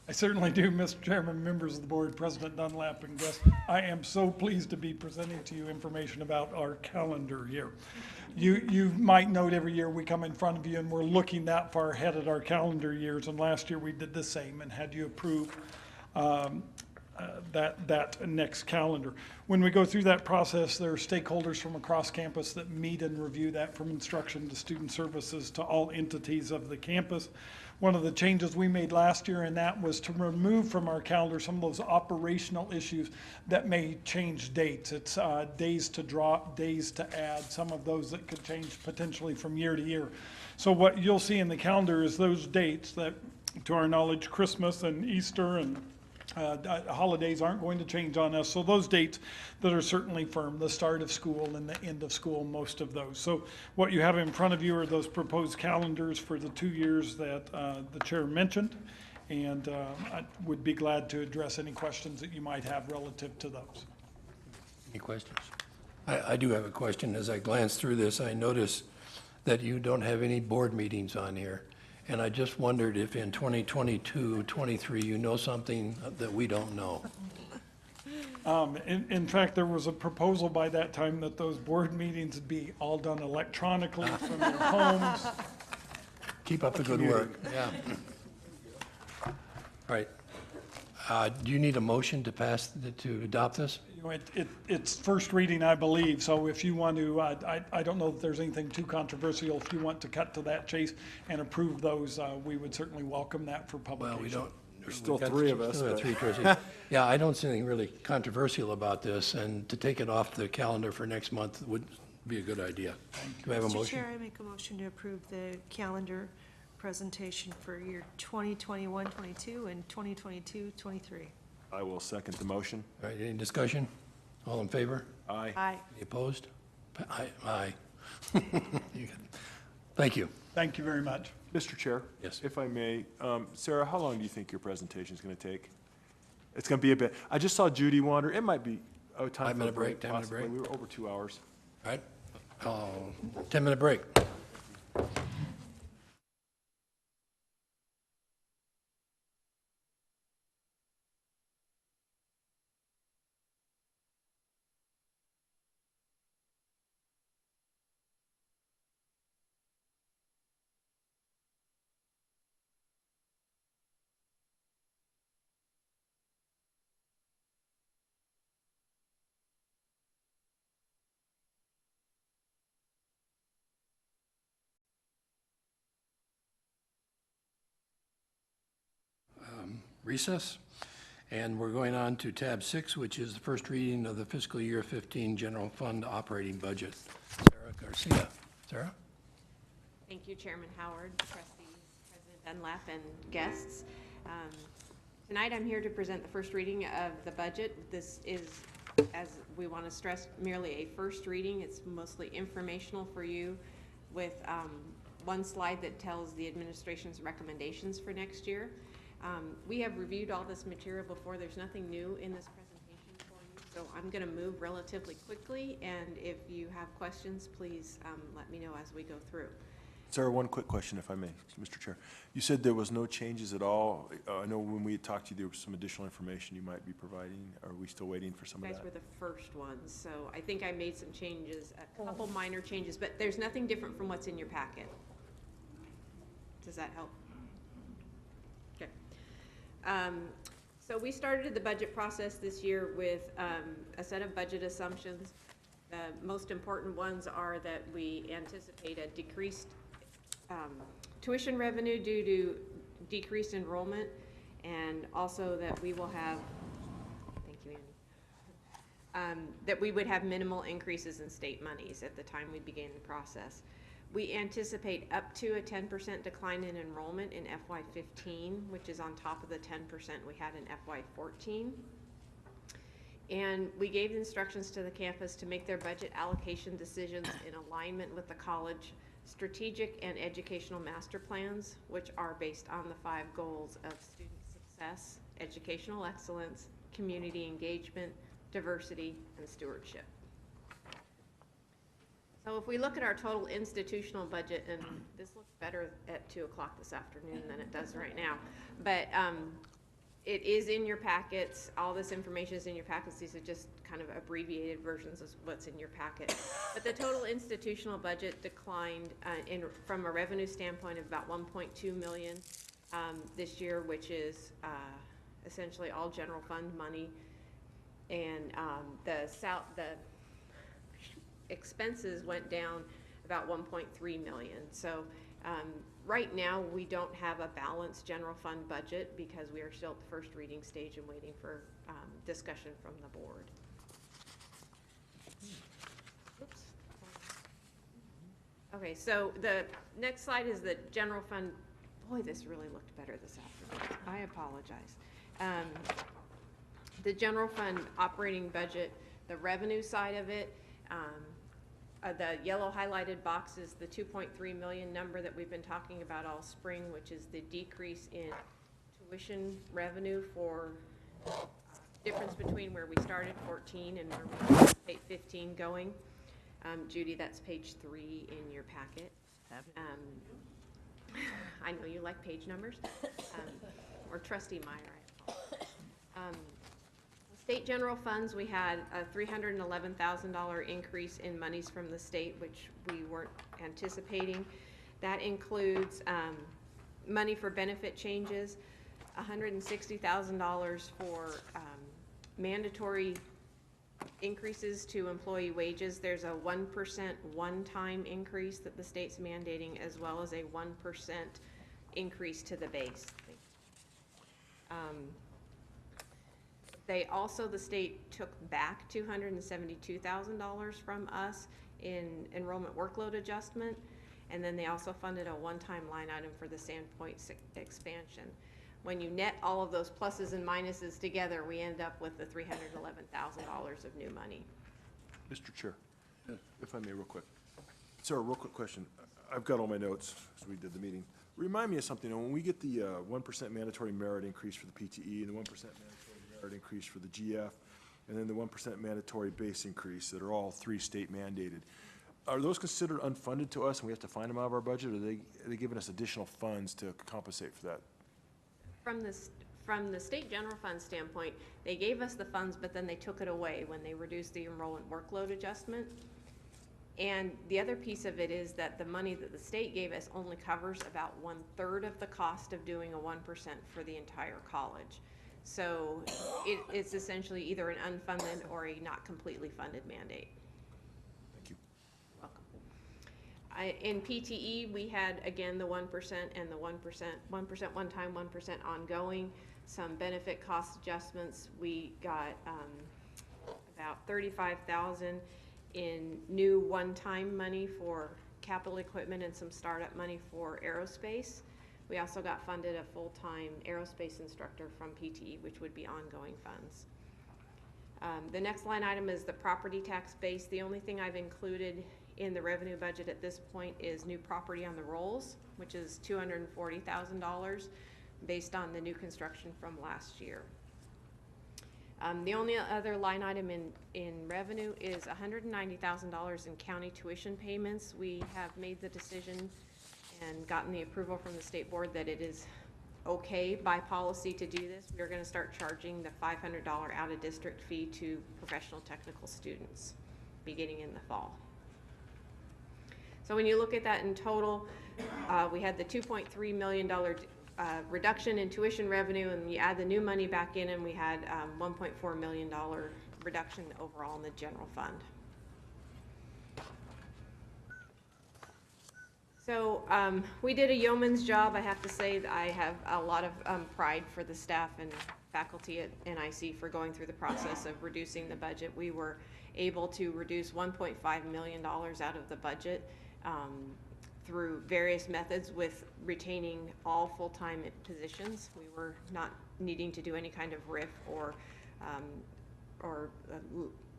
I certainly do, Mr. Chairman, members of the board, President Dunlap, and guests. I am so pleased to be presenting to you information about our calendar year. You might note every year we come in front of you and we're looking that far ahead at our calendar years, and last year we did the same and had you approve that next calendar. When we go through that process, there are stakeholders from across campus that meet and review that, from instruction to student services to all entities of the campus. One of the changes we made last year in that was to remove from our calendar some of those operational issues that may change dates. It's days to drop, days to add, some of those that could change potentially from year to year. So what you'll see in the calendar is those dates that, to our knowledge, Christmas and Easter and holidays aren't going to change on us. So those dates that are certainly firm, the start of school and the end of school, most of those. So what you have in front of you are those proposed calendars for the 2 years that the chair mentioned. And I would be glad to address any questions that you might have relative to those. Any questions? I do have a question. As I glance through this, I notice that you don't have any board meetings on here. And I just wondered if in 2022, 23, you know something that we don't know. In fact, there was a proposal by that time that those board meetings be all done electronically from their homes. Keep up the good work. Yeah. All right. Do you need a motion to pass, to adopt this? You know, it's first reading, I believe, so if you want to, I don't know if there's anything too controversial. If you want to cut to that chase and approve those, we would certainly welcome that for publication. Well, we don't. There's still three of us. Still got 3 trustees. Yeah, I don't see anything really controversial about this, and to take it off the calendar for next month would be a good idea. Do I have a Mr. motion? Chair, I make a motion to approve the calendar presentation for year 2021-22 and 2022-23. I will second the motion. All right, any discussion? All in favor? Aye. Aye. Any opposed? Aye. You got- Thank you. Thank you very much. Mr. Chair? Yes. If I may, Sarah, how long do you think your presentation is going to take? It's going to be a bit. I just saw Judy wander. It might be time for a 5-minute break, 10-minute possibly. break. We were over 2 hours. All right. 10-minute break. Recess, and we're going on to tab 6, which is the first reading of the fiscal year 15 general fund operating budget. Sarah Garcia. Sarah? Thank you, Chairman Howard, trustees, President Dunlap, and guests. Tonight I'm here to present the first reading of the budget. This is, as we want to stress, merely a first reading. It's mostly informational for you with one slide that tells the administration's recommendations for next year. We have reviewed all this material before. There's nothing new in this presentation for you, so I'm going to move relatively quickly, and if you have questions, please let me know as we go through. Sarah, one quick question, if I may, Mr. Chair. You said there was no changes at all. I know when we had talked to you, there was some additional information you might be providing. Are we still waiting for some of You guys that? were the first ones, so I think I made some changes, a couple minor changes, but there's nothing different from what's in your packet. Does that help? Okay. So we started the budget process this year with a set of budget assumptions. The most important ones are that we anticipate a decreased tuition revenue due to decreased enrollment, and also that we will have, thank you, Andy, that we would have minimal increases in state monies at the time we began the process. We anticipate up to a 10% decline in enrollment in FY15, which is on top of the 10% we had in FY14. And we gave instructions to the campus to make their budget allocation decisions in alignment with the college strategic and educational master plans, which are based on the 5 goals of student success, educational excellence, community engagement, diversity, and stewardship. So if we look at our total institutional budget, and this looks better at 2 o'clock this afternoon than it does right now, but it is in your packets. All this information is in your packets. These are just kind of abbreviated versions of what's in your packet. But the total institutional budget declined from a revenue standpoint of about $1.2 million this year, which is essentially all general fund money. And the expenses went down about $1.3 million. So right now we don't have a balanced general fund budget because we are still at the first reading stage and waiting for discussion from the board. Oops. Okay, so the next slide is the general fund. Boy, this really looked better this afternoon. I apologize. The general fund operating budget, the revenue side of it, the yellow highlighted box is the 2.3 million number that we've been talking about all spring, which is the decrease in tuition revenue for difference between where we started 14 and where we anticipate 15 going. Judy, that's page 3 in your packet. I know you like page numbers. Or Trustee Meyer. State general funds, we had a $311,000 increase in monies from the state, which we weren't anticipating. That includes money for benefit changes, $160,000 for mandatory increases to employee wages. There's a 1% one-time increase that the state's mandating, as well as a 1% increase to the base. The state took back $272,000 from us in enrollment workload adjustment, and then they also funded a one-time line item for the Sandpoint expansion. When you net all of those pluses and minuses together, we end up with the $311,000 of new money. Mr. Chair, if I may real quick. Sarah, real quick question. I've got all my notes as we did the meeting. Remind me of something, when we get the 1% mandatory merit increase for the PTE and the 1% mandatory merit increase for the GF, and then the 1% mandatory base increase that are all 3 state mandated, are those considered unfunded to us and we have to find them out of our budget, or are they giving us additional funds to compensate for that? From the state general fund standpoint, they gave us the funds, but then they took it away when they reduced the enrollment workload adjustment. And the other piece of it is that the money that the state gave us only covers about 1/3 of the cost of doing a 1% for the entire college. So it's essentially either an unfunded or a not completely funded mandate. Thank you. Welcome. In PTE, we had, again, the 1% and the 1% one time, 1% ongoing, some benefit cost adjustments. We got about $35,000 in new one-time money for capital equipment and some startup money for aerospace. We also got funded a full-time aerospace instructor from PTE, which would be ongoing funds. The next line item is the property tax base. The only thing I've included in the revenue budget at this point is new property on the rolls, which is $240,000 based on the new construction from last year. The only other line item in revenue is $190,000 in county tuition payments. We have made the decision and gotten the approval from the state board that it is okay by policy to do this. We're going to start charging the $500 out-of-district fee to professional technical students beginning in the fall. So when you look at that in total, we had the $2.3 million reduction in tuition revenue, and you add the new money back in, and we had $1.4 million reduction overall in the general fund. So we did a yeoman's job. I have to say that I have a lot of pride for the staff and faculty at NIC for going through the process of reducing the budget. We were able to reduce $1.5 million out of the budget through various methods, with retaining all full-time positions. We were not needing to do any kind of RIF or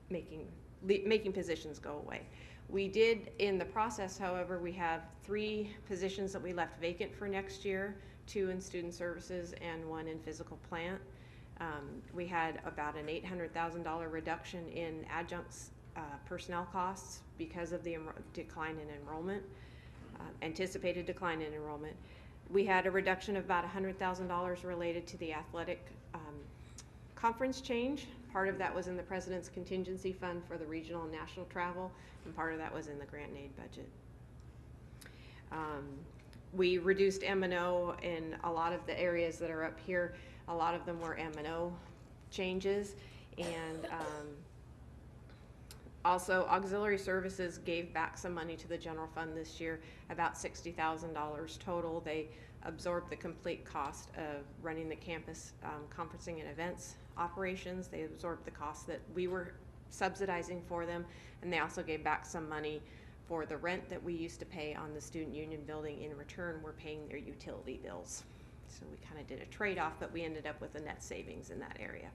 making positions go away. We did, in the process, however, we have 3 positions that we left vacant for next year, 2 in student services and 1 in physical plant. We had about an $800,000 reduction in adjuncts personnel costs because of the decline in enrollment. Anticipated decline in enrollment. We had a reduction of about $100,000 related to the athletic conference change. Part of that was in the President's contingency fund for the regional and national travel, and part of that was in the grant and aid budget. We reduced M&O in a lot of the areas that are up here. A lot of them were M&O changes, and also, auxiliary services gave back some money to the general fund this year, about $60,000 total. They absorbed the complete cost of running the campus conferencing and events operations. They absorbed the cost that we were subsidizing for them, and they also gave back some money for the rent that we used to pay on the student union building. In return, we're paying their utility bills. So we kind of did a trade-off, but we ended up with a net savings in that area.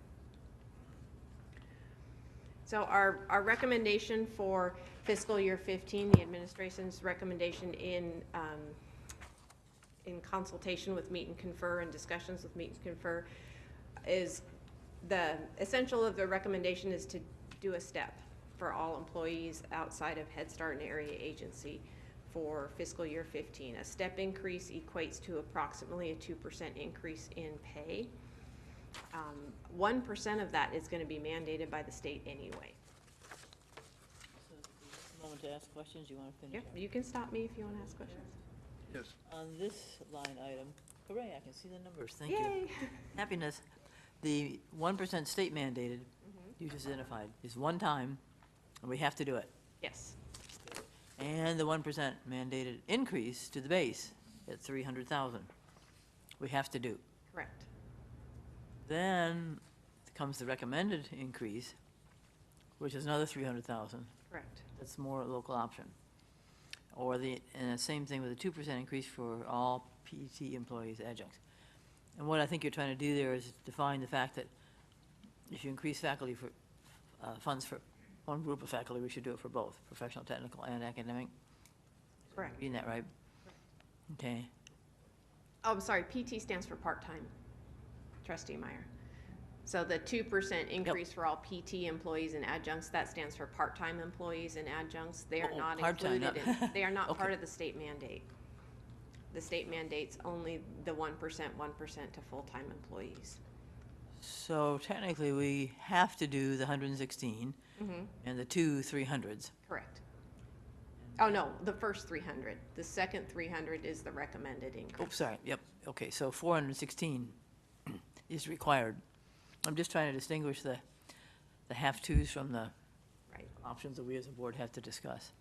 So our recommendation for fiscal year 15, the administration's recommendation in consultation with Meet and Confer and discussions with Meet and Confer, is the essential of the recommendation is to do a step for all employees outside of Head Start and area agency for fiscal year 15. A step increase equates to approximately a 2% increase in pay. 1% of that is going to be mandated by the state anyway. So, a moment to ask questions. You want to finish? Yeah, you can stop me if you want to ask questions. Yes. On this line item, hooray, I can see the numbers. Thank Yay. you. Happiness. The 1% state mandated, you just identified, is one time, and we have to do it. Yes. And the 1% mandated increase to the base at $300,000, we have to do. Correct. Then comes the recommended increase, which is another $300,000. Correct. That's more local option. Or and the same thing with a 2% increase for all PT employees, adjuncts. And what I think you're trying to do there is define the fact that if you increase faculty for funds for one group of faculty, we should do it for both, professional, technical, and academic. Correct. Reading that right? Okay. Oh, I'm sorry, PT stands for part-time, Trustee Meyer. So the 2% increase for all PT employees and adjuncts, that stands for part-time employees and adjuncts. They are Oh, not part-time, included not- they are not Okay. part of the state mandate. The state mandate's only the 1% to full-time employees. So technically, we have to do the 116 Mhm. and the two 300s. Correct. Oh, no, the first 300. The second 300 is the recommended increase. Oops, sorry, yep, okay, so 416 is required. I'm just trying to distinguish the have-tos from the options that we as a board have to discuss.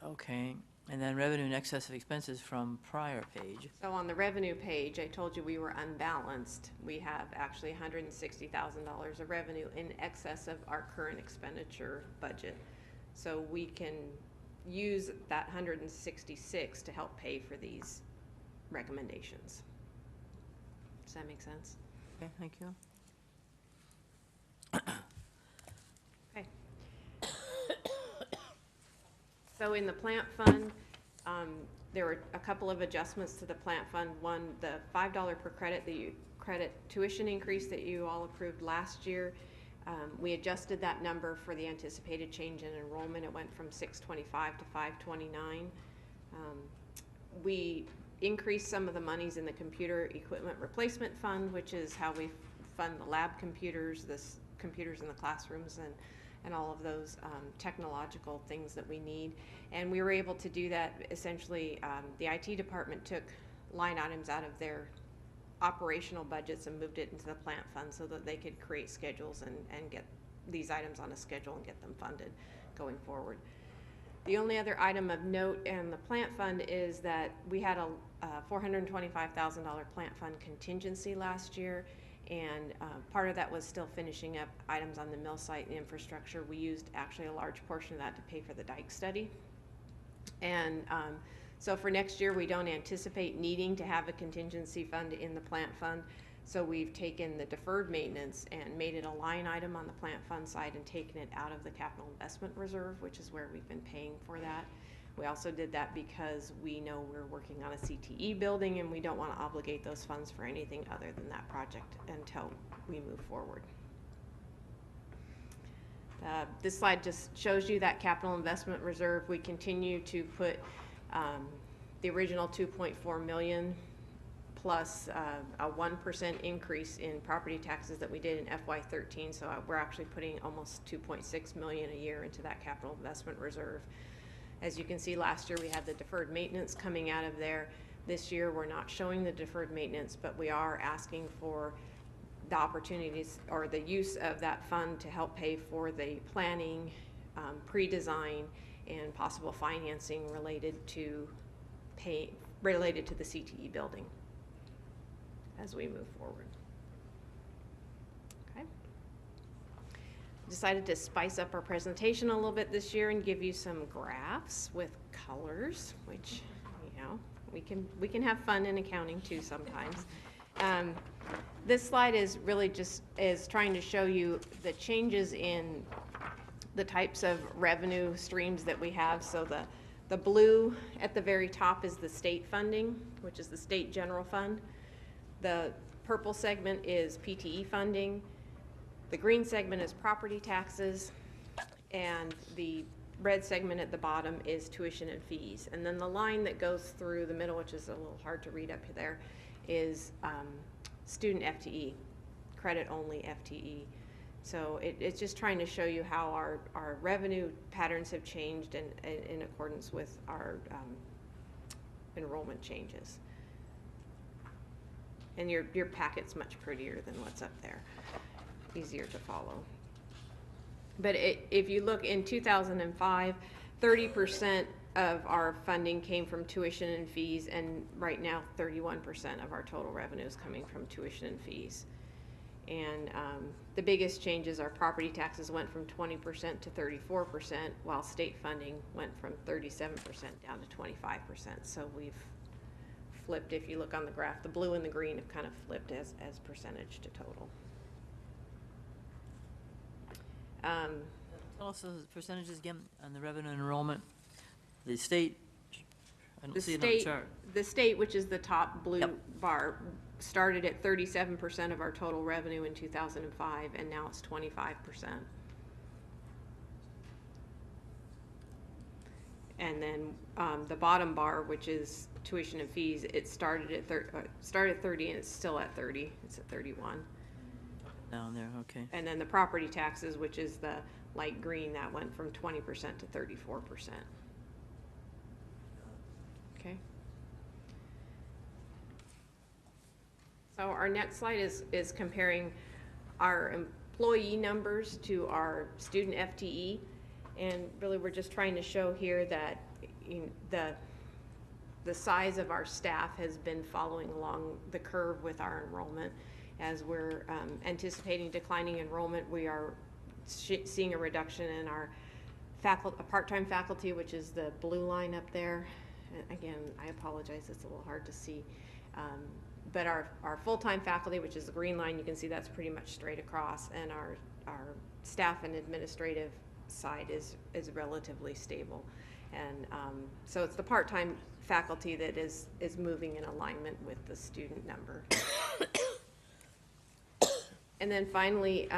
Okay, and then revenue in excess of expenses from prior page. So on the revenue page, I told you we were unbalanced. We have actually $160,000 of revenue in excess of our current expenditure budget. So we can use that 166 to help pay for these recommendations. Does that make sense? Okay, thank you. Okay. So in the plant fund, there were a couple of adjustments to the plant fund. One, the $5 per credit, credit tuition increase that you all approved last year. We adjusted that number for the anticipated change in enrollment. It went from 625 to 529. We increased some of the monies in the computer equipment replacement fund, which is how we fund the lab computers, computers in the classrooms, and all of those technological things that we need. And we were able to do that essentially. The IT department took line items out of their operational budgets and moved it into the plant fund so that they could create schedules and get these items on a schedule and get them funded going forward. The only other item of note in the plant fund is that we had a $425,000 plant fund contingency last year, and part of that was still finishing up items on the mill site and infrastructure. We used actually a large portion of that to pay for the dike study. And so for next year, we don't anticipate needing to have a contingency fund in the plant fund. So we've taken the deferred maintenance and made it a line item on the plant fund side and taken it out of the capital investment reserve, which is where we've been paying for that. We also did that because we know we're working on a CTE building and we don't want to obligate those funds for anything other than that project until we move forward. This slide just shows you that capital investment reserve. We continue to put the original $2.4 million plus a 1% increase in property taxes that we did in FY13. So we're actually putting almost $2.6 million a year into that capital investment reserve. As you can see, last year we had the deferred maintenance coming out of there. This year we're not showing the deferred maintenance, but we are asking for the opportunities or the use of that fund to help pay for the planning, pre-design, and possible financing related to the CTE building as we move forward. Okay. Decided to spice up our presentation a little bit this year and give you some graphs with colors, which, you know, we can have fun in accounting too sometimes. This slide is really just trying to show you the changes in the types of revenue streams that we have. So the blue at the very top is the state funding, which is the state general fund. The purple segment is PTE funding. The green segment is property taxes. And the red segment at the bottom is tuition and fees. And then the line that goes through the middle, which is a little hard to read up there, is student FTE, credit only FTE. So it's just trying to show you how our revenue patterns have changed in accordance with our enrollment changes. And your packet's much prettier than what's up there, easier to follow. But if you look in 2005, 30% of our funding came from tuition and fees, and right now 31% of our total revenue is coming from tuition and fees. And the biggest changes are property taxes went from 20% to 34%, while state funding went from 37% down to 25%. So we've flipped, if you look on the graph, the blue and the green have kind of flipped as percentage to total. Tell us the percentages again on the revenue and enrollment. The state, I don't The see it on the state, chart. the state, which is the top blue Yep. bar, started at 37% of our total revenue in 2005, and now it's 25%. And then the bottom bar, which is tuition and fees, it started at 30 and it's still at 30. It's at 31. Down there, okay. And then the property taxes, which is the light green, that went from 20% to 34%. Okay. So our next slide is comparing our employee numbers to our student FTE. And really, we're just trying to show here that the size of our staff has been following along the curve with our enrollment. As we're anticipating declining enrollment, we are seeing a reduction in our part-time faculty, which is the blue line up there. And again, I apologize, it's a little hard to see. But our full-time faculty, which is the green line, you can see that's pretty much straight across, and our staff and administrative side is relatively stable. And so it's the part-time faculty that is moving in alignment with the student number. And then finally,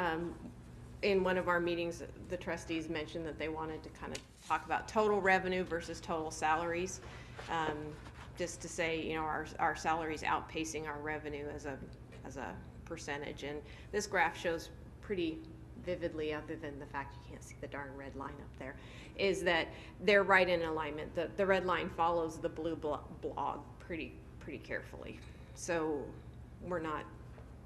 in one of our meetings, the trustees mentioned that they wanted to kind of talk about total revenue versus total salaries. Just to say, you know, our salaries outpacing our revenue as a percentage. And this graph shows pretty vividly, other than the fact you can't see the darn red line up there, is that they're right in alignment. The red line follows the blue blob pretty carefully. So we're not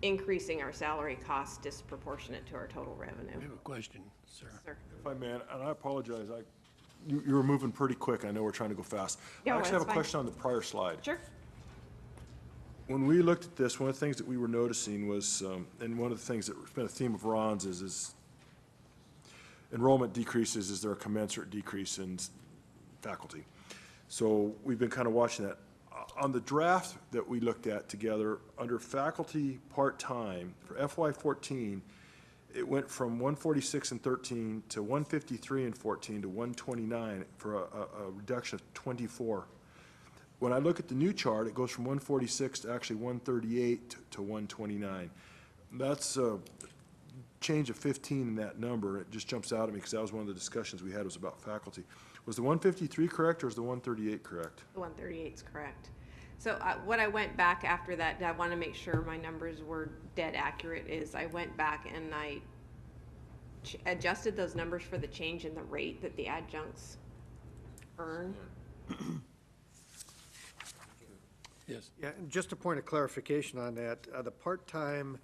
increasing our salary costs disproportionate to our total revenue. We have a question, sir. Sir. If I may, and I apologize, you were moving pretty quick. I know we're trying to go fast. Yeah, I actually have a that's fine. question on the prior slide. Sure. When we looked at this, one of the things that we were noticing was, and one of the things that's been a theme of Ron's is enrollment decreases, is there a commensurate decrease in faculty? So we've been kind of watching that. On the draft that we looked at together, under faculty part-time, for FY14, it went from 146 and 13 to 153 and 14 to 129 for a reduction of 24. When I look at the new chart, it goes from 146 to actually 138 to 129. That's a change of 15 in that number. It just jumps out at me because that was one of the discussions we had was about faculty. Was the 153 correct or is the 138 correct? The 138 is correct. So what I went back after that, I want to make sure my numbers were dead accurate, is I went back and I adjusted those numbers for the change in the rate that the adjuncts earn. Yes. Yeah, and just a point of clarification on that, the part-time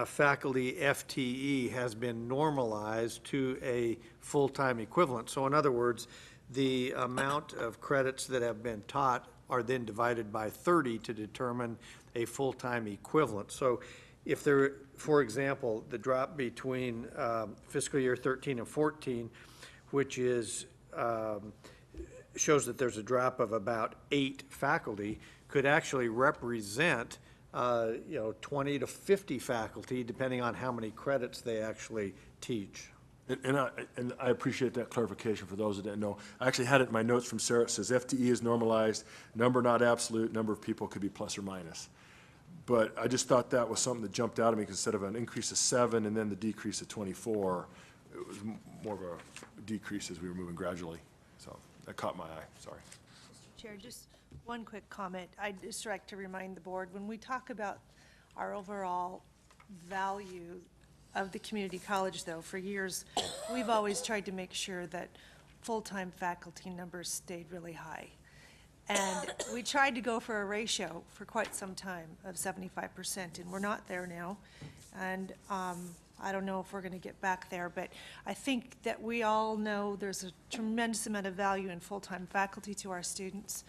faculty FTE has been normalized to a full-time equivalent. So in other words, the amount of credits that have been taught are then divided by 30 to determine a full-time equivalent. So if there, for example, the drop between fiscal year 13 and 14, which is, shows that there's a drop of about 8 faculty, could actually represent, 20 to 50 faculty, depending on how many credits they actually teach. And I appreciate that clarification for those that didn't know. I actually had it in my notes from Sarah. It says FTE is normalized, number not absolute, number of people could be plus or minus. But I just thought that was something that jumped out at me, because instead of an increase of 7 and then the decrease of 24, it was more of a decrease as we were moving gradually. So that caught my eye, sorry. Mr. Chair, just one quick comment. I'd just like to remind the board, when we talk about our overall value of the community college, though, for years, we've always tried to make sure that full-time faculty numbers stayed really high. And we tried to go for a ratio for quite some time of 75%, and we're not there now. And I don't know if we're going to get back there, but I think that we all know there's a tremendous amount of value in full-time faculty to our students.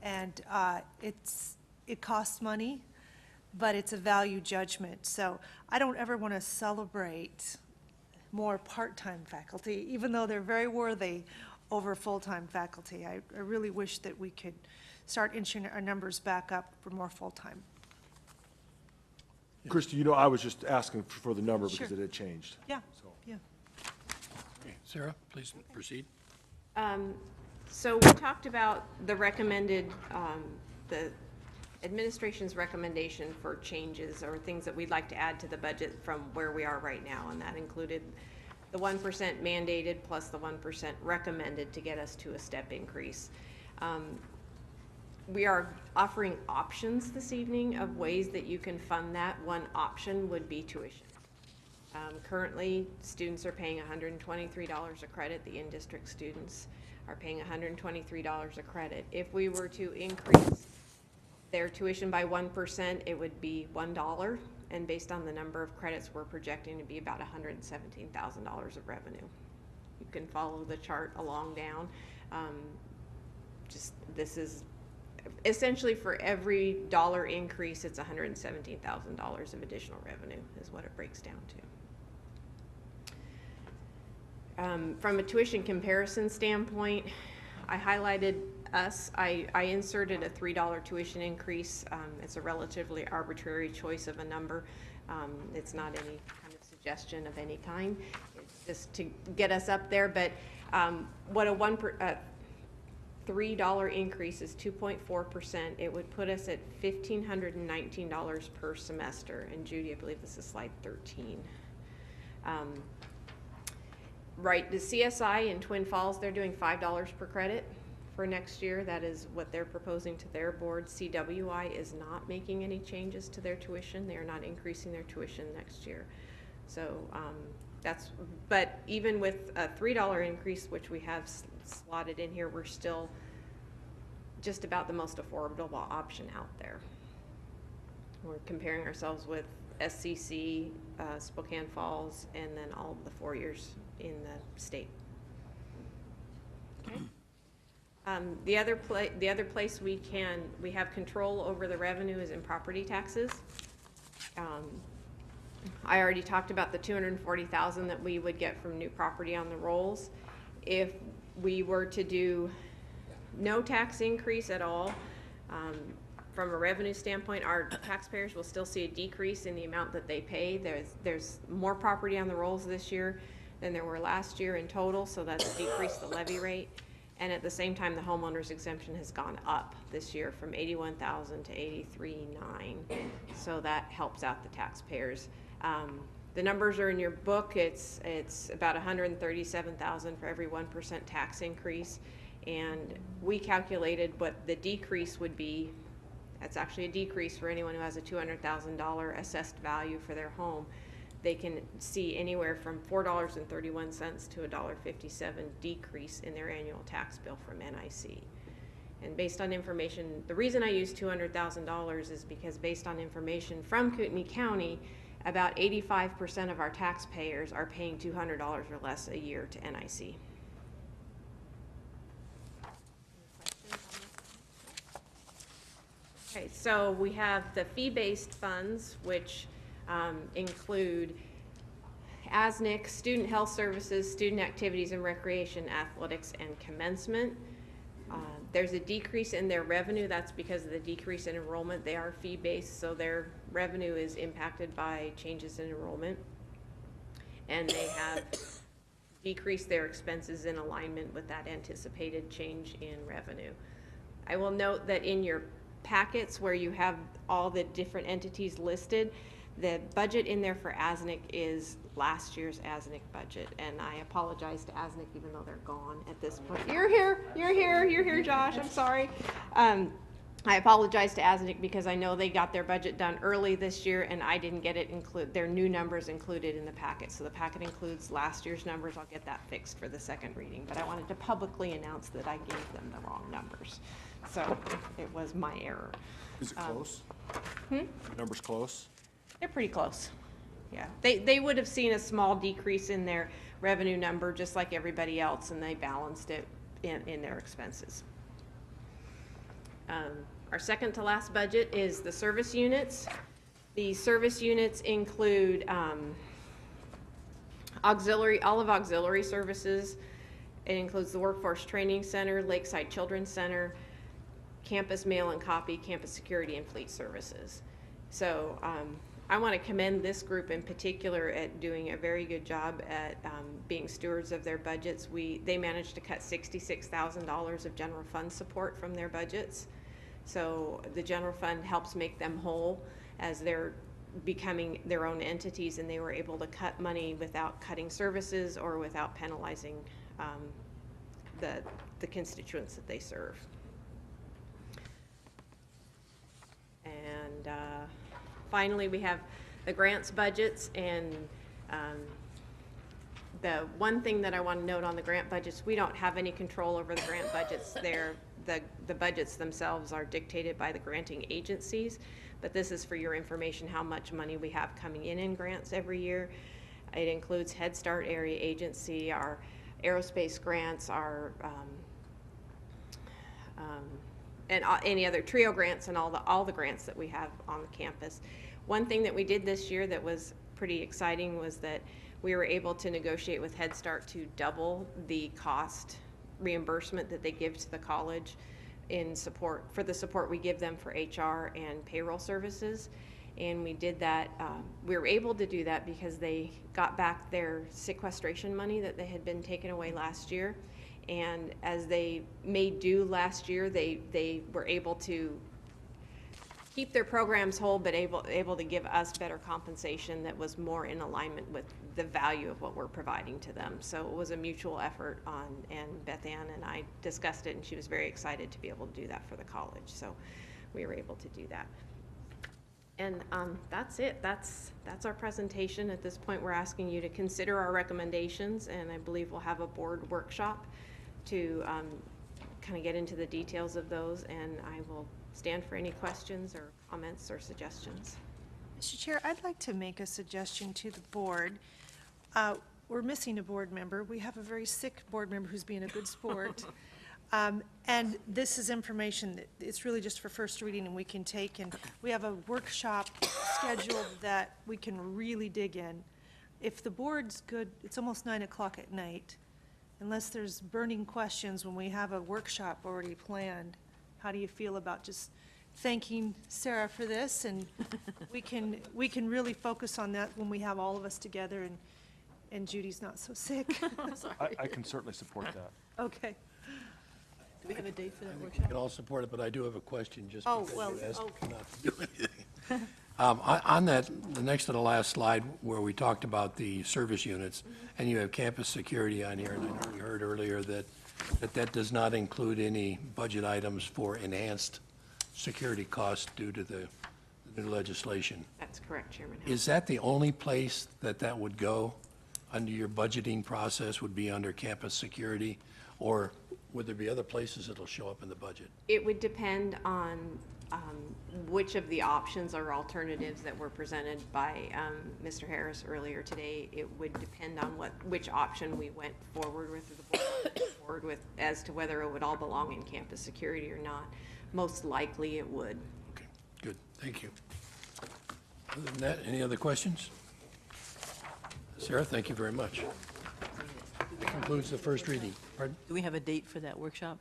And it costs money, but it's a value judgment. So I don't ever want to celebrate more part-time faculty, even though they're very worthy, over full-time faculty. I really wish that we could start inching our numbers back up for more full-time. Christy, I was just asking for the number because Sure. it had changed. Yeah, So. yeah. Okay, Sarah, please proceed. So we talked about the recommended, the administration's recommendation for changes or things that we'd like to add to the budget from where we are right now, and that included the 1% mandated plus the 1% recommended to get us to a step increase. We are offering options this evening of ways that you can fund that. One option would be tuition. Currently, students are paying $123 a credit. The in-district students are paying $123 a credit. If we were to increase their tuition by 1%, it would be $1, and based on the number of credits, we're projecting to be about $117,000 of revenue. You can follow the chart along down. This is essentially for every dollar increase, it's $117,000 of additional revenue is what it breaks down to. From a tuition comparison standpoint, I highlighted us. I inserted a $3 tuition increase. It's a relatively arbitrary choice of a number. It's not any kind of suggestion of any kind. It's just to get us up there. But what a $3 increase is 2.4%. It would put us at $1,519 per semester. And Judy, I believe this is slide 13. Right, the CSI in Twin Falls, they're doing $5 per credit for next year. That is what they're proposing to their board. CWI is not making any changes to their tuition. They are not increasing their tuition next year. So but even with a $3 increase, which we have slotted in here, we're still just about the most affordable option out there. We're comparing ourselves with SCC, Spokane Falls, and then all of the 4 years in the state. Okay. The other place we have control over the revenue is in property taxes. I already talked about the $240,000 that we would get from new property on the rolls. If we were to do no tax increase at all, from a revenue standpoint, our taxpayers will still see a decrease in the amount that they pay. There's more property on the rolls this year than there were last year in total, so that's decreased the levy rate. And at the same time, the homeowner's exemption has gone up this year from $81,000 to $83,900. So that helps out the taxpayers. The numbers are in your book. It's about $137,000 for every 1% tax increase. And we calculated what the decrease would be. That's actually a decrease for anyone who has a $200,000 assessed value for their home. They can see anywhere from $4.31 to $1.57 decrease in their annual tax bill from NIC. And based on information, the reason I use $200,000 is because based on information from Kootenai County, about 85% of our taxpayers are paying $200 or less a year to NIC. Okay, so we have the fee-based funds, which include ASNIC, Student Health Services, Student Activities and Recreation, Athletics, and Commencement. There's a decrease in their revenue. That's because of the decrease in enrollment. They are fee-based, so their revenue is impacted by changes in enrollment. And they have decreased their expenses in alignment with that anticipated change in revenue. I will note that in your packets where you have all the different entities listed, the budget in there for ASNIC is last year's ASNIC budget, and I apologize to ASNIC even though they're gone at this point. You're here, Josh, I'm sorry. I apologize to ASNIC because I know they got their budget done early this year and I didn't get their new numbers included in the packet. So the packet includes last year's numbers. I'll get that fixed for the second reading, but I wanted to publicly announce that I gave them the wrong numbers. So it was my error. Is it close? The number's close? They're pretty close. Yeah, they would have seen a small decrease in their revenue number just like everybody else, and they balanced it in their expenses. Our second to last budget is the service units. The service units include all of auxiliary services. It includes the Workforce Training Center, Lakeside Children's Center, Campus Mail and Copy, Campus Security, and Fleet Services. So I want to commend this group in particular at doing a very good job at being stewards of their budgets. They managed to cut $66,000 of general fund support from their budgets. So the general fund helps make them whole as they're becoming their own entities, and they were able to cut money without cutting services or without penalizing the constituents that they serve. And finally, we have the grants budgets, and the one thing that I want to note on the grant budgets, we don't have any control over the grant budgets. The budgets themselves are dictated by the granting agencies, but this is for your information how much money we have coming in grants every year. It includes Head Start Area Agency, our aerospace grants, our and any other TRIO grants and all the grants that we have on the campus. One thing that we did this year that was pretty exciting was that we were able to negotiate with Head Start to double the cost reimbursement that they give to the college in support for the support we give them for HR and payroll services. And we did that, we were able to do that because they got back their sequestration money that they had been taken away last year. And as they made due last year, they were able to keep their programs whole, but able to give us better compensation that was more in alignment with the value of what we're providing to them. So it was a mutual effort and Beth Ann and I discussed it, and she was very excited to be able to do that for the college. So we were able to do that. And that's it. That's our presentation. At this point, we're asking you to consider our recommendations, and I believe we'll have a board workshop to kind of get into the details of those, and I will stand for any questions or comments or suggestions. Mr. Chair, I'd like to make a suggestion to the board. We're missing a board member. We have a very sick board member who's being a good sport. And this is information that it's really just for first reading and we can take, and we have a workshop scheduled that we can really dig in. If the board's good, it's almost 9 o'clock at night. Unless there's burning questions when we have a workshop already planned, how do you feel about just thanking Sarah for this? And we can really focus on that when we have all of us together and Judy's not so sick. I can certainly support that. Okay. Do we have a date for that We workshop? can all support it, but I do have a question just Oh, because well, you asked okay. not to do anything. On that, the next to the last slide where we talked about the service units, and you have campus security on here, and I know we heard earlier that does not include any budget items for enhanced security costs due to the new legislation. That's correct, Chairman. Is that the only place that would go under your budgeting process, would be under campus security? Or would there be other places that'll show up in the budget? It would depend on which of the options or alternatives that were presented by Mr. Harris earlier today. It would depend on which option we went forward with, or the board went forward with, as to whether it would all belong in campus security or not. Most likely it would. Okay, good, thank you. Other than that, any other questions? Sarah, thank you very much. That concludes the first reading. Pardon? Do we have a date for that workshop?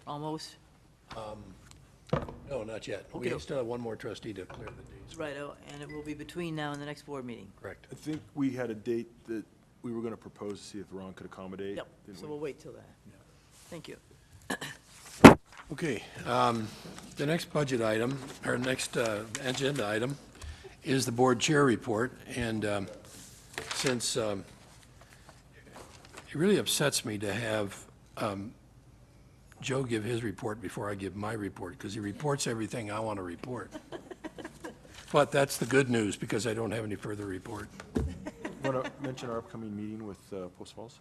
Almost? No, not yet. Okay. We still have one more trustee to clear the dates. Right, and it will be between now and the next board meeting. Correct. I think we had a date that we were going to propose to see if Ron could accommodate. Yep, didn't so we? we'll wait till that. Thank you. Okay, the next budget item, or next agenda item, is the board chair report. And since it really upsets me to have Joe give his report before I give my report, because he reports everything I want to report. But that's the good news, because I don't have any further report. Want to mention our upcoming meeting with Post Falls?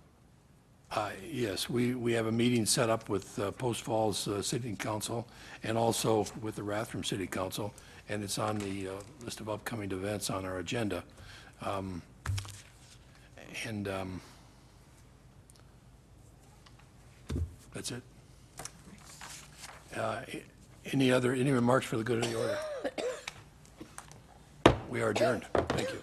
Yes, we have a meeting set up with Post Falls City Council and also with the Rathdrum City Council, and it's on the list of upcoming events on our agenda. That's it. Any remarks for the good of the order? We are adjourned. Thank you.